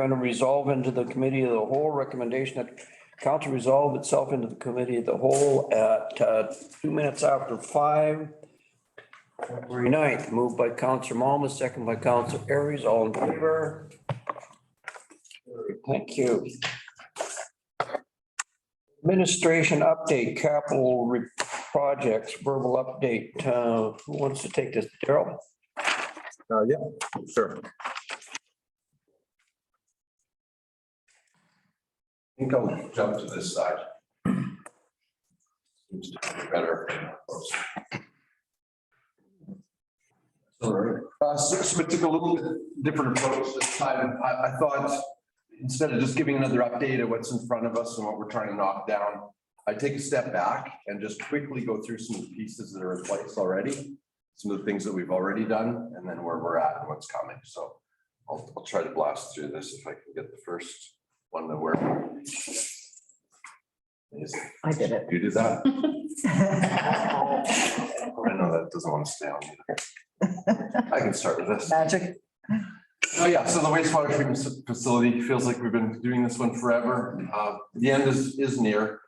Going to resolve into the committee of the whole recommendation that council resolve itself into the committee of the whole at 2 minutes after 5. February 9th, moved by Councillor Malma, second by Councillor Aries, all in favor. Thank you. Administration update, capital projects, verbal update. Who wants to take this? Daryl? Yeah, sure. I think I'll jump to this side. Seems to be better. All right. So we took a little bit different approach this time. I thought instead of just giving another update of what's in front of us and what we're trying to knock down, I take a step back and just quickly go through some of the pieces that are in place already, some of the things that we've already done, and then where we're at and what's coming. So I'll try to blast through this if I can get the first one to work. I did it. You did that? I know that doesn't want to stay on either. I can start with this. Magic. Oh yeah, so the wastewater treatment facility feels like we've been doing this one forever. The end is near.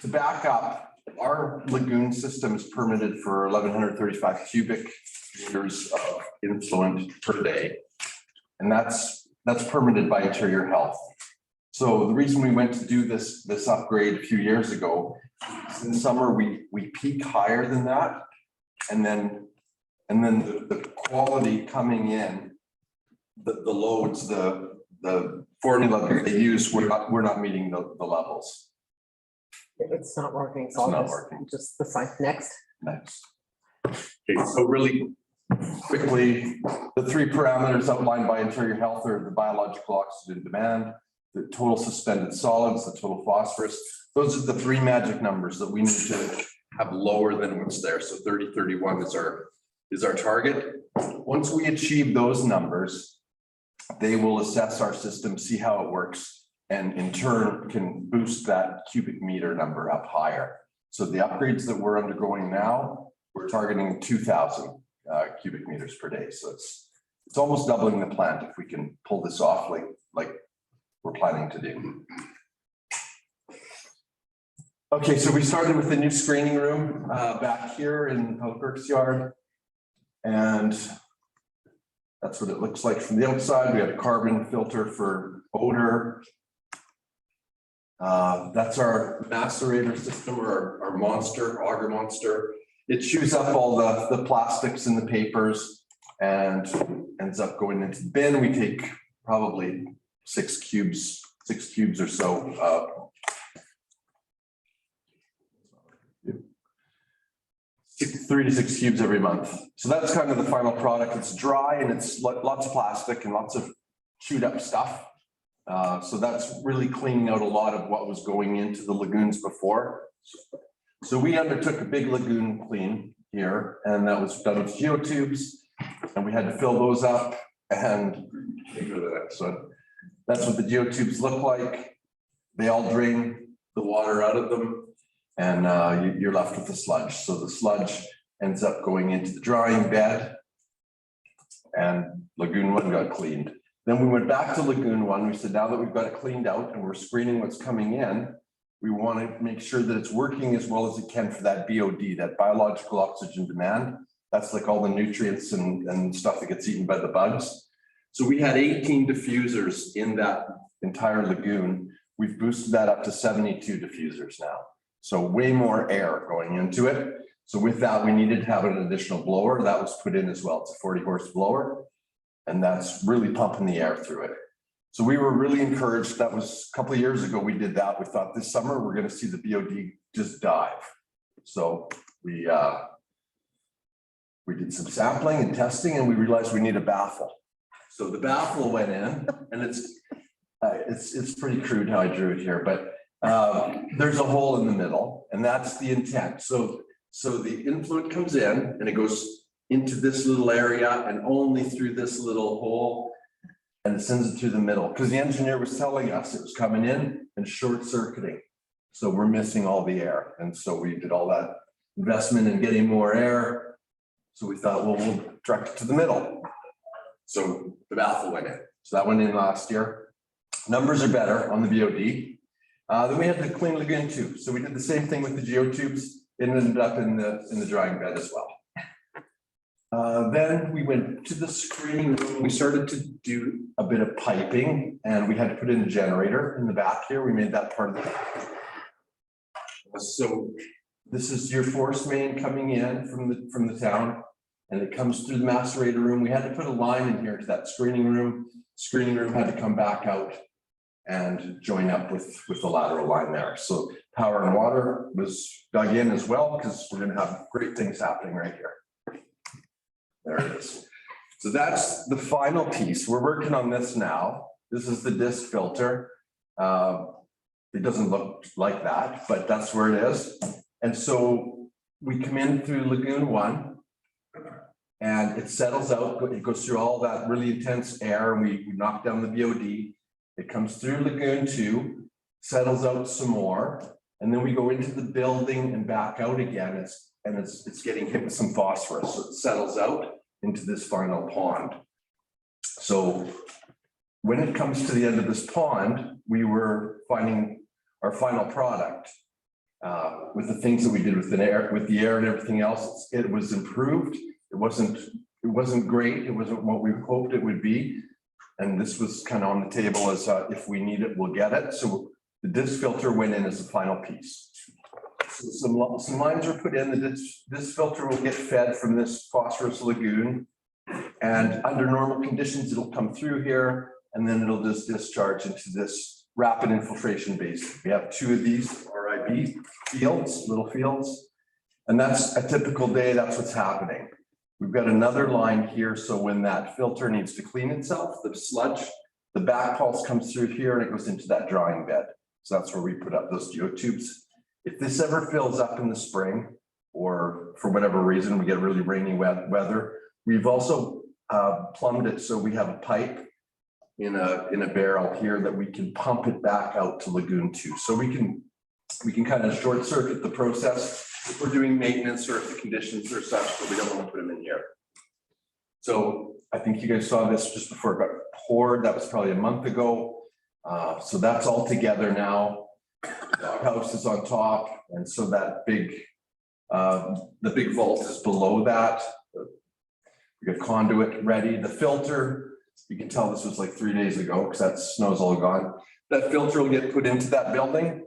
To back up, our lagoon system is permitted for 1,135 cubic meters of influent per day. And that's permitted by Interior Health. So the reason we went to do this upgrade a few years ago, in summer we peak higher than that. And then the quality coming in, the loads, the formula that they use, we're not meeting the levels. It's not working. It's not working. Just the sign next. Next. Okay, so really quickly, the 3 parameters outlined by Interior Health are the biological oxygen demand, the total suspended solids, the total phosphorus. Those are the 3 magic numbers that we need to have lower than what's there. So 3031 is our target. Once we achieve those numbers, they will assess our system, see how it works, and in turn can boost that cubic meter number up higher. So the upgrades that we're undergoing now, we're targeting 2,000 cubic meters per day. So it's almost doubling the plant if we can pull this off like we're planning to do. Okay, so we started with the new screening room back here in Public Works Yard. And that's what it looks like from the outside. We have a carbon filter for odor. That's our macerator system, or our monster, auger monster. It chews up all the plastics and the papers and ends up going into the bin. We take probably 6 cubes or so. 3 to 6 cubes every month. So that's kind of the final product. It's dry and it's lots of plastic and lots of chewed up stuff. So that's really cleaning out a lot of what was going into the lagoons before. So we undertook a big lagoon clean here, and that was done with geotubes, and we had to fill those up. And so that's what the geotubes look like. They all drain the water out of them, and you're left with the sludge. So the sludge ends up going into the drying bed, and Lagoon 1 got cleaned. Then we went back to Lagoon 1. We said, now that we've got it cleaned out and we're screening what's coming in, we want to make sure that it's working as well as it can for that BOD, that biological oxygen demand. That's like all the nutrients and stuff that gets eaten by the bugs. So we had 18 diffusers in that entire lagoon. We've boosted that up to 72 diffusers now. So way more air going into it. So with that, we needed to have an additional blower that was put in as well. It's a 40 horse blower, and that's really pumping the air through it. So we were really encouraged. That was a couple of years ago we did that. We thought this summer we're going to see the BOD just dive. So we did some sampling and testing, and we realized we need a baffle. So the baffle went in, and it's pretty crude how I drew it here, but there's a hole in the middle, and that's the intent. So the influent comes in and it goes into this little area and only through this little hole, and it sends it through the middle, because the engineer was telling us it was coming in and short circuiting. So we're missing all the air. And so we did all that investment in getting more air. So we thought, well, we'll direct it to the middle. So the baffle went in. So that went in last year. Numbers are better on the VOD. Then we had the Clean Lagoon too. So we did the same thing with the geotubes. It ended up in the drying bed as well. Then we went to the screening room. We started to do a bit of piping and we had to put in a generator in the back here. We made that part of the. So this is your force main coming in from the town and it comes through the macerator room. We had to put a line in here to that screening room. Screening room had to come back out and join up with the lateral line there. So power and water was dug in as well because we're going to have great things happening right here. There it is. So that's the final piece. We're working on this now. This is the disc filter. It doesn't look like that, but that's where it is. And so we come in through Lagoon 1 and it settles out. It goes through all that really intense air and we knock down the VOD. It comes through Lagoon 2, settles out some more, and then we go into the building and back out again. It's getting hit with some phosphorus, so it settles out into this final pond. So when it comes to the end of this pond, we were finding our final product with the things that we did with the air and everything else. It was improved. It wasn't great. It wasn't what we hoped it would be. And this was kind of on the table as if we need it, we'll get it. So the disc filter went in as the final piece. So some lines were put in. This filter will get fed from this phosphorus lagoon. And under normal conditions, it'll come through here and then it'll just discharge into this rapid infiltration basin. We have 2 of these RIB fields, little fields. And that's a typical day, that's what's happening. We've got another line here. So when that filter needs to clean itself, the sludge, the back pulse comes through here and it goes into that drying bed. So that's where we put up those geotubes. If this ever fills up in the spring, or for whatever reason, we get really rainy weather, we've also plumbed it. So we have a pipe in a barrel here that we can pump it back out to Lagoon 2. So we can kind of short circuit the process if we're doing maintenance or if the conditions are such, but we don't want to put them in here. So I think you guys saw this just before it got poured. That was probably a month ago. So that's all together now. The house is on top, and so that the big vault is below that. We got conduit ready. The filter, you can tell this was like 3 days ago because that snow's all gone. That filter will get put into that building,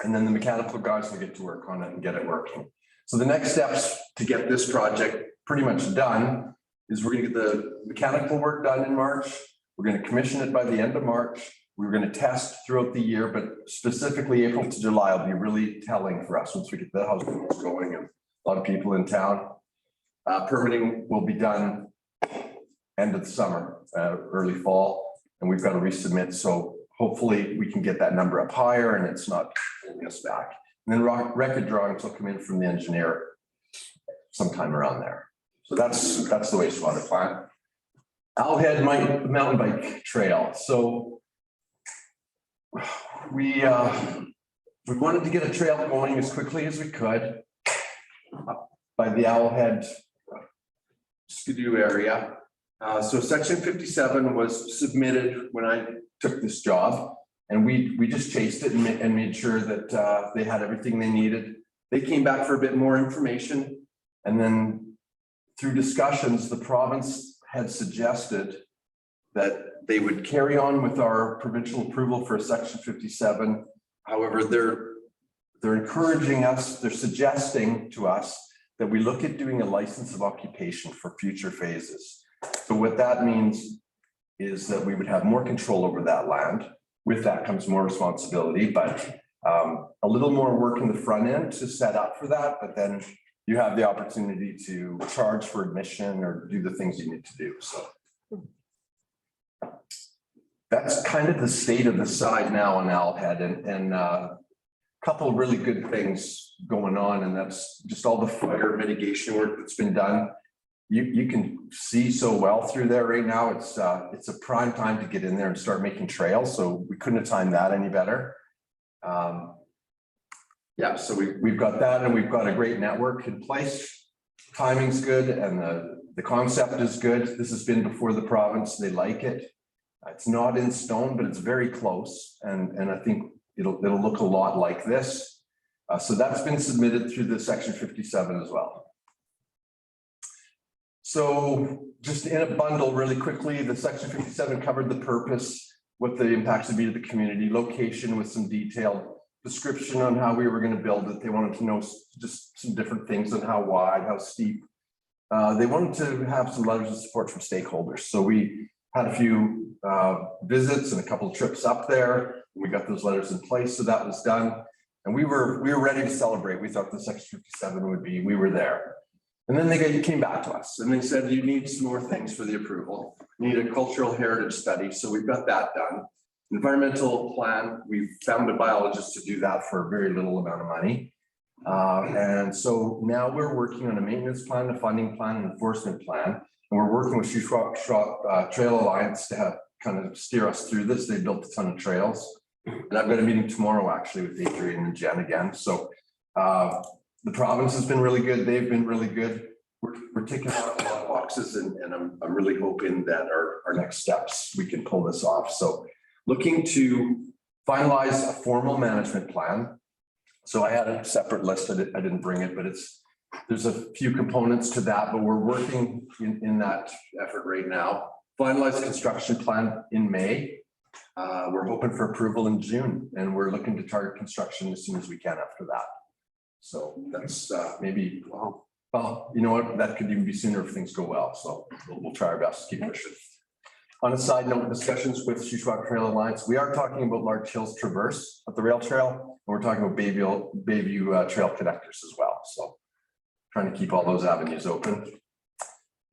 and then the mechanical guys will get to work on it and get it working. So the next steps to get this project pretty much done is we're going to get the mechanical work done in March. We're going to commission it by the end of March. We're going to test throughout the year, but specifically April to July will be really telling for us once we get the house going and a lot of people in town. Permitting will be done end of the summer, early fall, and we've got to resubmit. So hopefully we can get that number up higher and it's not holding us back. And then record drawings will come in from the engineer sometime around there. So that's the wastewater plant. Owlhead mountain bike trail. So we wanted to get a trail going as quickly as we could by the Owlhead Skidoo area. So section 57 was submitted when I took this job, and we just chased it and made sure that they had everything they needed. They came back for a bit more information, and then through discussions, the province had suggested that they would carry on with our provincial approval for section 57. However, they're encouraging us, they're suggesting to us that we look at doing a license of occupation for future phases. So what that means is that we would have more control over that land. With that comes more responsibility, but a little more work in the front end to set up for that, but then you have the opportunity to charge for admission or do the things you need to do. So that's kind of the state of the side now on Owlhead, and a couple of really good things going on, and that's just all the fire mitigation work that's been done. You can see so well through there right now. It's a prime time to get in there and start making trails. So we couldn't have timed that any better. Yeah, so we've got that, and we've got a great network in place. Timing's good, and the concept is good. This has been before the province. They like it. It's not in stone, but it's very close. And I think it'll look a lot like this. So that's been submitted through the section 57 as well. So just in a bundle really quickly, the section 57 covered the purpose, what the impacts would be to the community, location with some detailed description on how we were going to build it. They wanted to know just some different things on how wide, how steep. They wanted to have some letters of support from stakeholders. So we had a few visits and a couple of trips up there. We got those letters in place, so that was done. And we were ready to celebrate. We thought the section 57 would be, we were there. And then they came back to us and they said, you need some more things for the approval. You need a cultural heritage study. So we've got that done. Environmental plan, we found a biologist to do that for a very little amount of money. And so now we're working on a maintenance plan, a funding plan, an enforcement plan. And we're working with Shoeshock Trail Alliance to have kind of steer us through this. They built a ton of trails. And I've got a meeting tomorrow actually with Adrian and Jen again. So the province has been really good. They've been really good. We're ticking out a lot of boxes and I'm really hoping that our next steps, we can pull this off. So looking to finalize a formal management plan. So I had a separate list. I didn't bring it, but there's a few components to that, but we're working in that effort right now. Finalize construction plan in May. We're hoping for approval in June and we're looking to target construction as soon as we can after that. So that's maybe, well, you know what, that could even be sooner if things go well. So we'll try our best to keep pushing. On a side note, discussions with Shoeshock Trail Alliance, we are talking about Larch Hills Traverse at the rail trail. And we're talking about Bayview Trail connectors as well. So trying to keep all those avenues open.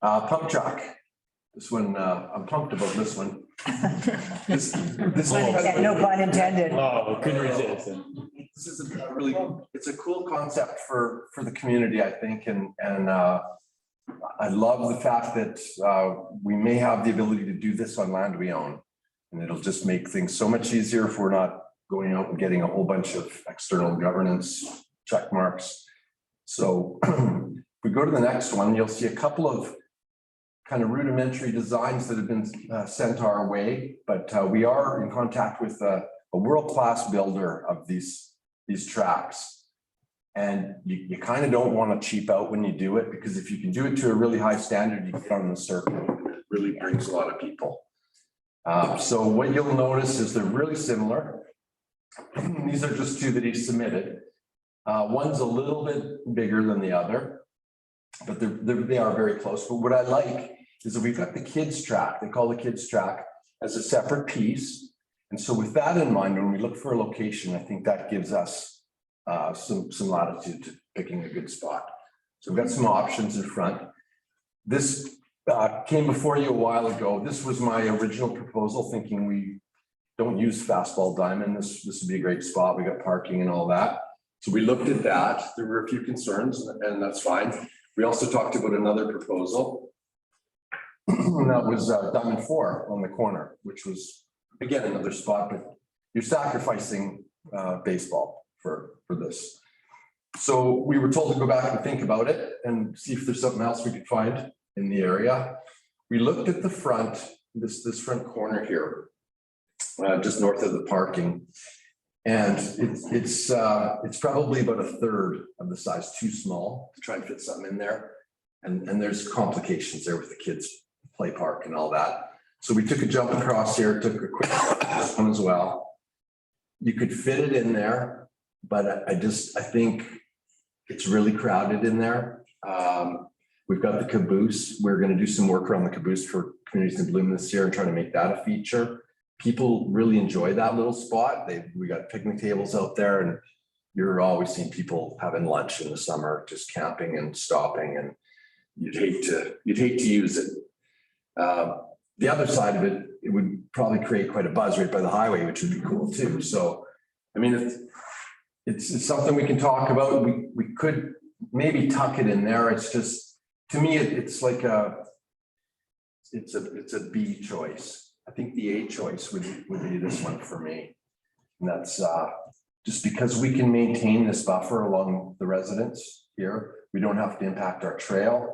Pump truck. This one, I'm pumped about this one. This No pun intended. Oh, couldn't resist. This is a really, it's a cool concept for the community, I think, and I love the fact that we may have the ability to do this on land we own, and it'll just make things so much easier if we're not going out and getting a whole bunch of external governance check marks. So if we go to the next one, you'll see a couple of kind of rudimentary designs that have been sent our way, but we are in contact with a world-class builder of these tracks. And you kind of don't want to cheap out when you do it, because if you can do it to a really high standard, you get on the circuit. It really brings a lot of people. So what you'll notice is they're really similar. These are just two that he submitted. One's a little bit bigger than the other, but they are very close. But what I like is that we've got the kids track. They call the kids track as a separate piece. And so with that in mind, when we look for a location, I think that gives us some latitude to picking a good spot. So we've got some options in front. This came before you a while ago. This was my original proposal, thinking we don't use fastball diamond. This would be a great spot. We got parking and all that. So we looked at that. There were a few concerns, and that's fine. We also talked about another proposal. And that was Diamond 4 on the corner, which was, again, another spot, but you're sacrificing baseball for this. So we were told to go back and think about it and see if there's something else we could find in the area. We looked at the front, this front corner here, just north of the parking. And it's probably about a third of the size, too small to try and fit something in there. And there's complications there with the kids' play park and all that. So we took a jump across here, took a quick look at this one as well. You could fit it in there, but I think it's really crowded in there. We've got the caboose. We're going to do some work around the caboose for Communities in Bloom this year and try to make that a feature. People really enjoy that little spot. We got picnic tables out there, and you're always seeing people having lunch in the summer, just camping and stopping, and you'd hate to use it. The other side of it, it would probably create quite a buzz right by the highway, which would be cool too. So, I mean, it's something we can talk about. We could maybe tuck it in there. It's just, to me, it's like it's a B choice. I think the A choice would be this one for me. And that's just because we can maintain this buffer along the residents here. We don't have to impact our trail.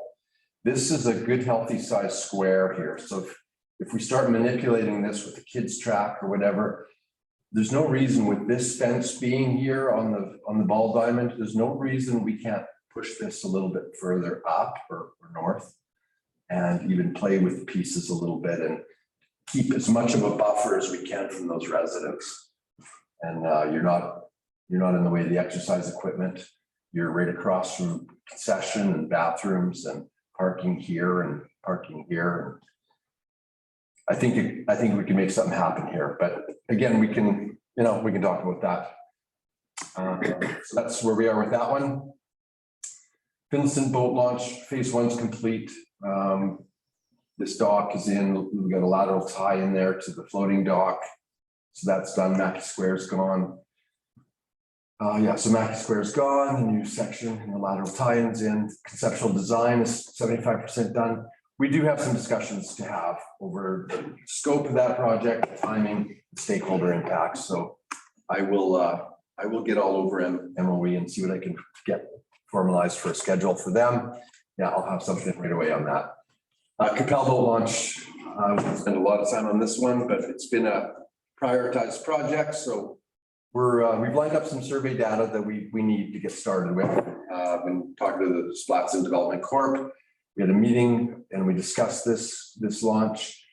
This is a good, healthy size square here. So if we start manipulating this with the kids track or whatever, there's no reason with this fence being here on the ball diamond, there's no reason we can't push this a little bit further up or north and even play with the pieces a little bit and keep as much of a buffer as we can from those residents. And you're not in the way of the exercise equipment. You're right across from concession and bathrooms and parking here and parking here. I think we can make something happen here, but again, we can talk about that. So that's where we are with that one. Finlayson boat launch, phase 1's complete. This dock is in, we've got a lateral tie in there to the floating dock. So that's done, Mackey Square's gone. So Mackey Square's gone, the new section and the lateral tie-ins in. Conceptual design is 75% done. We do have some discussions to have over the scope of that project, the timing, the stakeholder impacts. So I will get all over MOE and see what I can get formalized for a schedule for them. Yeah, I'll have something right away on that. Capel boat launch, we'll spend a lot of time on this one, but it's been a prioritized project. So we've lined up some survey data that we need to get started with. Been talking to the Splatson Development Corp. We had a meeting and we discussed this launch.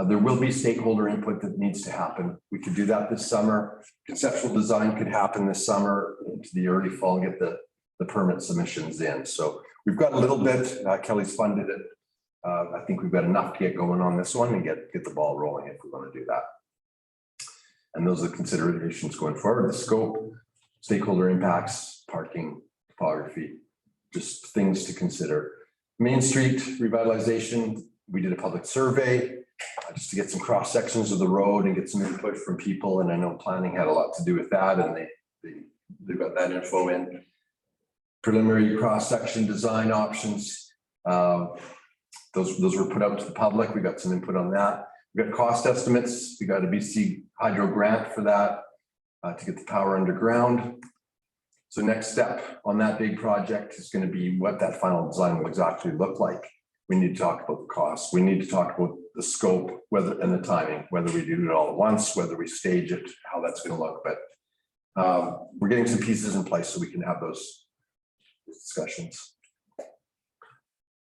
There will be stakeholder input that needs to happen. We could do that this summer. Conceptual design could happen this summer into the early fall and get the permit submissions in. So we've got a little bit. Kelly's funded it. I think we've got enough to get going on this one and get the ball rolling if we want to do that. And those are the considerations going forward: the scope, stakeholder impacts, parking, topography, just things to consider. Main Street revitalization, we did a public survey just to get some cross sections of the road and get some input from people. And I know planning had a lot to do with that, and they got that info in. Preliminary cross section design options. Those were put out to the public. We got some input on that. We got cost estimates. We got a BC Hydro grant for that to get the power underground. So next step on that big project is going to be what that final design will exactly look like. We need to talk about the costs. We need to talk about the scope, and the timing, whether we do it all at once, whether we stage it, how that's going to look. But we're getting some pieces in place so we can have those discussions.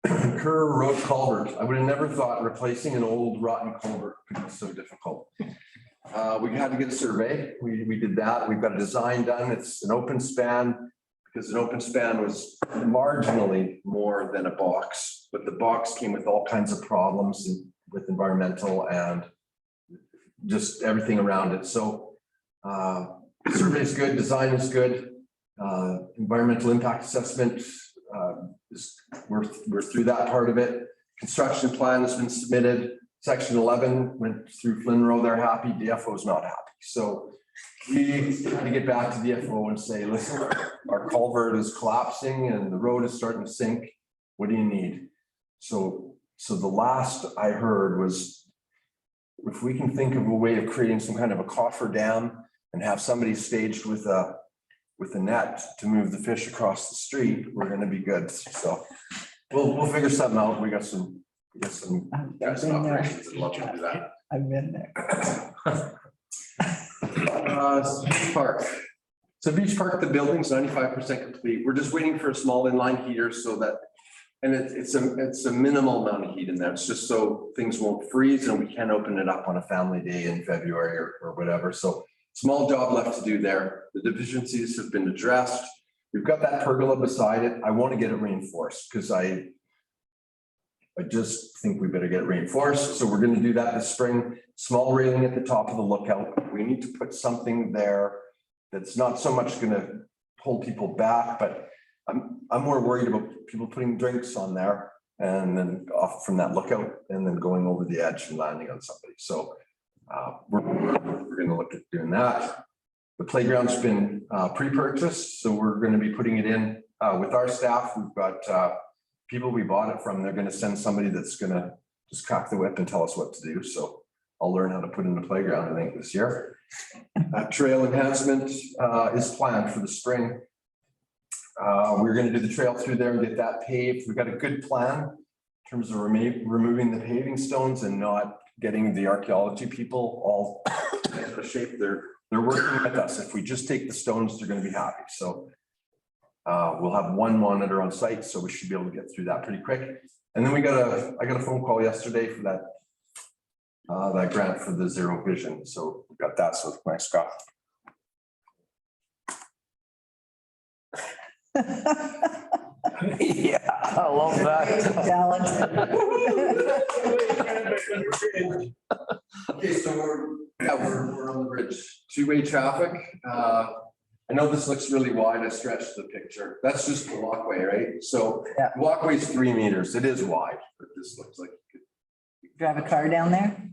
Kerr Road culvert. I would have never thought replacing an old rotten culvert could be so difficult. We had to get a survey. We did that. We've got a design done. It's an open span, because an open span was marginally more than a box, but the box came with all kinds of problems with environmental and just everything around it. So survey is good, design is good, environmental impact assessment we're through that part of it. Construction plan has been submitted. Section 11 went through Flynn Row. They're happy. DFO is not happy. So we had to get back to DFO and say, listen, our culvert is collapsing and the road is starting to sink. What do you need? So the last I heard was, if we can think of a way of creating some kind of a coffer dam and have somebody staged with a net to move the fish across the street, we're going to be good. So we'll figure something out. We got some operations that love to do that. I've been there. Beach Park. So Beach Park, the building's 95% complete. We're just waiting for a small inline heater so that, and it's a minimal amount of heat in there. It's just so things won't freeze and we can open it up on a family day in February or whatever. So small job left to do there. The deficiencies have been addressed. We've got that pergola beside it. I want to get it reinforced because I just think we better get it reinforced. So we're going to do that this spring. Small railing at the top of the lookout. We need to put something there that's not so much going to hold people back, but I'm more worried about people putting drinks on there and then off from that lookout and then going over the edge and landing on somebody. So we're going to look at doing that. The playground's been pre-purchased, so we're going to be putting it in with our staff. We've got people we bought it from. They're going to send somebody that's going to just crack the whip and tell us what to do. So I'll learn how to put in the playground, I think, this year. Trail enhancement is planned for the spring. We're going to do the trail through there and get that paved. We've got a good plan in terms of removing the paving stones and not getting the archaeology people all in the shape. They're working with us. If we just take the stones, they're gonna be happy. So we'll have one monitor on site, so we should be able to get through that pretty quick. And then I got a phone call yesterday for that grant for the zero vision. So we got that, so it's my Scott. Yeah, I love that. Okay, so we're on the bridge. Two-way traffic. I know this looks really wide. I stretched the picture. That's just the walkway, right? So Yeah. the walkway is 3 meters. It is wide, but this looks like. Drive a car down there?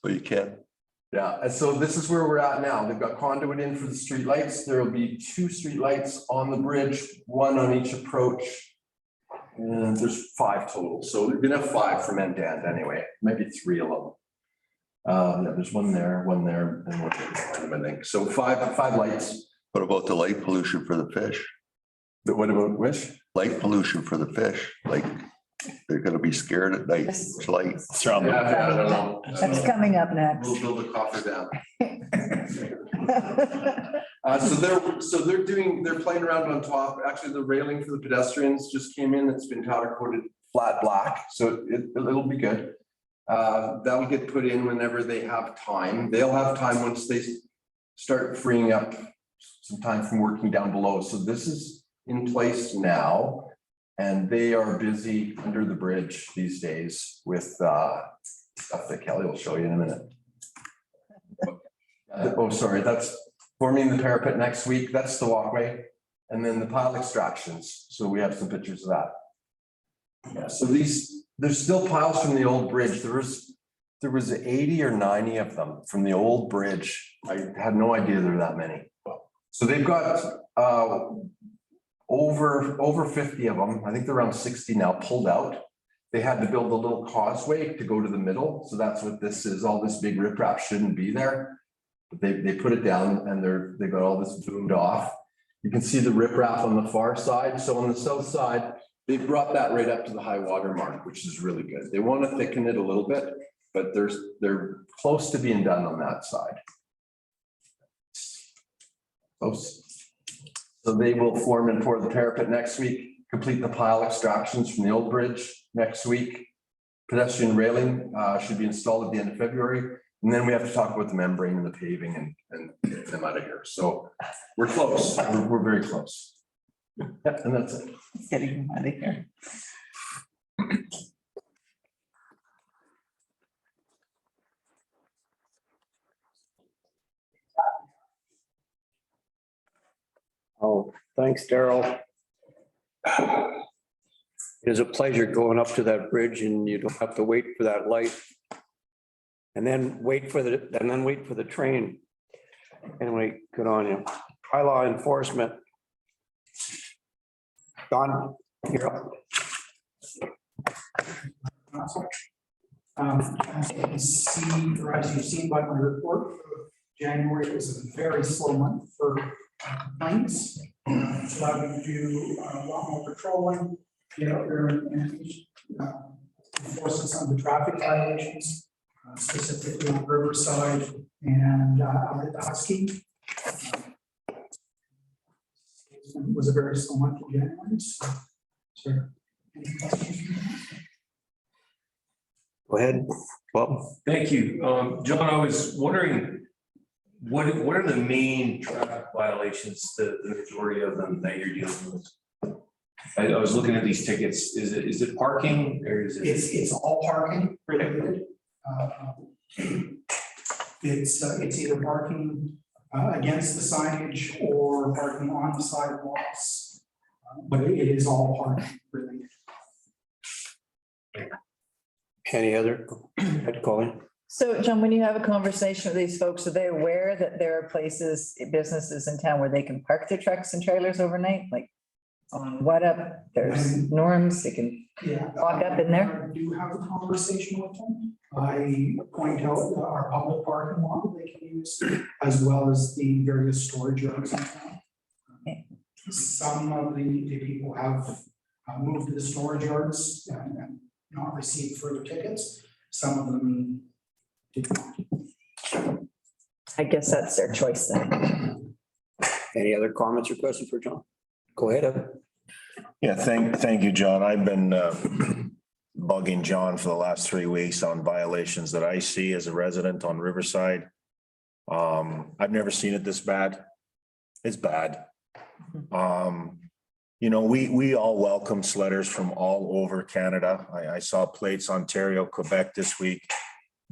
Well, you can. Yeah, and so this is where we're at now. They've got conduit in for the streetlights. There will be 2 streetlights on the bridge, 1 on each approach. And there's 5 total. So we're gonna have 5 from end to end anyway, maybe 3 of them. Yeah, there's 1 there, 1 there, and 1 there, I think. So five lights. What about the light pollution for the fish? What about which? Light pollution for the fish, like they're gonna be scared at night. It's light. Yeah, I don't know. That's coming up next. We'll build a coffer down. They're playing around on top. Actually, the railing for the pedestrians just came in. It's been powder coated flat black, so it'll be good. That'll get put in whenever they have time. They'll have time once they start freeing up some time from working down below. So this is in place now. And they are busy under the bridge these days with stuff that Kelly will show you in a minute. Oh, sorry, that's forming the parapet next week. That's the walkway. And then the pile extractions. So we have some pictures of that. Yeah, so there's still piles from the old bridge. There was 80 or 90 of them from the old bridge. I had no idea there were that many. So they've got over 50 of them. I think they're around 60 now pulled out. They had to build a little causeway to go to the middle. So that's what this is. All this big riprap shouldn't be there. But they put it down and they got all this boomed off. You can see the riprap on the far side. So on the south side, they brought that right up to the high water mark, which is really good. They want to thicken it a little bit, but they're close to being done on that side. Close. So they will form and pour the parapet next week, complete the pile extractions from the old bridge next week. Pedestrian railing should be installed at the end of February. And then we have to talk about the membrane and the paving and get them out of here. So we're close. We're very close. Yeah, and that's it. Getting him out of here. Oh, thanks, Daryl. It is a pleasure going up to that bridge and you don't have to wait for that light. And then wait for the train. Anyway, good on you. Bylaw enforcement. Don, you're up. As you can see, or as you've seen by my report, January was a very slow month for complaints. Allowed me to do a lot more patrolling, get out there and enforcing some of the traffic violations, specifically on Riverside and out at the Husky. It was a very slow month in January. So any questions? Go ahead, Bob. Thank you. John, I was wondering, what are the main traffic violations, the majority of them that you're dealing with? I was looking at these tickets. Is it parking or is it? It's all parking related. It's either parking against the signage or parking on the sidewalks. But it is all parking related. Any other? I'd call in. So, John, when you have a conversation with these folks, are they aware that there are places, businesses in town where they can park their trucks and trailers overnight? Like on What Up, there's norms, they can Yeah. walk up in there? I do have a conversation with them. I point out our public parking lot that they can use, as well as the various storage yards in town. Some of the people have moved to the storage yards and not received further tickets. Some of them I guess that's their choice then. Any other comments or questions for John? Go ahead, Evan. Yeah, thank you, John. I've been bugging John for the last 3 weeks on violations that I see as a resident on Riverside. I've never seen it this bad. It's bad. You know, we all welcome sledders from all over Canada. I saw plates Ontario, Quebec this week.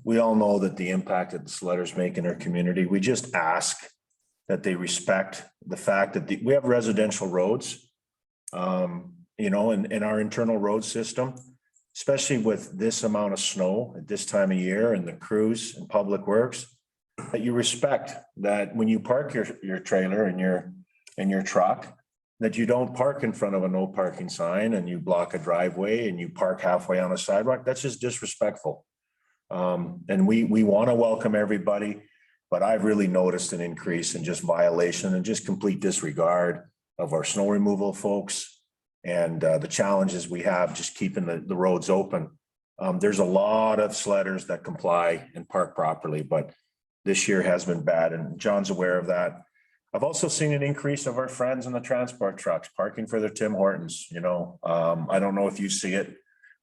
We all know that the impact that the sledders make in our community. We just ask that they respect the fact that we have residential roads. You know, in our internal road system, especially with this amount of snow at this time of year and the crews and public works, that you respect that when you park your trailer and your truck, that you don't park in front of a no parking sign and you block a driveway and you park halfway on a sidewalk. That's just disrespectful. And we want to welcome everybody, but I've really noticed an increase in just violation and just complete disregard of our snow removal folks and the challenges we have just keeping the roads open. There's a lot of sledders that comply and park properly, but this year has been bad and John's aware of that. I've also seen an increase of our friends in the transport trucks parking for their Tim Hortons, you know. I don't know if you see it,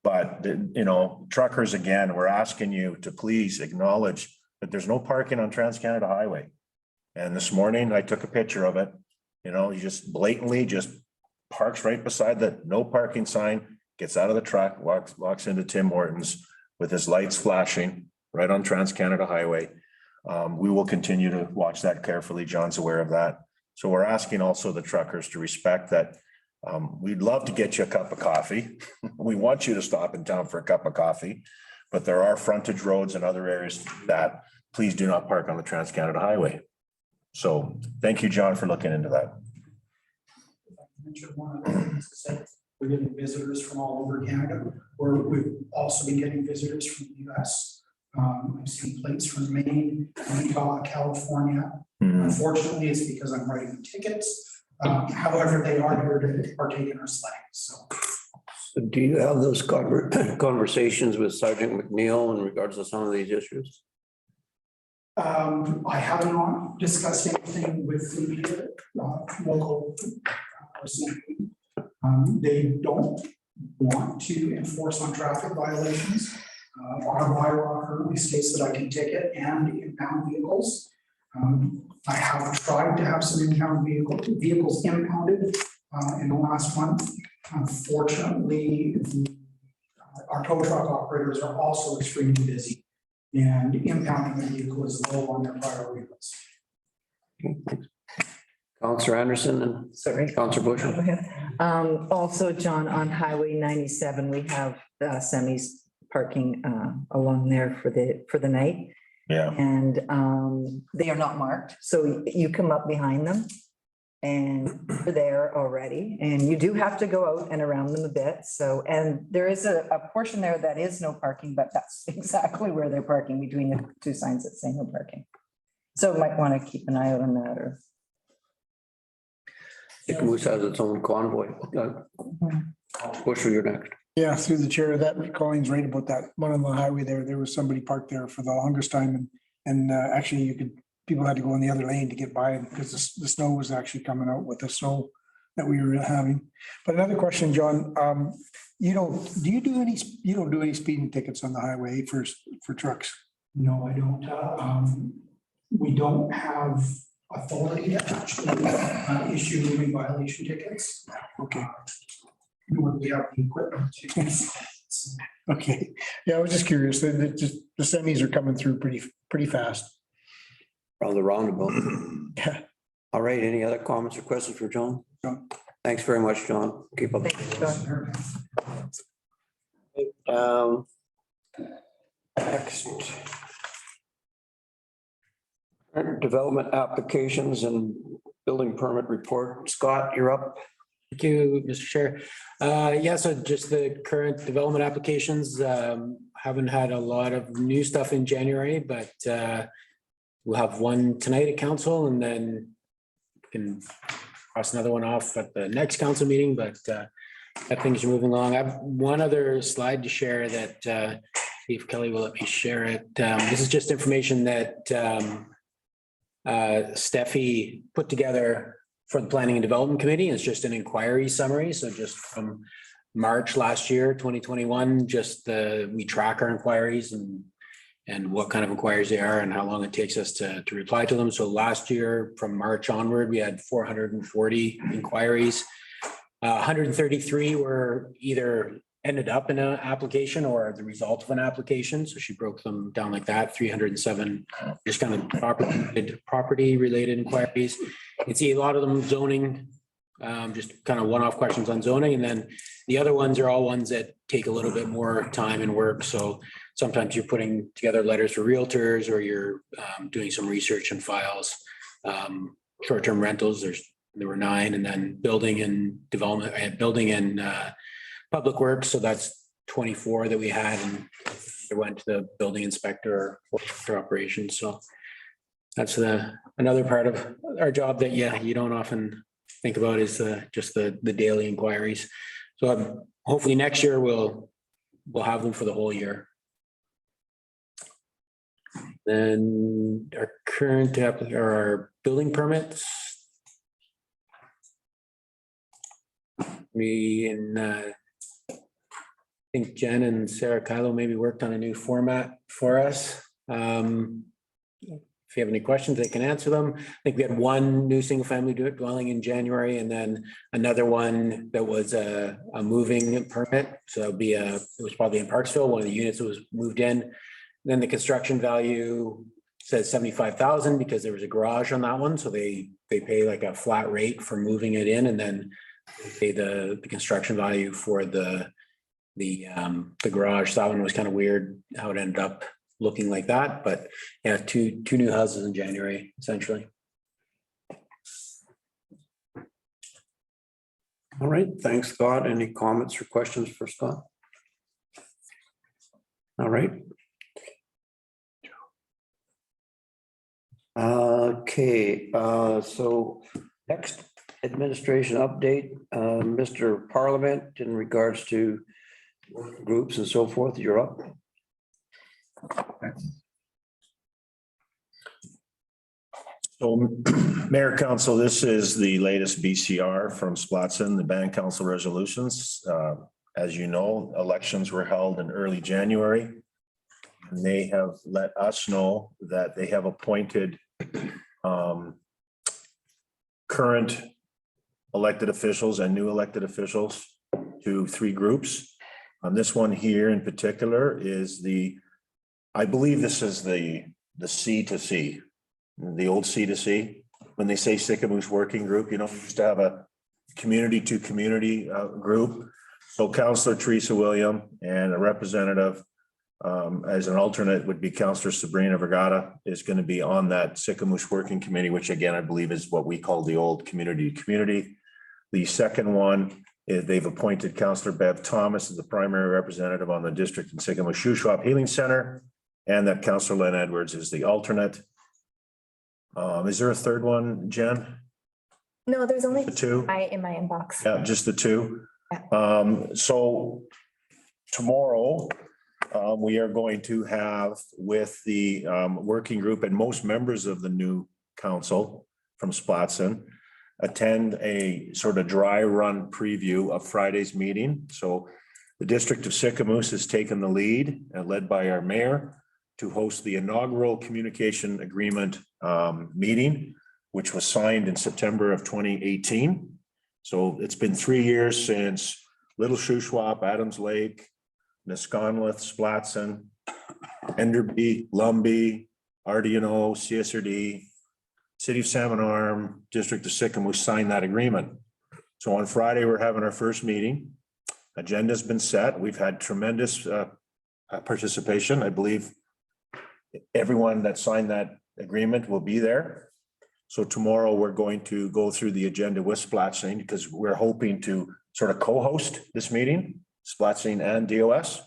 but you know, truckers, again, we're asking you to please acknowledge that there's no parking on Trans-Canada Highway. And this morning I took a picture of it. You know, he just blatantly just parks right beside the no parking sign, gets out of the truck, walks into Tim Hortons with his lights flashing right on Trans-Canada Highway. We will continue to watch that carefully. John's aware of that. So we're asking also the truckers to respect that. We'd love to get you a cup of coffee. We want you to stop in town for a cup of coffee, but there are frontage roads and other areas that please do not park on the Trans-Canada Highway. So thank you, John, for looking into that. Mention one of the things is that we're getting visitors from all over Canada, or we've also been getting visitors from the US. I've seen plates from Maine, Utah, California. Unfortunately, it's because I'm writing the tickets. However, they are here to partake in our sledding, so. So do you have those conversations with Sergeant McNeil in regards to some of these issues? I have not discussed anything with the local person. They don't want to enforce on traffic violations. Our bylaw currently states that I can ticket and impound vehicles. I have tried to have some vehicles impounded in the last month. Unfortunately, our tow truck operators are also extremely busy, and impounding the vehicle is low on their priority list. Counselor Anderson and Sorry. Counselor Bush. Go ahead. Also, John, on Highway 97, we have semis parking along there for the night. Yeah. And they are not marked, so you come up behind them and they're there already, and you do have to go out and around them a bit. So, and there is a portion there that is no parking, but that's exactly where they're parking, between the two signs that say no parking. So might want to keep an eye out on that, or. Moose has its own convoy. Bush, you're next. Yeah, through the chair, that Colleen's right about that. One on the highway there was somebody parked there for the longest time, and actually people had to go in the other lane to get by because the snow was actually coming out with the snow that we were having. But another question, John, you don't do any speeding tickets on the highway for trucks? No, I don't. We don't have authority to actually issue moving violation tickets. Okay. Nor do we have the equipment to. Okay. Yeah, I was just curious. The semis are coming through pretty fast. Around the roundabout. Yeah. All right, any other comments or questions for John? John. Thanks very much, John. Keep up. Next. Development applications and building permit report. Scott, you're up. Thank you, Mr. Chair. Yeah, so just the current development applications, haven't had a lot of new stuff in January, but we'll have one tonight at council, and then can cross another one off at the next council meeting, but that things are moving along. I have one other slide to share that see if Kelly will let me share it. This is just information that Steffi put together for the Planning and Development Committee. It's just an inquiry summary. So just from March last year, 2021, just we track our inquiries and what kind of inquiries they are and how long it takes us to reply to them. So last year, from March onward, we had 440 inquiries. 133 were either ended up in an application or the result of an application. So she broke them down like that. 307 just kind of property related inquiries. You can see a lot of them zoning, just kind of one-off questions on zoning. And then the other ones are all ones that take a little bit more time and work. So sometimes you're putting together letters for realtors or you're doing some research and files. Short-term rentals, there were 9, and then building and development and building and public works. So that's 24 that we had, and it went to the building inspector for operations. So that's another part of our job that, you don't often think about is just the daily inquiries. So hopefully next year we'll have them for the whole year. Then our current our building permits. I think Jen and Sarah Kylo maybe worked on a new format for us. If you have any questions, they can answer them. I think we had one new single family dwelling in January, and then another one that was a moving permit. So that would be it was probably in Parksville, one of the units that was moved in. Then the construction value says 75,000 because there was a garage on that one. So they pay like a flat rate for moving it in, and then they pay the construction value for the garage. That one was kind of weird how it ended up looking like that, but yeah, two new houses in January, essentially. All right, thanks, Scott. Any comments or questions for Scott? All right. Okay, so next administration update, Mr. Parliament, in regards to groups and so forth, you're up. So, Mayor Council, this is the latest BCR from Splatson, the Band Council resolutions. As you know, elections were held in early January. And they have let us know that they have appointed current elected officials and new elected officials to 3 groups. This one here in particular is I believe this is the C to C, the old C to C. When they say Sycamore Working Group, we used to have a community to community group. So Councillor Teresa William and a representative as an alternate would be Councillor Sabrina Vergata is going to be on that Sycamore Working Committee, which again, I believe is what we call the old community to community. The second one is they've appointed Councillor Bev Thomas as the primary representative on the district and Sycamore Shoeshock Healing Center, and that Councillor Len Edwards is the alternate. Is there a third one, Jen? No, there's only The 2? in my inbox. Yeah, just the 2. So tomorrow, we are going to have with the working group and most members of the new council from Splatson attend a sort of dry run preview of Friday's meeting. So the District of Sycamore has taken the lead, led by our mayor, to host the inaugural communication agreement meeting, which was signed in September of 2018. So it's been 3 years since Little Shuswap, Adams Lake, Nisconlith, Splatson, Enderby, Lumbee, RDNO, CSRD, City of Salmon Arm, District of Sycamore signed that agreement. So on Friday, we're having our first meeting. Agenda's been set. We've had tremendous participation. I believe everyone that signed that agreement will be there. So tomorrow we're going to go through the agenda with Splatson because we're hoping to sort of co-host this meeting, Splatson and DOS,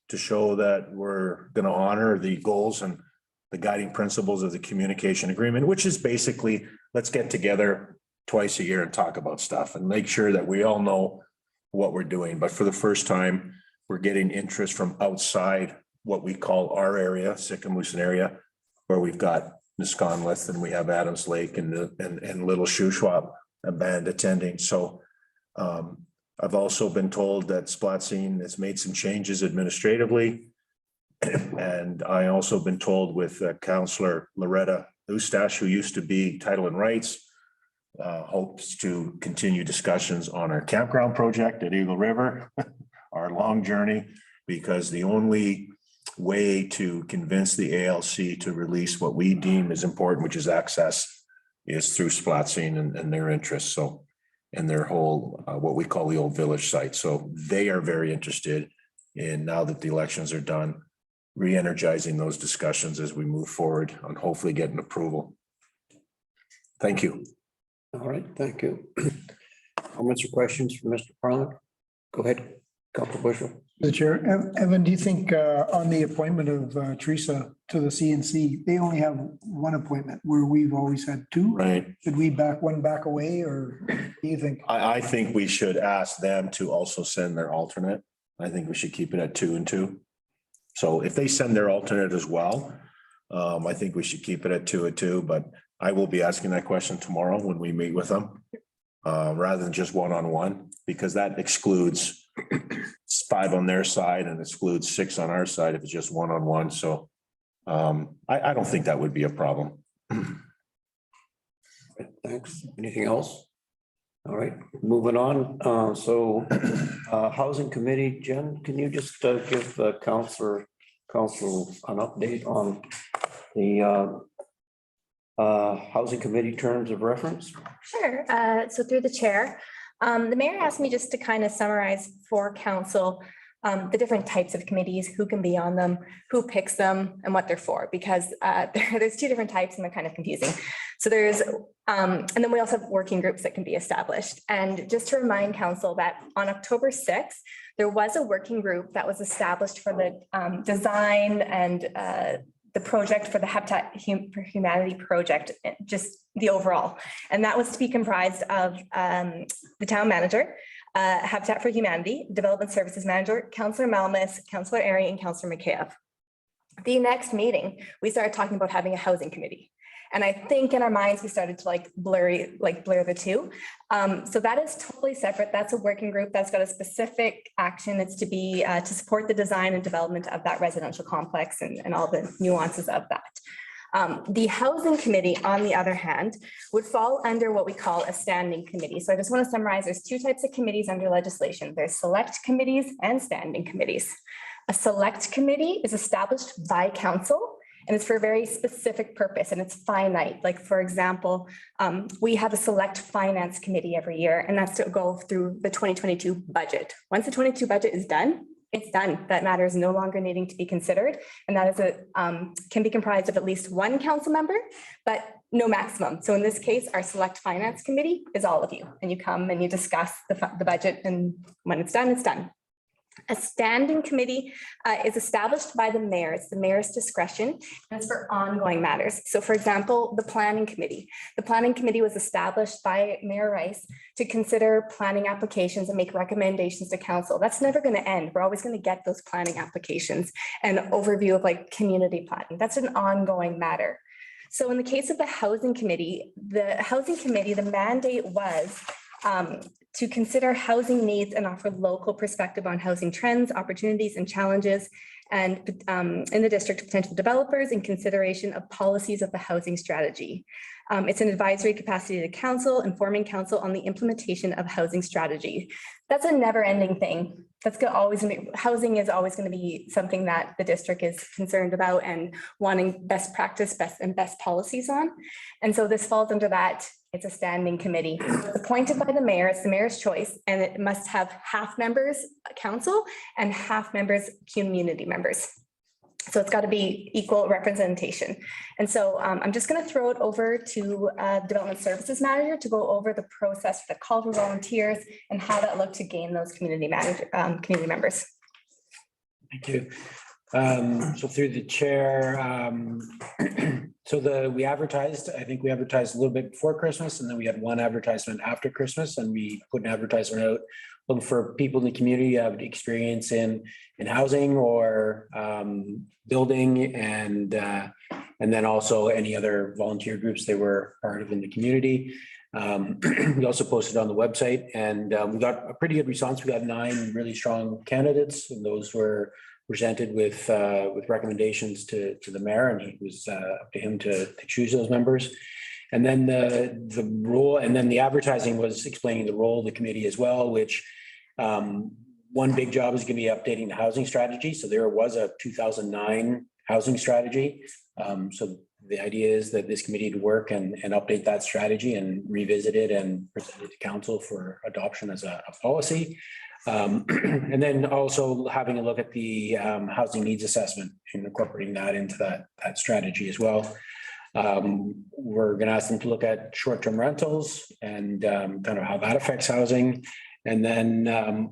to show that we're going to honor the goals and the guiding principles of the communication agreement, which is basically, let's get together twice a year and talk about stuff and make sure that we all know what we're doing. But for the first time, we're getting interest from outside what we call our area, Sicamousin area, where we've got Nisconlith and we have Adams Lake and Little Shoeshock, a band attending. So I've also been told that Splatsine has made some changes administratively. And I also been told with Councillor Loretta Eustache, who used to be Title and Rights, hopes to continue discussions on our campground project at Eagle River, our long journey, because the only way to convince the ALC to release what we deem is important, which is access, is through Splatsine and their interests. So, and their whole, what we call the old village site. So they are very interested in, now that the elections are done, re-energizing those discussions as we move forward on hopefully getting approval. Thank you. All right, thank you. Comments or questions from Mr. Parliament? Go ahead, Councilor Bushel. The chair, Evan, do you think on the appointment of Teresa to the CNC, they only have one appointment where we've always had two? Right. Should we back one back away, or do you think? I think we should ask them to also send their alternate. I think we should keep it at 2 and 2. So if they send their alternate as well, I think we should keep it at 2 and 2, but I will be asking that question tomorrow when we meet with them. Rather than just one-on-one, because that excludes 5 on their side and excludes 6 on our side if it's just one-on-one. So I don't think that would be a problem. Thanks. Anything else? All right, moving on. Housing Committee, Jen, can you just give Council an update on the Housing Committee terms of reference? Sure. So through the chair, the mayor asked me just to kind of summarize for council the different types of committees, who can be on them, who picks them, and what they're for, because there's 2 different types and they're kind of confusing. So there's, and then we also have working groups that can be established. And just to remind council that on October 6th, there was a working group that was established for the design and the project for the Habitat for Humanity project, just the overall. And that was to be comprised of the town manager, Habitat for Humanity, Development Services Manager, Councillor Malmus, Councillor Airy, and Councillor McKayev. The next meeting, we started talking about having a housing committee. And I think in our minds, we started to blur the two. So that is totally separate. That's a working group that's got a specific action. It's to be to support the design and development of that residential complex and all the nuances of that. The housing committee, on the other hand, would fall under what we call a standing committee. So I just want to summarize, there's 2 types of committees under legislation. There's select committees and standing committees. A select committee is established by council, and it's for a very specific purpose, and it's finite. Like, for example, we have a select finance committee every year, and that's to go through the 2022 budget. Once the 22 budget is done, it's done. That matter is no longer needing to be considered. And that is can be comprised of at least 1 council member, but no maximum. So in this case, our select finance committee is all of you, and you come and you discuss the budget, and when it's done, it's done. A standing committee is established by the mayor. It's the mayor's discretion, and it's for ongoing matters. So for example, the planning committee. The planning committee was established by Mayor Rice to consider planning applications and make recommendations to council. That's never going to end. We're always going to get those planning applications and overview of community planning. That's an ongoing matter. So in the case of the housing committee, the mandate was to consider housing needs and offer local perspective on housing trends, opportunities, and challenges, and in the district to potential developers in consideration of policies of the housing strategy. It's an advisory capacity to council, informing council on the implementation of housing strategy. That's a never-ending thing. Housing is always going to be something that the district is concerned about and wanting best practice, best policies on. And so this falls under that. It's a standing committee. It's appointed by the mayor. It's the mayor's choice, and it must have half members council and half members community members. So it's got to be equal representation. And so I'm just going to throw it over to Development Services Manager to go over the process for the call for volunteers and how that looked to gain those community members. Thank you. So through the chair, we advertised, I think we advertised a little bit before Christmas, and then we had one advertisement after Christmas, and we put an advertisement out looking for people in the community who have experience in housing or building and then also any other volunteer groups they were part of in the community. We also posted on the website and we got a pretty good response. We got 9 really strong candidates, and those were presented with recommendations to the mayor, and it was up to him to choose those members. And then the role, and then the advertising was explaining the role of the committee as well, which one big job is going to be updating the housing strategy. So there was a 2009 housing strategy. So the idea is that this committee to work and update that strategy and revisit it and present it to council for adoption as a policy. And then also having a look at the housing needs assessment and incorporating that into that strategy as well. We're going to ask them to look at short-term rentals and kind of how that affects housing. And then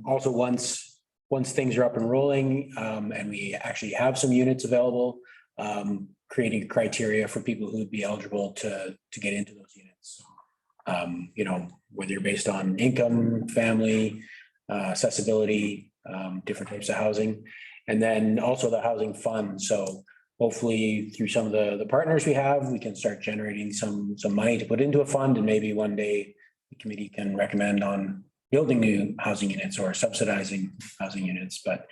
also once things are up and rolling and we actually have some units available, creating criteria for people who would be eligible to get into those units. You know, whether you're based on income, family, accessibility, different types of housing, and then also the housing fund. So hopefully through some of the partners we have, we can start generating some money to put into a fund, and maybe one day the committee can recommend on building new housing units or subsidizing housing units. But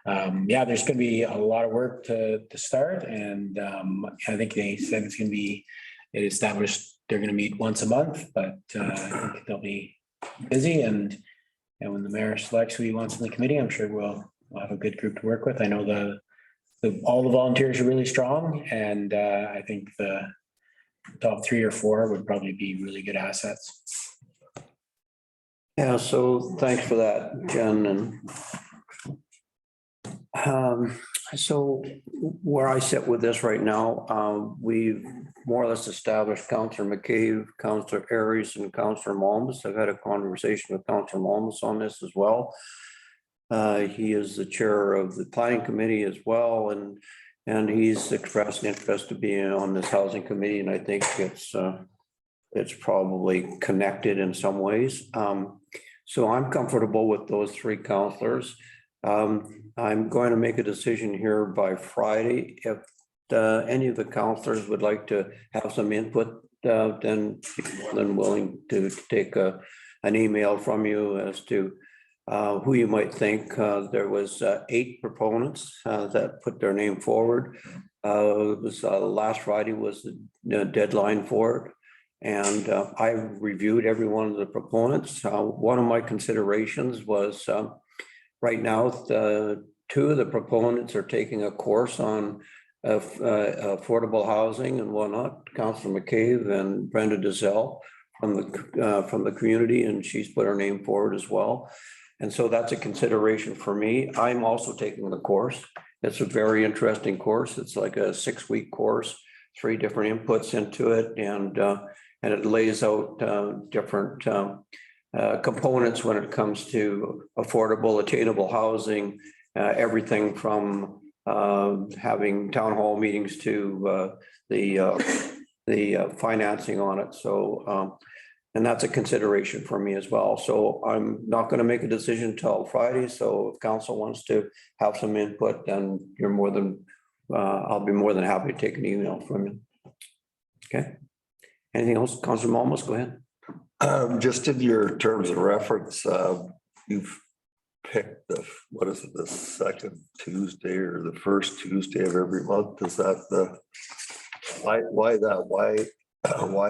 yeah, there's going to be a lot of work to start, and I think they said it's going to be established. They're going to meet once a month, but I think they'll be busy, and when the mayor selects who he wants in the committee, I'm sure we'll have a good group to work with. I know all the volunteers are really strong, and I think the top 3 or 4 would probably be really good assets. Yeah, so thanks for that, Jen. And so where I sit with this right now, we've more or less established Councillor McCabe, Councillor Aries, and Councillor Malmus. I've had a conversation with Councillor Malmus on this as well. He is the chair of the planning committee as well, and he's expressed an interest to be on this housing committee, and I think it's probably connected in some ways. So I'm comfortable with those 3 councillors. I'm going to make a decision here by Friday. If any of the councillors would like to have some input, then more than willing to take an email from you as to who you might think. There was 8 proponents that put their name forward. It was last Friday was the deadline for it. And I reviewed every one of the proponents. One of my considerations was right now, 2 of the proponents are taking a course on affordable housing and whatnot. Councillor McCabe and Brenda Dizelle from the community, and she's put her name forward as well. And so that's a consideration for me. I'm also taking the course. It's a very interesting course. It's like a 6-week course, 3 different inputs into it, and it lays out different components when it comes to affordable, attainable housing, everything from having town hall meetings to the financing on it. So, and that's a consideration for me as well. So I'm not going to make a decision till Friday. So if council wants to have some input, then you're more than, I'll be more than happy to take an email from you. Okay. Anything else? Councillor Malmus, go ahead. Just in your terms of reference, you've picked what is it, the 2nd Tuesday or the 1st Tuesday of every month? Is that why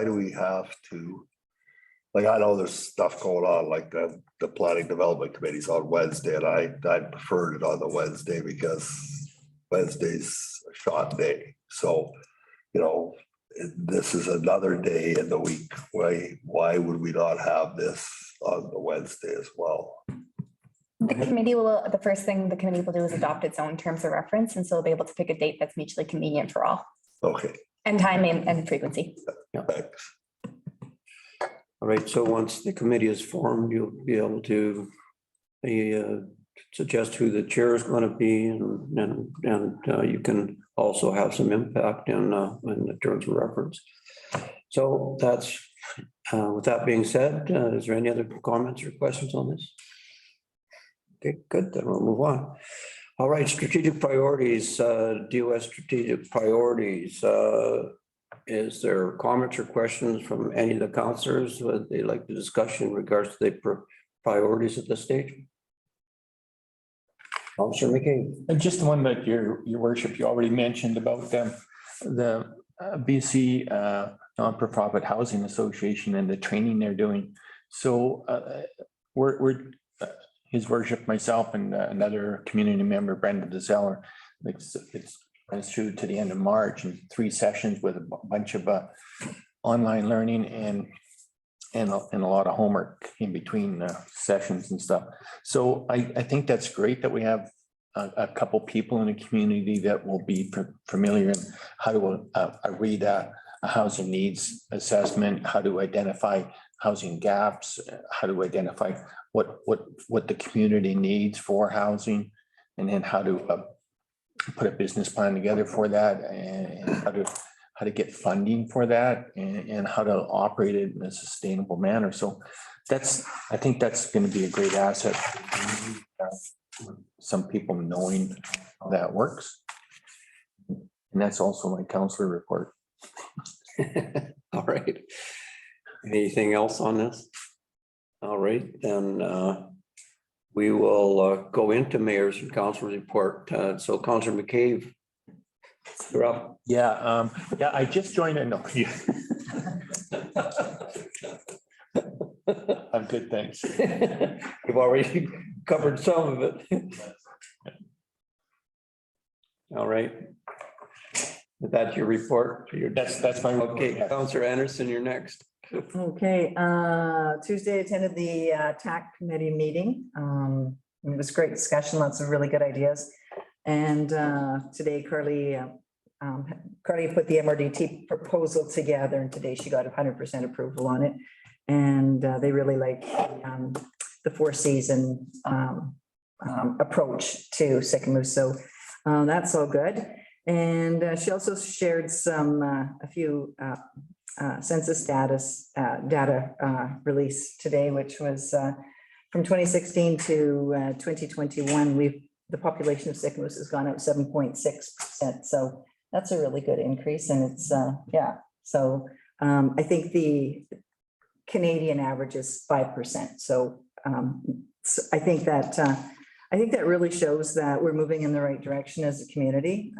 do we have to, like, I know there's stuff going on, like the planning development committee's on Wednesday, and I preferred it on the Wednesday because Wednesday's a short day. So, you know, this is another day in the week. Why would we not have this on the Wednesday as well? The first thing the committee will do is adopt its own terms of reference, and so they'll be able to pick a date that's mutually convenient for all. Okay. And time and frequency. Yeah, thanks. All right, so once the committee is formed, you'll be able to suggest who the chair is going to be, and you can also have some impact in the terms of reference. So that's, with that being said, is there any other comments or questions on this? Okay, good, then we'll move on. All right, strategic priorities, DOS strategic priorities. Is there comments or questions from any of the councillors that they like to discuss in regards to the priorities at this stage? Councillor McKay. And just the one that your worship, you already mentioned about the BC non-for-profit housing association and the training they're doing. So we're his worship, myself and another community member, Brenda DeZeller, it's runs through to the end of March and 3 sessions with a bunch of online learning and a lot of homework in between sessions and stuff. So I think that's great that we have a couple people in the community that will be familiar in how to read a housing needs assessment, how to identify housing gaps, how to identify what the community needs for housing, and then how to put a business plan together for that, and how to get funding for that, and how to operate it in a sustainable manner. So I think that's going to be a great asset. Some people knowing how that works. And that's also my counselor report. All right. Anything else on this? All right, then we will go into mayor's and council's report. So Councilor McCabe, you're up. Yeah, I just joined in. No, I'm good, thanks. You've already covered some of it. All right. That's your report. That's my report. Okay, Councilor Anderson, you're next. Okay, Tuesday attended the TAC committee meeting. It was great discussion, lots of really good ideas. And today Carly put the MRDT proposal together, and today she got 100% approval on it. And they really like the 4-season approach to Sycamore. So that's all good. And she also shared a few census status data release today, which was from 2016 to 2021. The population of Sycamore has gone up 7.6%. So that's a really good increase. And it's So I think the Canadian average is 5%. So I think that really shows that we're moving in the right direction as a community.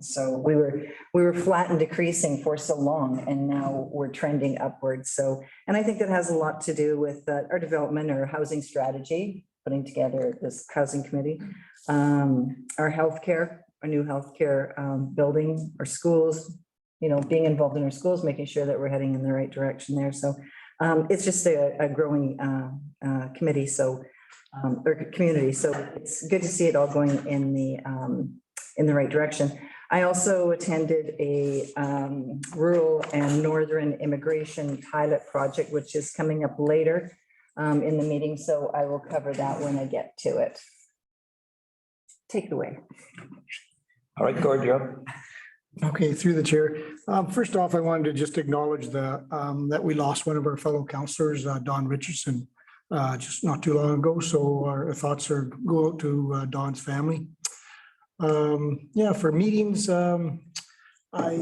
So we were flat and decreasing for so long, and now we're trending upwards. So, and I think that has a lot to do with our development or housing strategy, putting together this housing committee, our healthcare, our new healthcare building, our schools, being involved in our schools, making sure that we're heading in the right direction there. So it's just a growing committee. So or community. So it's good to see it all going in the right direction. I also attended a rural and northern immigration pilot project, which is coming up later in the meeting. So I will cover that when I get to it. Take it away. All right, Gord, you're up. Okay, through the chair. First off, I wanted to just acknowledge that we lost one of our fellow councillors, Don Richardson, just not too long ago. So our thoughts go out to Don's family. For meetings, I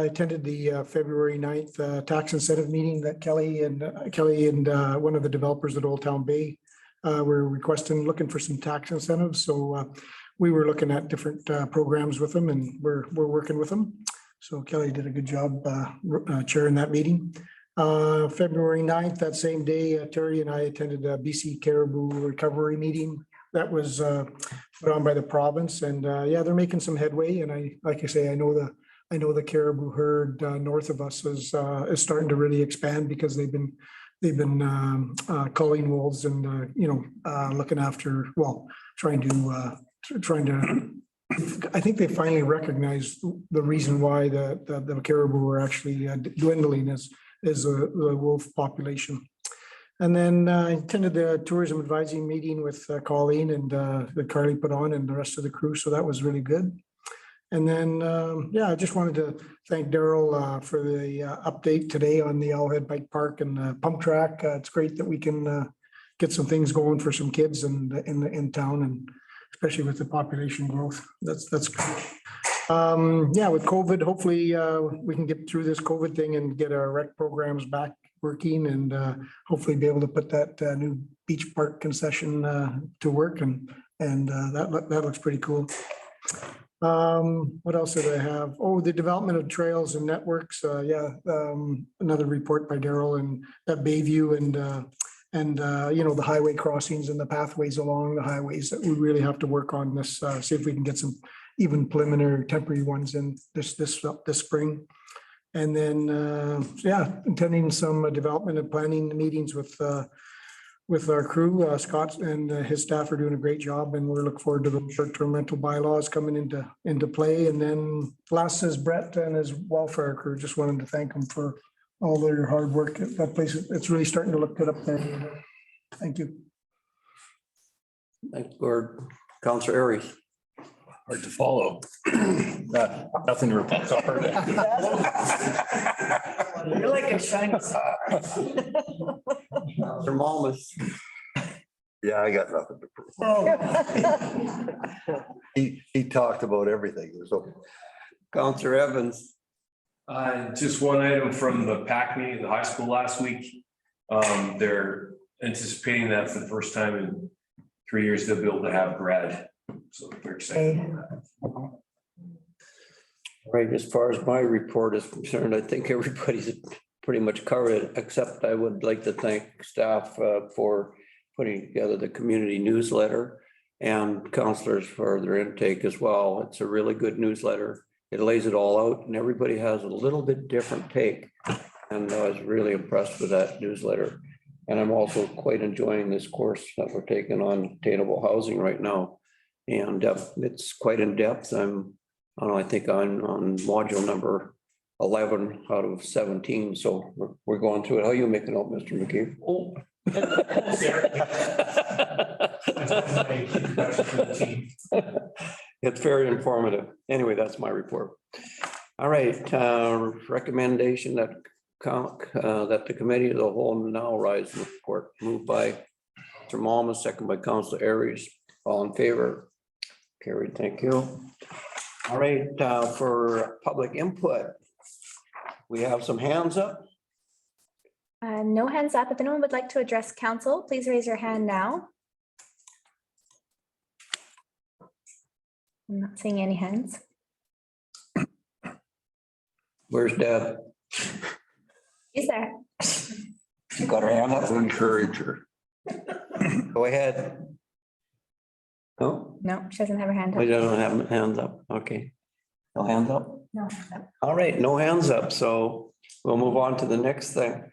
attended the February 9th tax incentive meeting that Kelly and one of the developers at Old Town Bay were looking for some tax incentives. So we were looking at different programs with them, and we're working with them. So Kelly did a good job chairing that meeting. February 9th, that same day, Terry and I attended a BC Caribou recovery meeting that was put on by the province. And they're making some headway. And like I say, I know the caribou herd north of us is starting to really expand, because they've been culling wolves and looking after, trying to. I think they finally recognized the reason why the caribou are actually dwindling is the wolf population. And then I attended the tourism advising meeting with Colleen and that Carly put on, and the rest of the crew. So that was really good. And then, I just wanted to thank Daryl for the update today on the Owlhead Bike Park and the pump track. It's great that we can get some things going for some kids in town, and especially with the population growth. That's good. Yeah, with COVID, hopefully we can get through this COVID thing and get our rec programs back working, and hopefully be able to put that new beach park concession to work, and that looks pretty cool. What else did I have? Oh, the development of trails and networks. Yeah, another report by Daryl, and at Bayview, and you know, the highway crossings and the pathways along the highways that we really have to work on this, see if we can get some even preliminary temporary ones in this spring. And then, yeah, attending some development and planning meetings with our crew. Scott and his staff are doing a great job, and we're looking forward to the short-term rental bylaws coming into play. And then last is Brett and his welfare crew. Just wanted to thank them for all their hard work at that place. It's really starting to look good up there. Thank you. Thanks, Gord. Councillor Aries. Hard to follow. Nothing to report. You're like a shiny star. Councillor Malmus. Yeah, I got nothing to prove. He talked about everything. So Councillor Evans. Just one item from the PAC meeting at the high school last week. They're anticipating that for the first time in 3 years, they'll be able to have grad. So we're excited. Right, as far as my report is concerned, I think everybody's pretty much covered it, except I would like to thank staff for putting together the community newsletter, and councillors for their intake as well. It's a really good newsletter. It lays it all out, and everybody has a little bit different take. And I was really impressed with that newsletter. And I'm also quite enjoying this course that we're taking on attainable housing right now. And it's quite in depth. I think I'm on module number 11 out of 17. So we're going through it. How are you making out, Mr. McKee? Oh. It's very informative. Anyway, that's my report. All right, recommendation that the committee of the whole now rise in report, moved by Mr. Malma, second by Councilor Aries. All in favor? Carried, thank you. All right, for public input, we have some hands up. No hands up. If anyone would like to address council, please raise your hand now. I'm not seeing any hands. Where's Deb? Is there? She got her hand up. encourage her. Go ahead. No, No, she doesn't have her hand we up. don't have hands up. Okay. No hands up. No. All right, no hands up. So we'll move on to the next thing.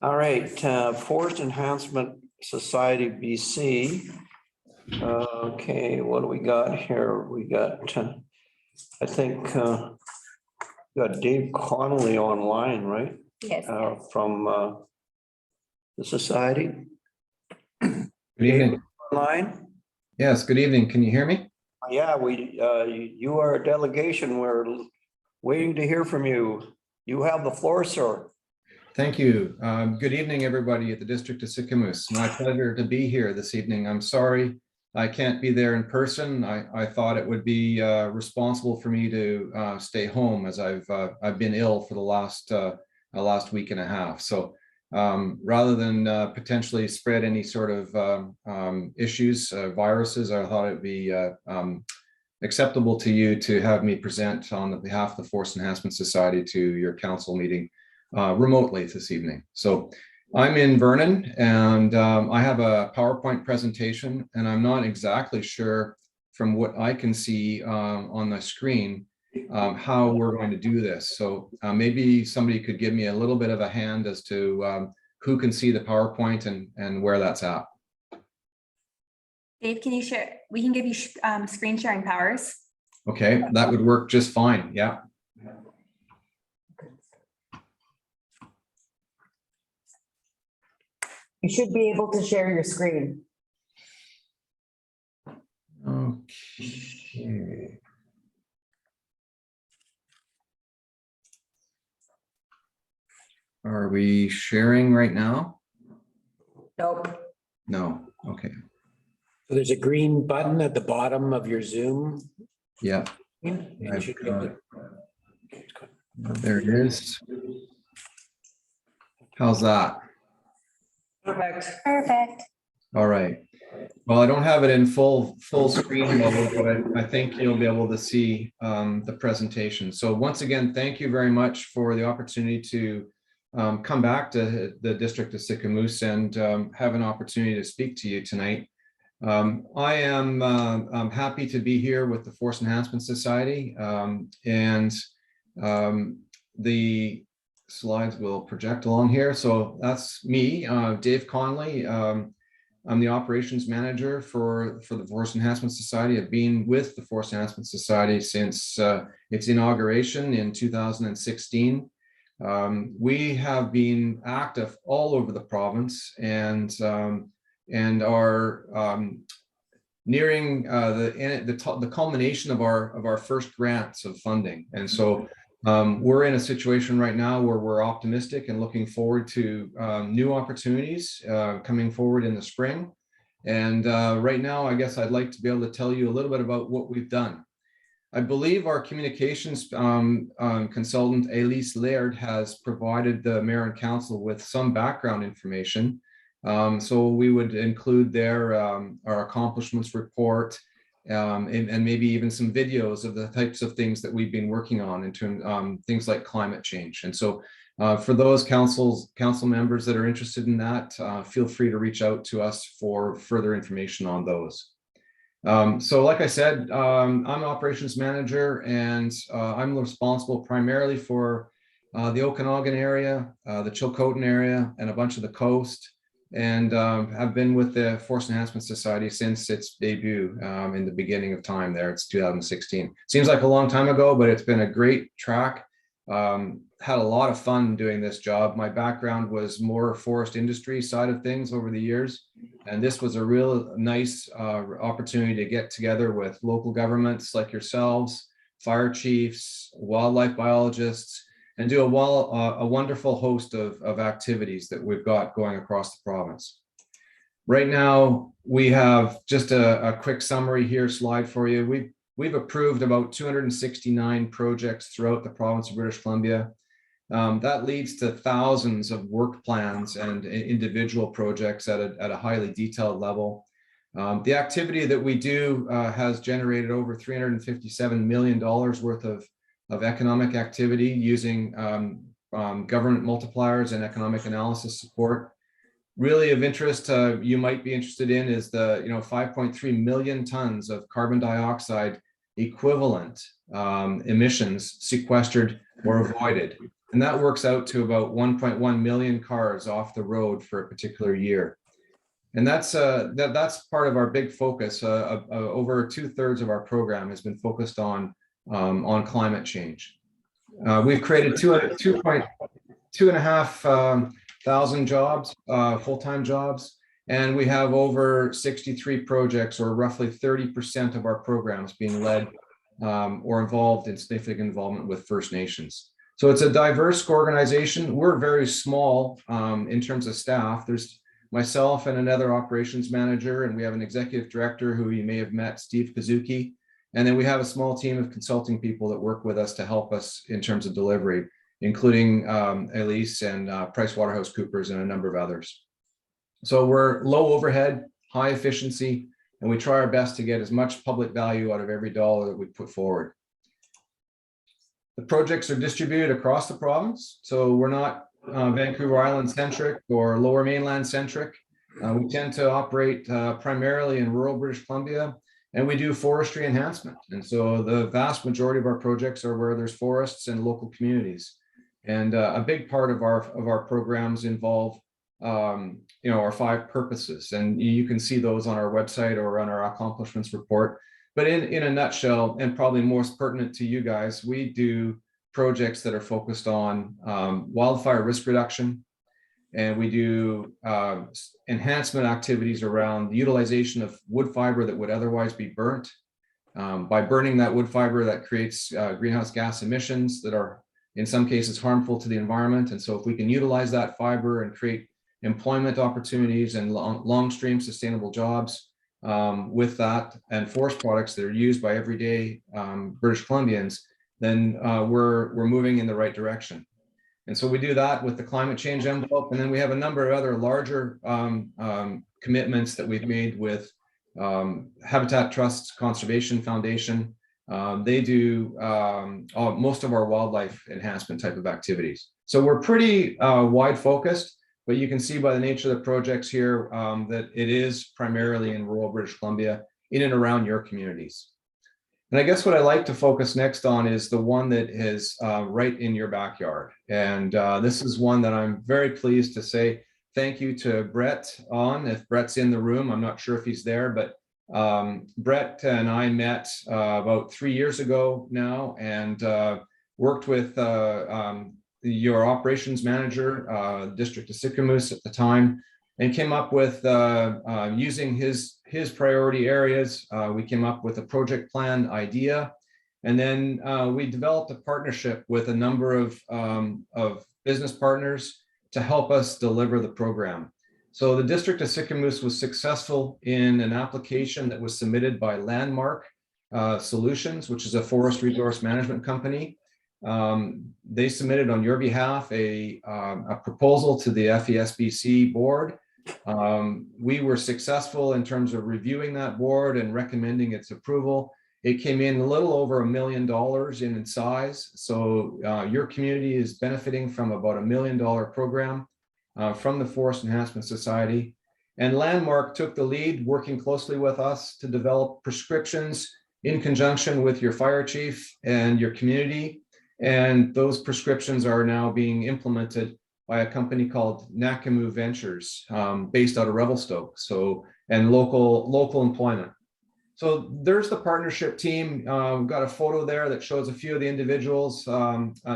All right, Forest Enhancement Society BC. Okay, what do we got here? We got, I think, got Dave Connolly online, right? Yes. From the society. Good evening. Online? Yes, good evening. Can you hear me? Yeah, you are a delegation. We're waiting to hear from you. You have the floor, sir. Thank you. Good evening, everybody at the District of Sicamous. My pleasure to be here this evening. I'm sorry I can't be there in person. I thought it would be responsible for me to stay home, as I've been ill for the last week and a half. So rather than potentially spread any sort of issues, viruses, I thought it'd be acceptable to you to have me present on behalf of the Forest Enhancement Society to your council meeting remotely this evening. So I'm in Vernon, and I have a PowerPoint presentation, and I'm not exactly sure from what I can see on the screen how we're going to do this. So maybe somebody could give me a little bit of a hand as to who can see the PowerPoint and where that's at. Dave, can you share? We can give you screen sharing powers. Okay, that would work just fine. Yeah. You should be able to share your screen. Okay. Are we sharing right now? Nope. No, okay, So there's a green button at the bottom of your Zoom. yeah. And you should be able to- There it is. How's that? Perfect. Perfect. All right. Well, I don't have it in full screen mode, but I think you'll be able to see the presentation. So once again, thank you very much for the opportunity to come back to the District of Sicamous and have an opportunity to speak to you tonight. I am I'm happy to be here with the Forest Enhancement Society, and the slides will project along here. So that's me, Dave Conley. I'm the operations manager for the Forest Enhancement Society. I've been with the Forest Enhancement Society since its inauguration in 2016. We have been active all over the province and are nearing the culmination of our first grants of funding. And so we're in a situation right now where we're optimistic and looking forward to new opportunities coming forward in the spring. And right now, I guess I'd like to be able to tell you a little bit about what we've done. I believe our communications consultant, Elise Laird, has provided the mayor and council with some background information. So we would include there our accomplishments report, and maybe even some videos of the types of things that we've been working on in terms things like climate change. And so for those council members that are interested in that, feel free to reach out to us for further information on those. So like I said, I'm an operations manager, and I'm responsible primarily for the Okanagan area, the Chilcotin area, and a bunch of the coast. And I've been with the Forest Enhancement Society since its debut in the beginning of time there. It's 2016. Seems like a long time ago, but it's been a great track. Had a lot of fun doing this job. My background was more forest industry side of things over the years. And this was a real nice opportunity to get together with local governments like yourselves, fire chiefs, wildlife biologists, and do a wonderful host of activities that we've got going across the province. Right now, we have just a quick summary here slide for you. We've approved about 269 projects throughout the province of British Columbia. That leads to thousands of work plans and individual projects at a highly detailed level. The activity that we do has generated over $357 million worth of economic activity using government multipliers and economic analysis support. Really of interest you might be interested in is the 5.3 million tons of carbon dioxide equivalent emissions sequestered or avoided. And that works out to about 1.1 million cars off the road for a particular year. And that's part of our big focus. Over 2/3 of our program has been focused on climate change. We've created 2,500 jobs, full-time jobs, and we have over 63 projects, or roughly 30% of our programs being led or involved in significant involvement with First Nations. So it's a diverse organization. We're very small in terms of staff. There's myself and another operations manager, and we have an executive director who you may have met, Steve Kazuki. And then we have a small team of consulting people that work with us to help us in terms of delivery, including Elise and PricewaterhouseCoopers and a number of others. So we're low overhead, high efficiency, and we try our best to get as much public value out of every dollar that we put forward. The projects are distributed across the province, so we're not Vancouver Island centric or Lower Mainland centric. We tend to operate primarily in rural British Columbia, and we do forestry enhancement. And so the vast majority of our projects are where there's forests and local communities. And a big part of our programs involve our 5 purposes, and you can see those on our website or on our accomplishments report. But in a nutshell, and probably most pertinent to you guys, we do projects that are focused on wildfire risk reduction, and we do enhancement activities around the utilization of wood fiber that would otherwise be burnt. By burning that wood fiber, that creates greenhouse gas emissions that are in some cases harmful to the environment. And so if we can utilize that fiber and create employment opportunities and long stream sustainable jobs with that, and forest products that are used by everyday British Columbians, then we're moving in the right direction. And so we do that with the climate change envelope. And then we have a number of other larger commitments that we've made with Habitat Trust Conservation Foundation. They do most of our wildlife enhancement type of activities. So we're pretty wide focused, but you can see by the nature of the projects here that it is primarily in rural British Columbia, in and around your communities. And I guess what I like to focus next on is the one that is right in your backyard. And this is one that I'm very pleased to say thank you to Brett on. If Brett's in the room, I'm not sure if he's there, but Brett and I met about 3 years ago now, and worked with your operations manager, District of Sicamous at the time, and came up with using his priority areas. We came up with a project plan idea, and then we developed a partnership with a number of business partners to help us deliver the program. So the District of Sicamous was successful in an application that was submitted by Landmark Solutions, which is a forest resource management company. They submitted on your behalf a proposal to the FESBC board. We were successful in terms of reviewing that board and recommending its approval. It came in a little over $1 million in size. So your community is benefiting from about $1 million program from the Forest Enhancement Society. And Landmark took the lead, working closely with us to develop prescriptions in conjunction with your fire chief and your community. And those prescriptions are now being implemented by a company called Nakamu Ventures, based out of Revelstoke, and local employment. So there's the partnership team. We've got a photo there that shows a few of the individuals.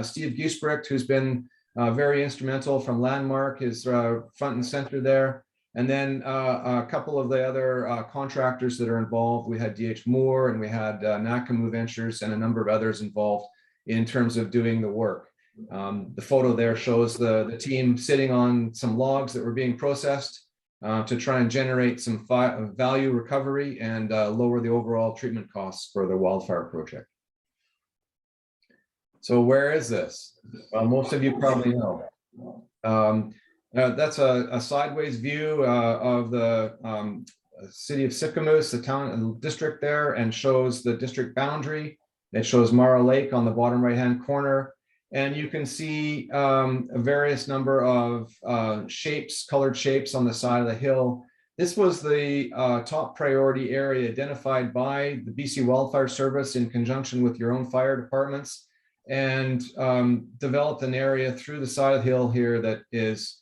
Steve Giesbrecht, who's been very instrumental from Landmark, is front and center there. And then a couple of the other contractors that are involved. We had DH Moore, and we had Nakamu Ventures, and a number of others involved in terms of doing the work. The photo there shows the team sitting on some logs that were being processed to try and generate some value recovery and lower the overall treatment costs for the wildfire project. So where is this? Well, most of you probably know. That's a sideways view of the city of Sicamous, the town and district there, and shows the district boundary. It shows Mara Lake on the bottom right-hand corner. And you can see a various number of shapes, colored shapes on the side of the hill. This was the top priority area identified by the BC Wildfire Service in conjunction with your own fire departments, and developed an area through the side of the hill here that is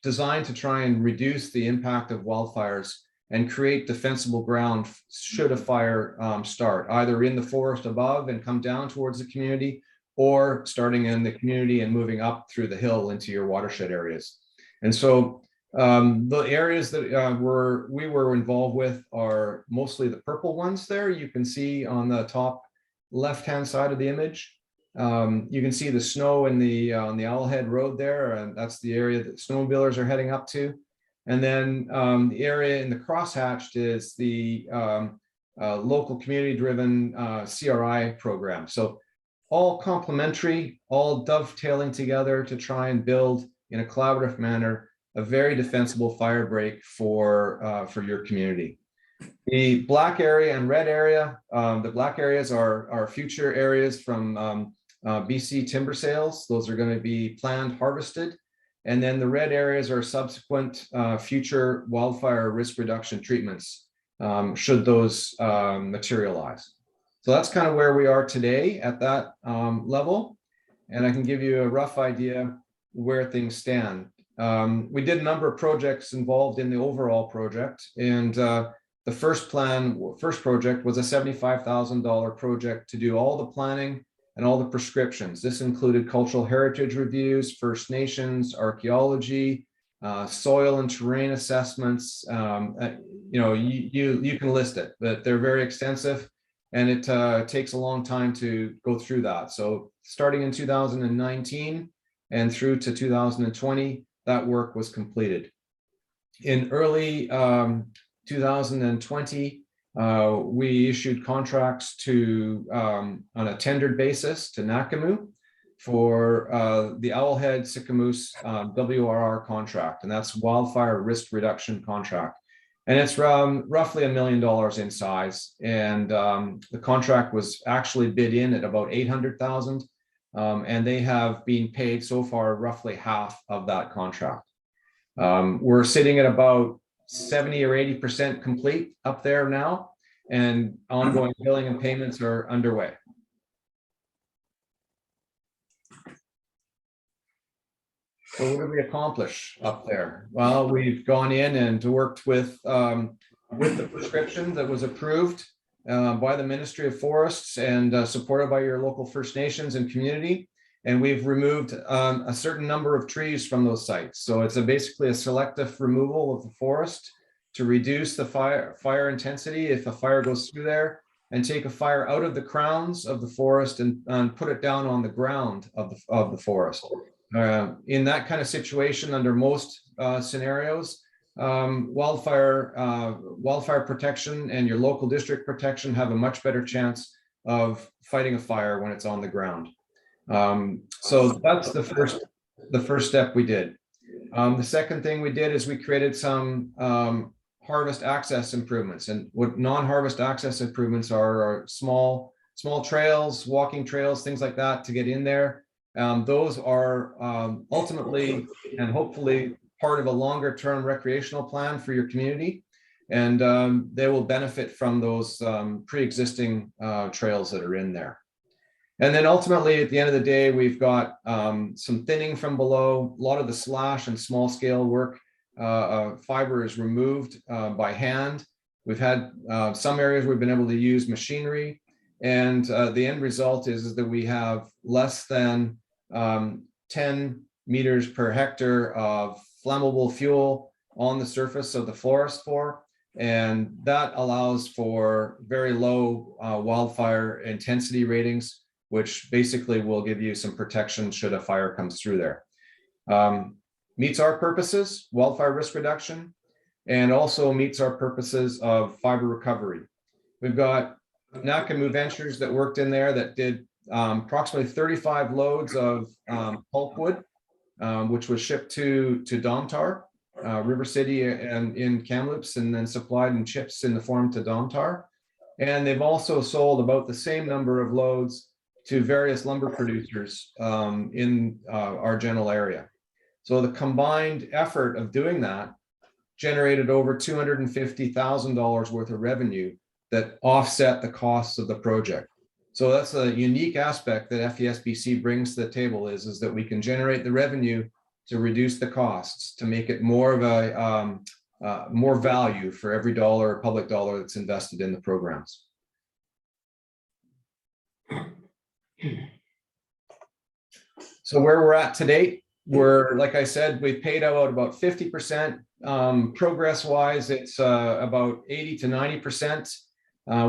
designed to try and reduce the impact of wildfires and create defensible ground should a fire start, either in the forest above and come down towards the community, or starting in the community and moving up through the hill into your watershed areas. And so the areas that we were involved with are mostly the purple ones there. You can see on the top left-hand side of the image. You can see the snow in the on the Owlhead Road there, and that's the area that snowmobilers are heading up to. And then the area in the crosshatched is the local community-driven CRI program. So all complementary, all dovetailing together to try and build in a collaborative manner a very defensible fire break for your community. The black area and red area, the black areas are future areas from BC timber sales. Those are going to be planned, harvested. And then the red areas are subsequent future wildfire risk reduction treatments, should those materialize. So that's kind of where we are today at that level. And I can give you a rough idea where things stand. We did a number of projects involved in the overall project. And the first project was a $75,000 project to do all the planning and all the prescriptions. This included cultural heritage reviews, First Nations, archaeology, soil and terrain assessments. You know, you can list it, but they're very extensive, and it takes a long time to go through that. So starting in 2019 and through to 2020, that work was completed. In early 2020, we issued contracts to on a tendered basis to Nakamu for the Owlhead Sicamous WRR contract, and that's wildfire risk reduction contract. And it's roughly $1 million in size. And the contract was actually bid in at about 800,000. And they have been paid so far roughly half of that contract. We're sitting at about 70 or 80% complete up there now, and ongoing billing and payments are underway. So what did we accomplish up there? Well, we've gone in and worked with the prescription that was approved by the Ministry of Forests and supported by your local First Nations and community. And we've removed a certain number of trees from those sites. So it's basically a selective removal of the forest to reduce the fire intensity if a fire goes through there, and take a fire out of the crowns of the forest and put it down on the ground of the forest. In that kind of situation, under most scenarios, wildfire protection and your local district protection have a much better chance of fighting a fire when it's on the ground. So that's the first step we did. The second thing we did is we created some harvest access improvements, and what non-harvest access improvements are small trails, walking trails, things like that to get in there. Those are ultimately and hopefully part of a longer term recreational plan for your community. And they will benefit from those pre-existing trails that are in there. And then ultimately, at the end of the day, we've got some thinning from below. A lot of the slash and small scale work, fiber is removed by hand. We've had some areas we've been able to use machinery. And the end result is that we have less than 10 meters per hectare of flammable fuel on the surface of the forest floor. And that allows for very low wildfire intensity ratings, which basically will give you some protection should a fire comes through there. Meets our purposes, wildfire risk reduction, and also meets our purposes of fiber recovery. We've got Nakamu Ventures that worked in there that did approximately 35 loads of pulpwood, which was shipped to Domtar, River City and in Kamloops, and then supplied in chips in the form to Domtar. And they've also sold about the same number of loads to various lumber producers in our general area. So the combined effort of doing that generated over $250,000 worth of revenue that offset the costs of the project. So that's a unique aspect that FESBC brings to the table is that we can generate the revenue to reduce the costs, to make it more of a more value for every dollar, public dollar that's invested in the programs. So where we're at to date, we're, like I said, we've paid out about 50%. Progress wise, it's about 80 to 90%.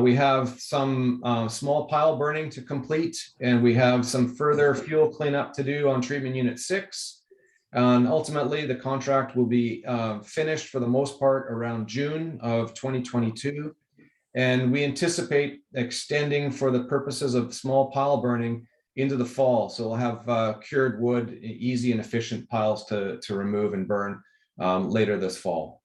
We have some small pile burning to complete, and we have some further fuel cleanup to do on treatment unit 6. And ultimately, the contract will be finished for the most part around June of 2022. And we anticipate extending for the purposes of small pile burning into the fall. So we'll have cured wood, easy and efficient piles to remove and burn later this fall.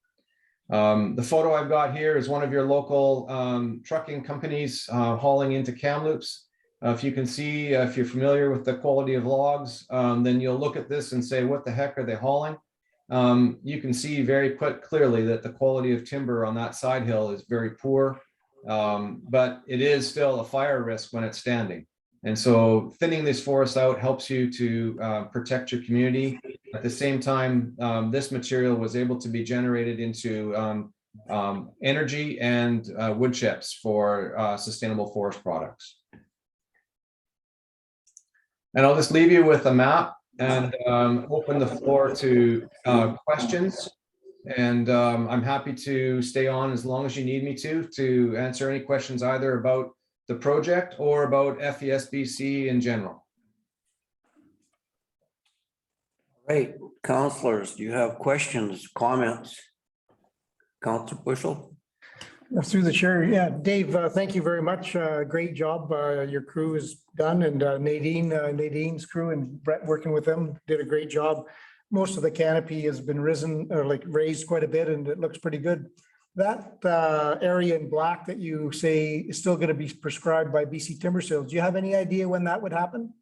The photo I've got here is one of your local trucking companies hauling into Kamloops. If you can see, if you're familiar with the quality of logs, then you'll look at this and say, what the heck are they hauling? You can see very clearly that the quality of timber on that side hill is very poor, but it is still a fire risk when it's standing. And so thinning this forest out helps you to protect your community. At the same time, this material was able to be generated into energy and wood chips for sustainable forest products. And I'll just leave you with a map and open the floor to questions. And I'm happy to stay on as long as you need me to answer any questions either about the project or about FESBC in general. Right, counselors, do you have questions, comments? Counselor Bushel? Through the chair, yeah, Dave, thank you very much. Great job. Your crew has done, and Nadine's crew and Brett working with them did a great job. Most of the canopy has been raised quite a bit, and it looks pretty good. That area in black that you say is still going to be prescribed by BC Timber Sales. Do you have any idea when that would happen?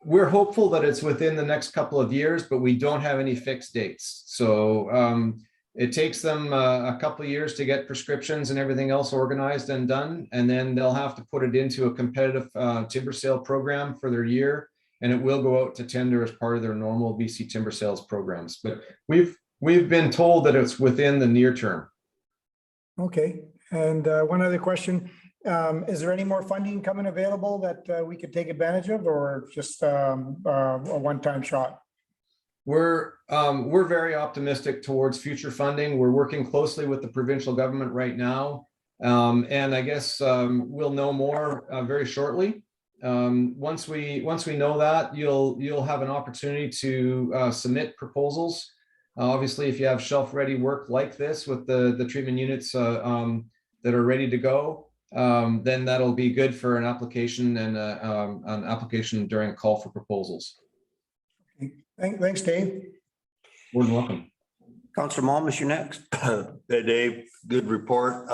We're hopeful that it's within the next couple of years, but we don't have any fixed dates. So it takes them a couple of years to get prescriptions and everything else organized and done. And then they'll have to put it into a competitive timber sale program for their year. And it will go out to tender as part of their normal BC Timber Sales programs. But we've been told that it's within the near term. Okay, and one other question. Is there any more funding coming available that we could take advantage of, or just a one-time shot? We're very optimistic towards future funding. We're working closely with the provincial government right now. And I guess we'll know more very shortly. Once we know that, you'll have an opportunity to submit proposals. Obviously, if you have shelf-ready work like this with the treatment units that are ready to go, then that'll be good for an application and an application during a call for proposals. Thanks, Dave. More than welcome. Counselor Malmus, you're next. Hey, Dave, good report.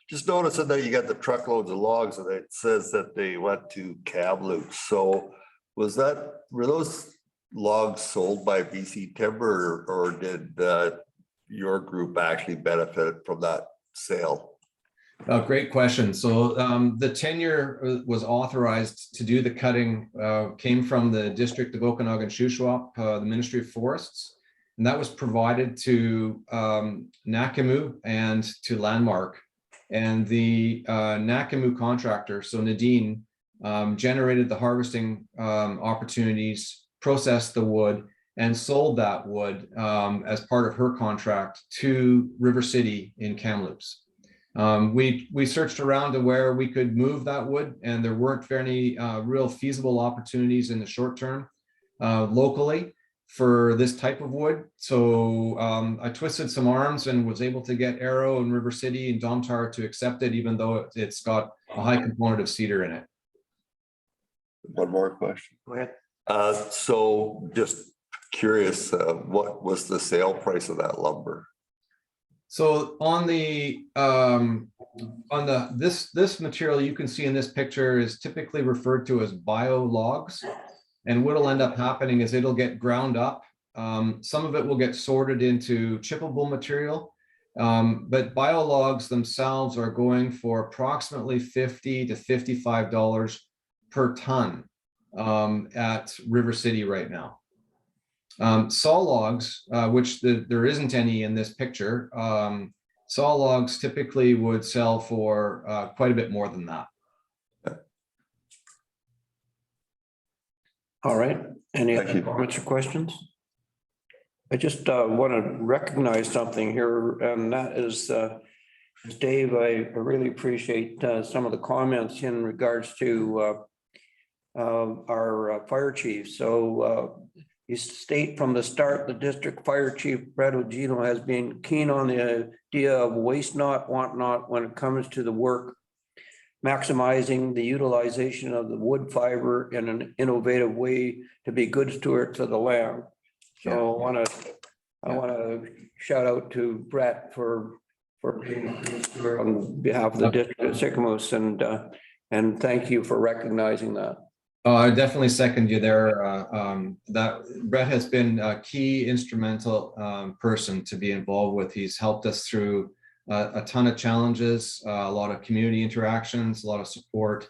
Just noticing that you got the truckloads of logs and it says that they went to Kamloops. So were those logs sold by BC Timber, or did your group actually benefit from that sale? Great question. So the tenure was authorized to do the cutting came from the District of Okanagan Shoeshock, the Ministry of Forests, and that was provided to Nakamu and to Landmark. And the Nakamu contractor, so Nadine, generated the harvesting opportunities, processed the wood, and sold that wood as part of her contract to River City in Kamloops. We searched around to where we could move that wood, and there weren't any real feasible opportunities in the short term locally for this type of wood. So I twisted some arms and was able to get Arrow and River City and Domtar to accept it, even though it's got a high component of cedar in it. One more question. Go ahead. So just curious, what was the sale price of that lumber? So on this material you can see in this picture is typically referred to as bio logs. And what'll end up happening is it'll get ground up. Some of it will get sorted into chippable material. But bio logs themselves are going for approximately $50 to $55 per ton at River City right now. Saw logs, which there isn't any in this picture, saw logs typically would sell for quite a bit more than that. All right, any other comments or questions? I just want to recognize something here, and that is, Dave, I really appreciate some of the comments in regards to our fire chief. So you state from the start, the district fire chief, Brett Ogino, has been keen on the idea of waste not, want not when it comes to the work, maximizing the utilization of the wood fiber in an innovative way to be good stewards of the land. So I want to shout out to Brett for being a good steward on behalf of the district of Sycamoose, and thank you for recognizing that. I definitely second you there. That Brett has been a key instrumental person to be involved with. He's helped us through a ton of challenges, a lot of community interactions, a lot of support.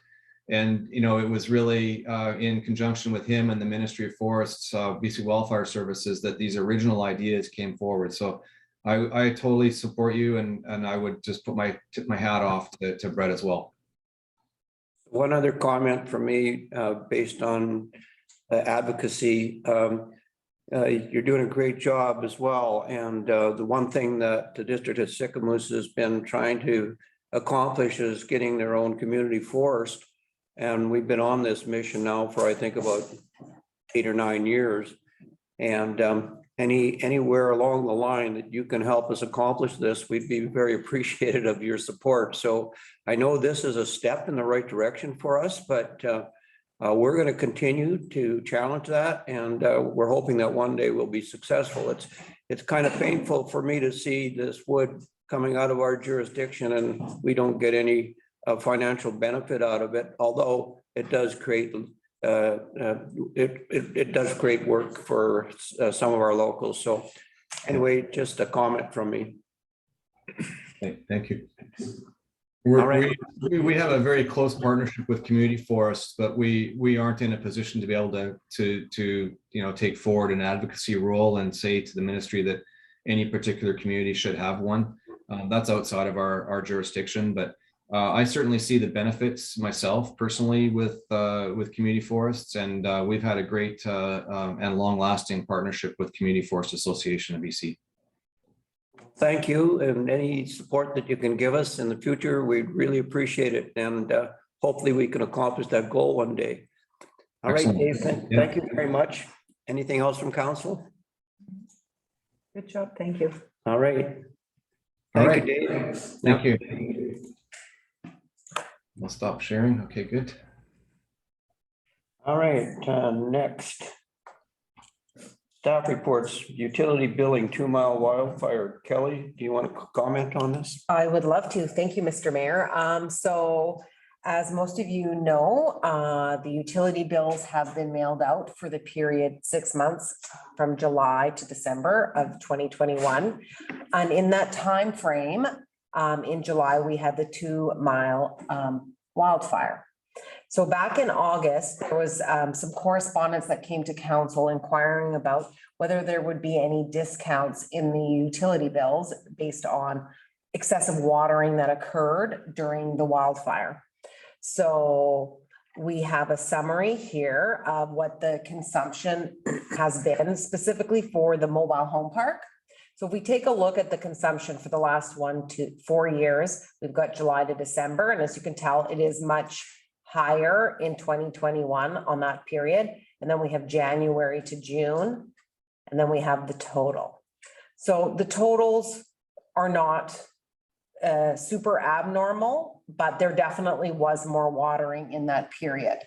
And, you know, it was really in conjunction with him and the Ministry of Forests, BC Wildfire Services, that these original ideas came forward. So I totally support you, and I would just tip my hat off to Brett as well. One other comment from me based on advocacy. You're doing a great job as well. And the one thing that the district of Sycamoose has been trying to accomplish is getting their own community forest. And we've been on this mission now for, I think, about 8 or 9 years. And anywhere along the line that you can help us accomplish this, we'd be very appreciative of your support. So I know this is a step in the right direction for us, but we're going to continue to challenge that, and we're hoping that one day we'll be successful. It's kind of painful for me to see this wood coming out of our jurisdiction and we don't get any financial benefit out of it, although it does create it does create work for some of our locals. So anyway, just a comment from me. Thank you. All right. We have a very close partnership with community forests, but we aren't in a position to be able to take forward an advocacy role and say to the ministry that any particular community should have one. That's outside of our jurisdiction, but I certainly see the benefits myself personally with community forests, and we've had a great and long-lasting partnership with Community Forest Association of BC. Thank you, and any support that you can give us in the future, we'd really appreciate it, and hopefully we can accomplish that goal one day. All right, Dave, thank you very much. Anything else from council? Good job. Thank you. All right. All Thank right. you, Dave. Thank you. I'll stop sharing. Okay, good. All right, next. Staff reports, utility billing, 2 Mile wildfire. Kelly, do you want to comment on this? I would love to. Thank you, Mr. Mayor. So as most of you know, the utility bills have been mailed out for the period 6 months from July to December of 2021. And in that time frame, in July, we had the 2 Mile wildfire. So back in August, there was some correspondence that came to council inquiring about whether there would be any discounts in the utility bills based on excessive watering that occurred during the wildfire. So we have a summary here of what the consumption has been specifically for the mobile home park. So if we take a look at the consumption for the last 1 to 4 years, we've got July to December. And as you can tell, it is much higher in 2021 on that period. And then we have January to June, and then we have the total. So the totals are not super abnormal, but there definitely was more watering in that period.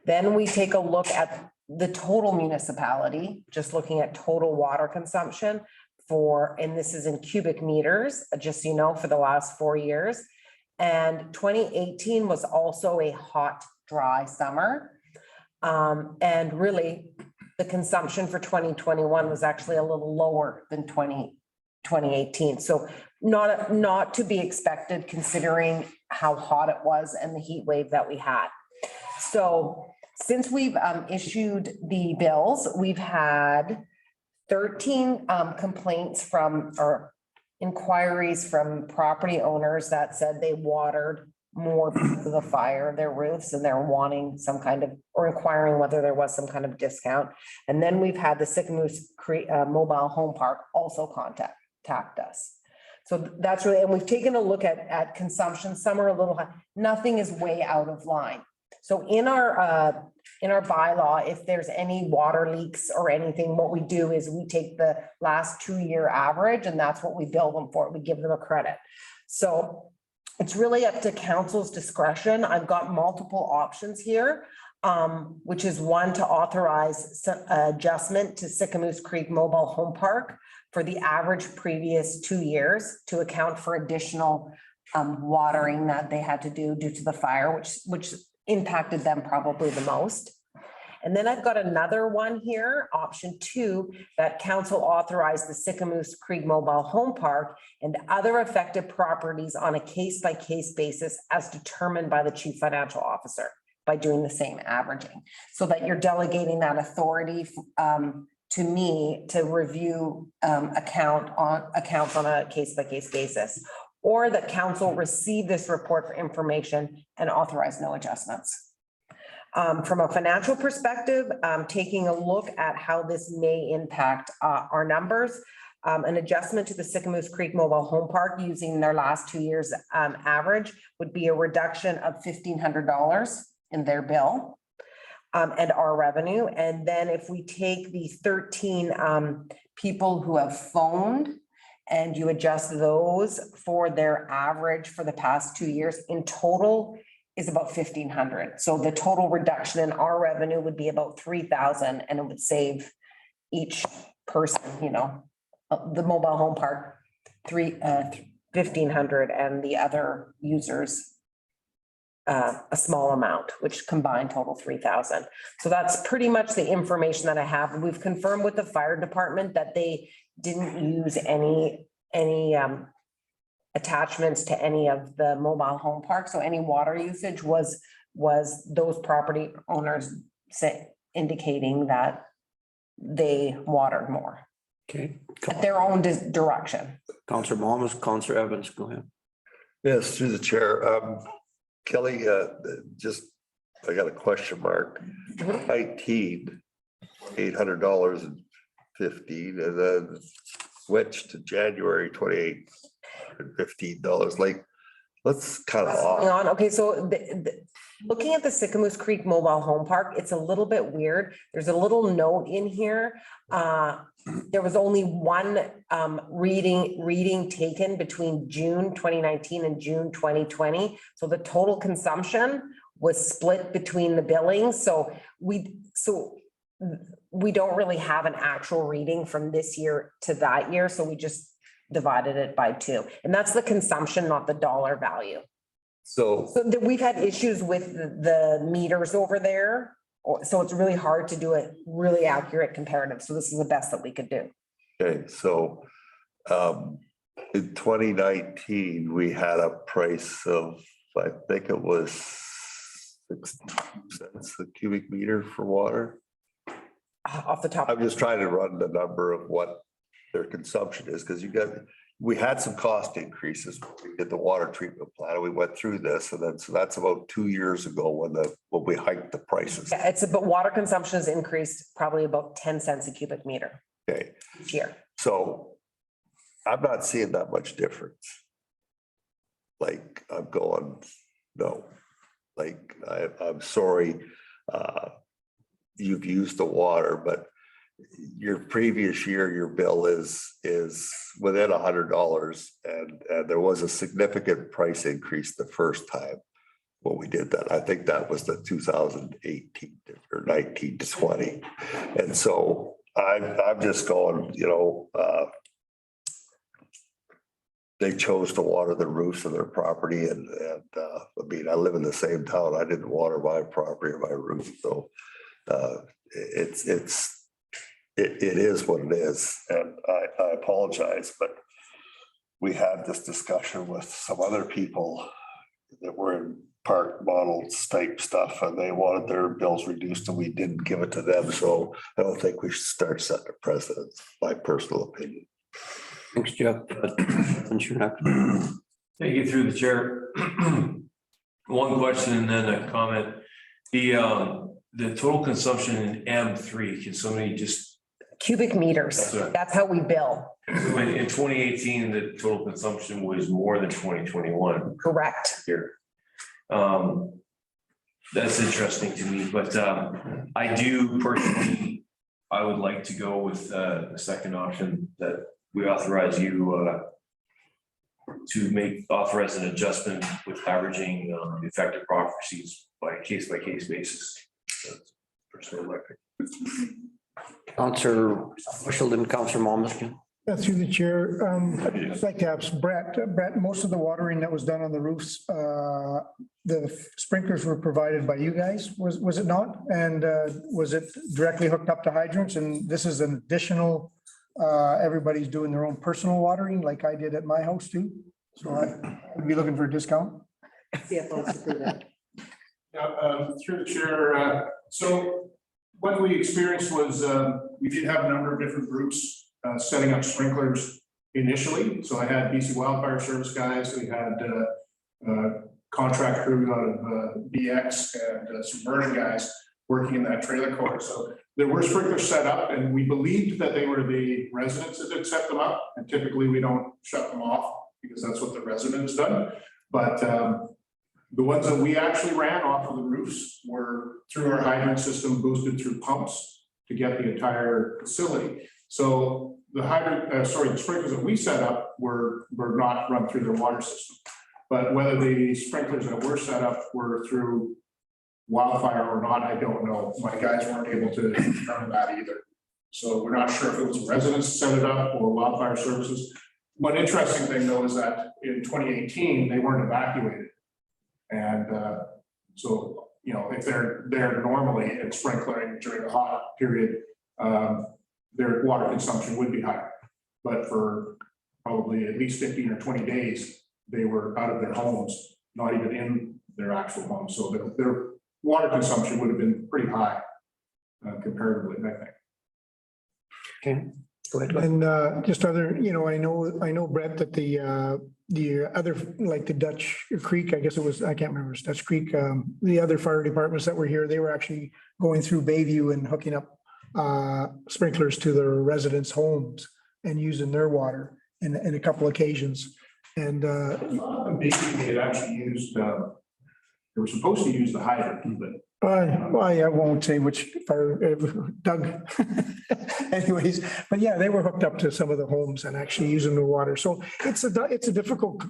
Then we take a look at the total municipality, just looking at total water consumption and this is in cubic meters, just so you know, for the last 4 years. And 2018 was also a hot, dry summer. And really the consumption for 2021 was actually a little lower than 2018. So not to be expected considering how hot it was and the heat wave that we had. So since we've issued the bills, we've had 13 complaints or inquiries from property owners that said they watered more because of the fire, their roofs, and they're wanting some kind of, or inquiring whether there was some kind of discount. And then we've had the Sycamoose mobile home park also contact us. So that's really, and we've taken a look at consumption. Some are a little high. Nothing is way out of line. So in our bylaw, if there's any water leaks or anything, what we do is we take the last 2-year average, and that's what we bill them for. We give them a credit. So it's really up to council's discretion. I've got multiple options here, which is one, to authorize adjustment to Sycamoose Creek Mobile Home Park for the average previous 2 years to account for additional watering that they had to do due to the fire, which impacted them probably the most. And then I've got another one here, option 2, that council authorized the Sycamoose Creek Mobile Home Park and other affected properties on a case-by-case basis as determined by the chief financial officer by doing the same averaging, so that you're delegating that authority to me to review accounts on a case-by-case basis, or that council receive this report for information and authorize no adjustments. From a financial perspective, taking a look at how this may impact our numbers, an adjustment to the Sycamoose Creek Mobile Home Park using their last 2 years average would be a reduction of $1,500 in their bill. and our revenue. And then if we take the 13 people who have phoned and you adjust those for their average for the past 2 years, in total is about 1,500. So the total reduction in our revenue would be about 3,000, and it would save each person, you know, the mobile home park, 1,500, and the other users a small amount, which combined total 3,000. So that's pretty much the information that I have. We've confirmed with the fire department that they didn't use any attachments to any of the mobile home parks. So any water usage was those property owners indicating that they watered more Okay. at their own direction. Counselor Momas, Counselor Evans, go ahead. Yes, through the chair. Kelly, I got a question mark. 19, $800.15, and then switched to January 28, $15. Like, let's kind of off. Okay, so looking at the Sycamoose Creek Mobile Home Park, it's a little bit weird. There's a little note in here. There was only one reading taken between June 2019 and June 2020. So the total consumption was split between the billings. So we don't really have an actual reading from this year to that year. So we just divided it by 2. And that's the consumption, not the dollar value. So We've had issues with the meters over there. So it's really hard to do a really accurate comparative. So this is the best that we could do. okay, so in 2019, we had a price of, I think it was 6 cents a cubic meter for water. Off the top. I'm just trying to run the number of what their consumption is, because we had some cost increases. We did the water treatment plant, we went through this, and then, so that's about 2 years ago when we hiked the prices. Yeah, but water consumption has increased probably about 10 cents a cubic meter Okay, each year. so I'm not seeing that much difference. Like, I'm going, no, like, I'm sorry, you've used the water, but your previous year, your bill is within $100, and there was a significant price increase the first time when we did that. I think that was the 2018 or 19 to 20. And so I'm just going, you know, they chose to water the roofs of their property, and I mean, I live in the same town. I didn't water my property or my roof, so it is what it is, and I apologize, but we had this discussion with some other people that were in park models type stuff, and they wanted their bills reduced, and we didn't give it to them. So I don't think we should start setting a precedent, my personal opinion. Thanks, Jeff. Thank you through the chair. One question and then a comment. The total consumption in M3, can somebody just? Cubic meters. That's how we bill. In 2018, the total consumption was more than 2021. Correct. Here. That's interesting to me, but I do personally, I would like to go with the second option that we authorize you to authorize an adjustment with averaging effective properties by case basis. That's personally electric. Counselor Bushel and Counselor Momas. Through the chair, I'd just like to ask Brett, most of the watering that was done on the roofs, the sprinklers were provided by you guys, was it not? And was it directly hooked up to hydrants? And this is an additional, everybody's doing their own personal watering like I did at my house too. So I'd be looking for a discount. Through the chair, so what we experienced was we did have a number of different groups setting up sprinklers initially. So I had BC Wildfire Service guys, we had contract crew out of BX and submersion guys working in that trailer court. So there were sprinklers set up, and we believed that they were the residents that had set them up. And typically we don't shut them off because that's what the resident has done. But The ones that we actually ran off of the roofs were through our hydrant system, boosted through pumps to get the entire facility. So the the sprinklers that we set up were not run through their water system. But whether the sprinklers that were set up were through wildfire or not, I don't know. My guys weren't able to determine that either. So we're not sure if it was residents who set it up or wildfire services. One interesting thing though is that in 2018, they weren't evacuated. And so, you know, if they're there normally and sprinkling during the hot period, their water consumption would be higher. But for probably at least 15 or 20 days, they were out of their homes, not even in their actual homes. So their water consumption would have been pretty high comparatively, I think. Okay, go ahead. And just other, you know, I know Brett, that the other, like the Dutch Creek, I guess it was, I can't remember, it's Dutch Creek, the other fire departments that were here, they were actually going through Bayview and hooking up sprinklers to their residents' homes and using their water in a couple occasions. And Basically, they had actually used, they were supposed to use the hydrant, but well, I won't say which fire, Doug. Anyways, but yeah, they were hooked up to some of the homes and actually using the water. So it's a difficult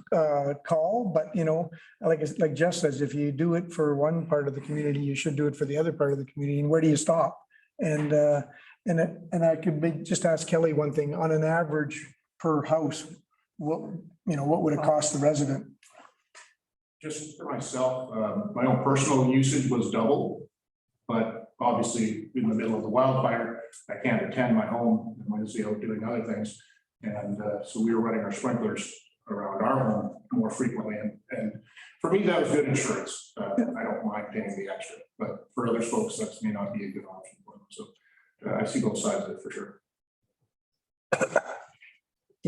call, but you know, like Jeff says, if you do it for one part of the community, you should do it for the other part of the community. And where do you stop? And I could just ask Kelly one thing. On an average per house, what would it cost the resident? just for myself, my own personal usage was double. But obviously, in the middle of the wildfire, I can't attend my home, I'm busy out doing other things. And so we were running our sprinklers around our home more frequently. And for me, that was good insurance. I don't mind paying the extra, but for other folks, that may not be a good option for them. So I see both sides of it for sure.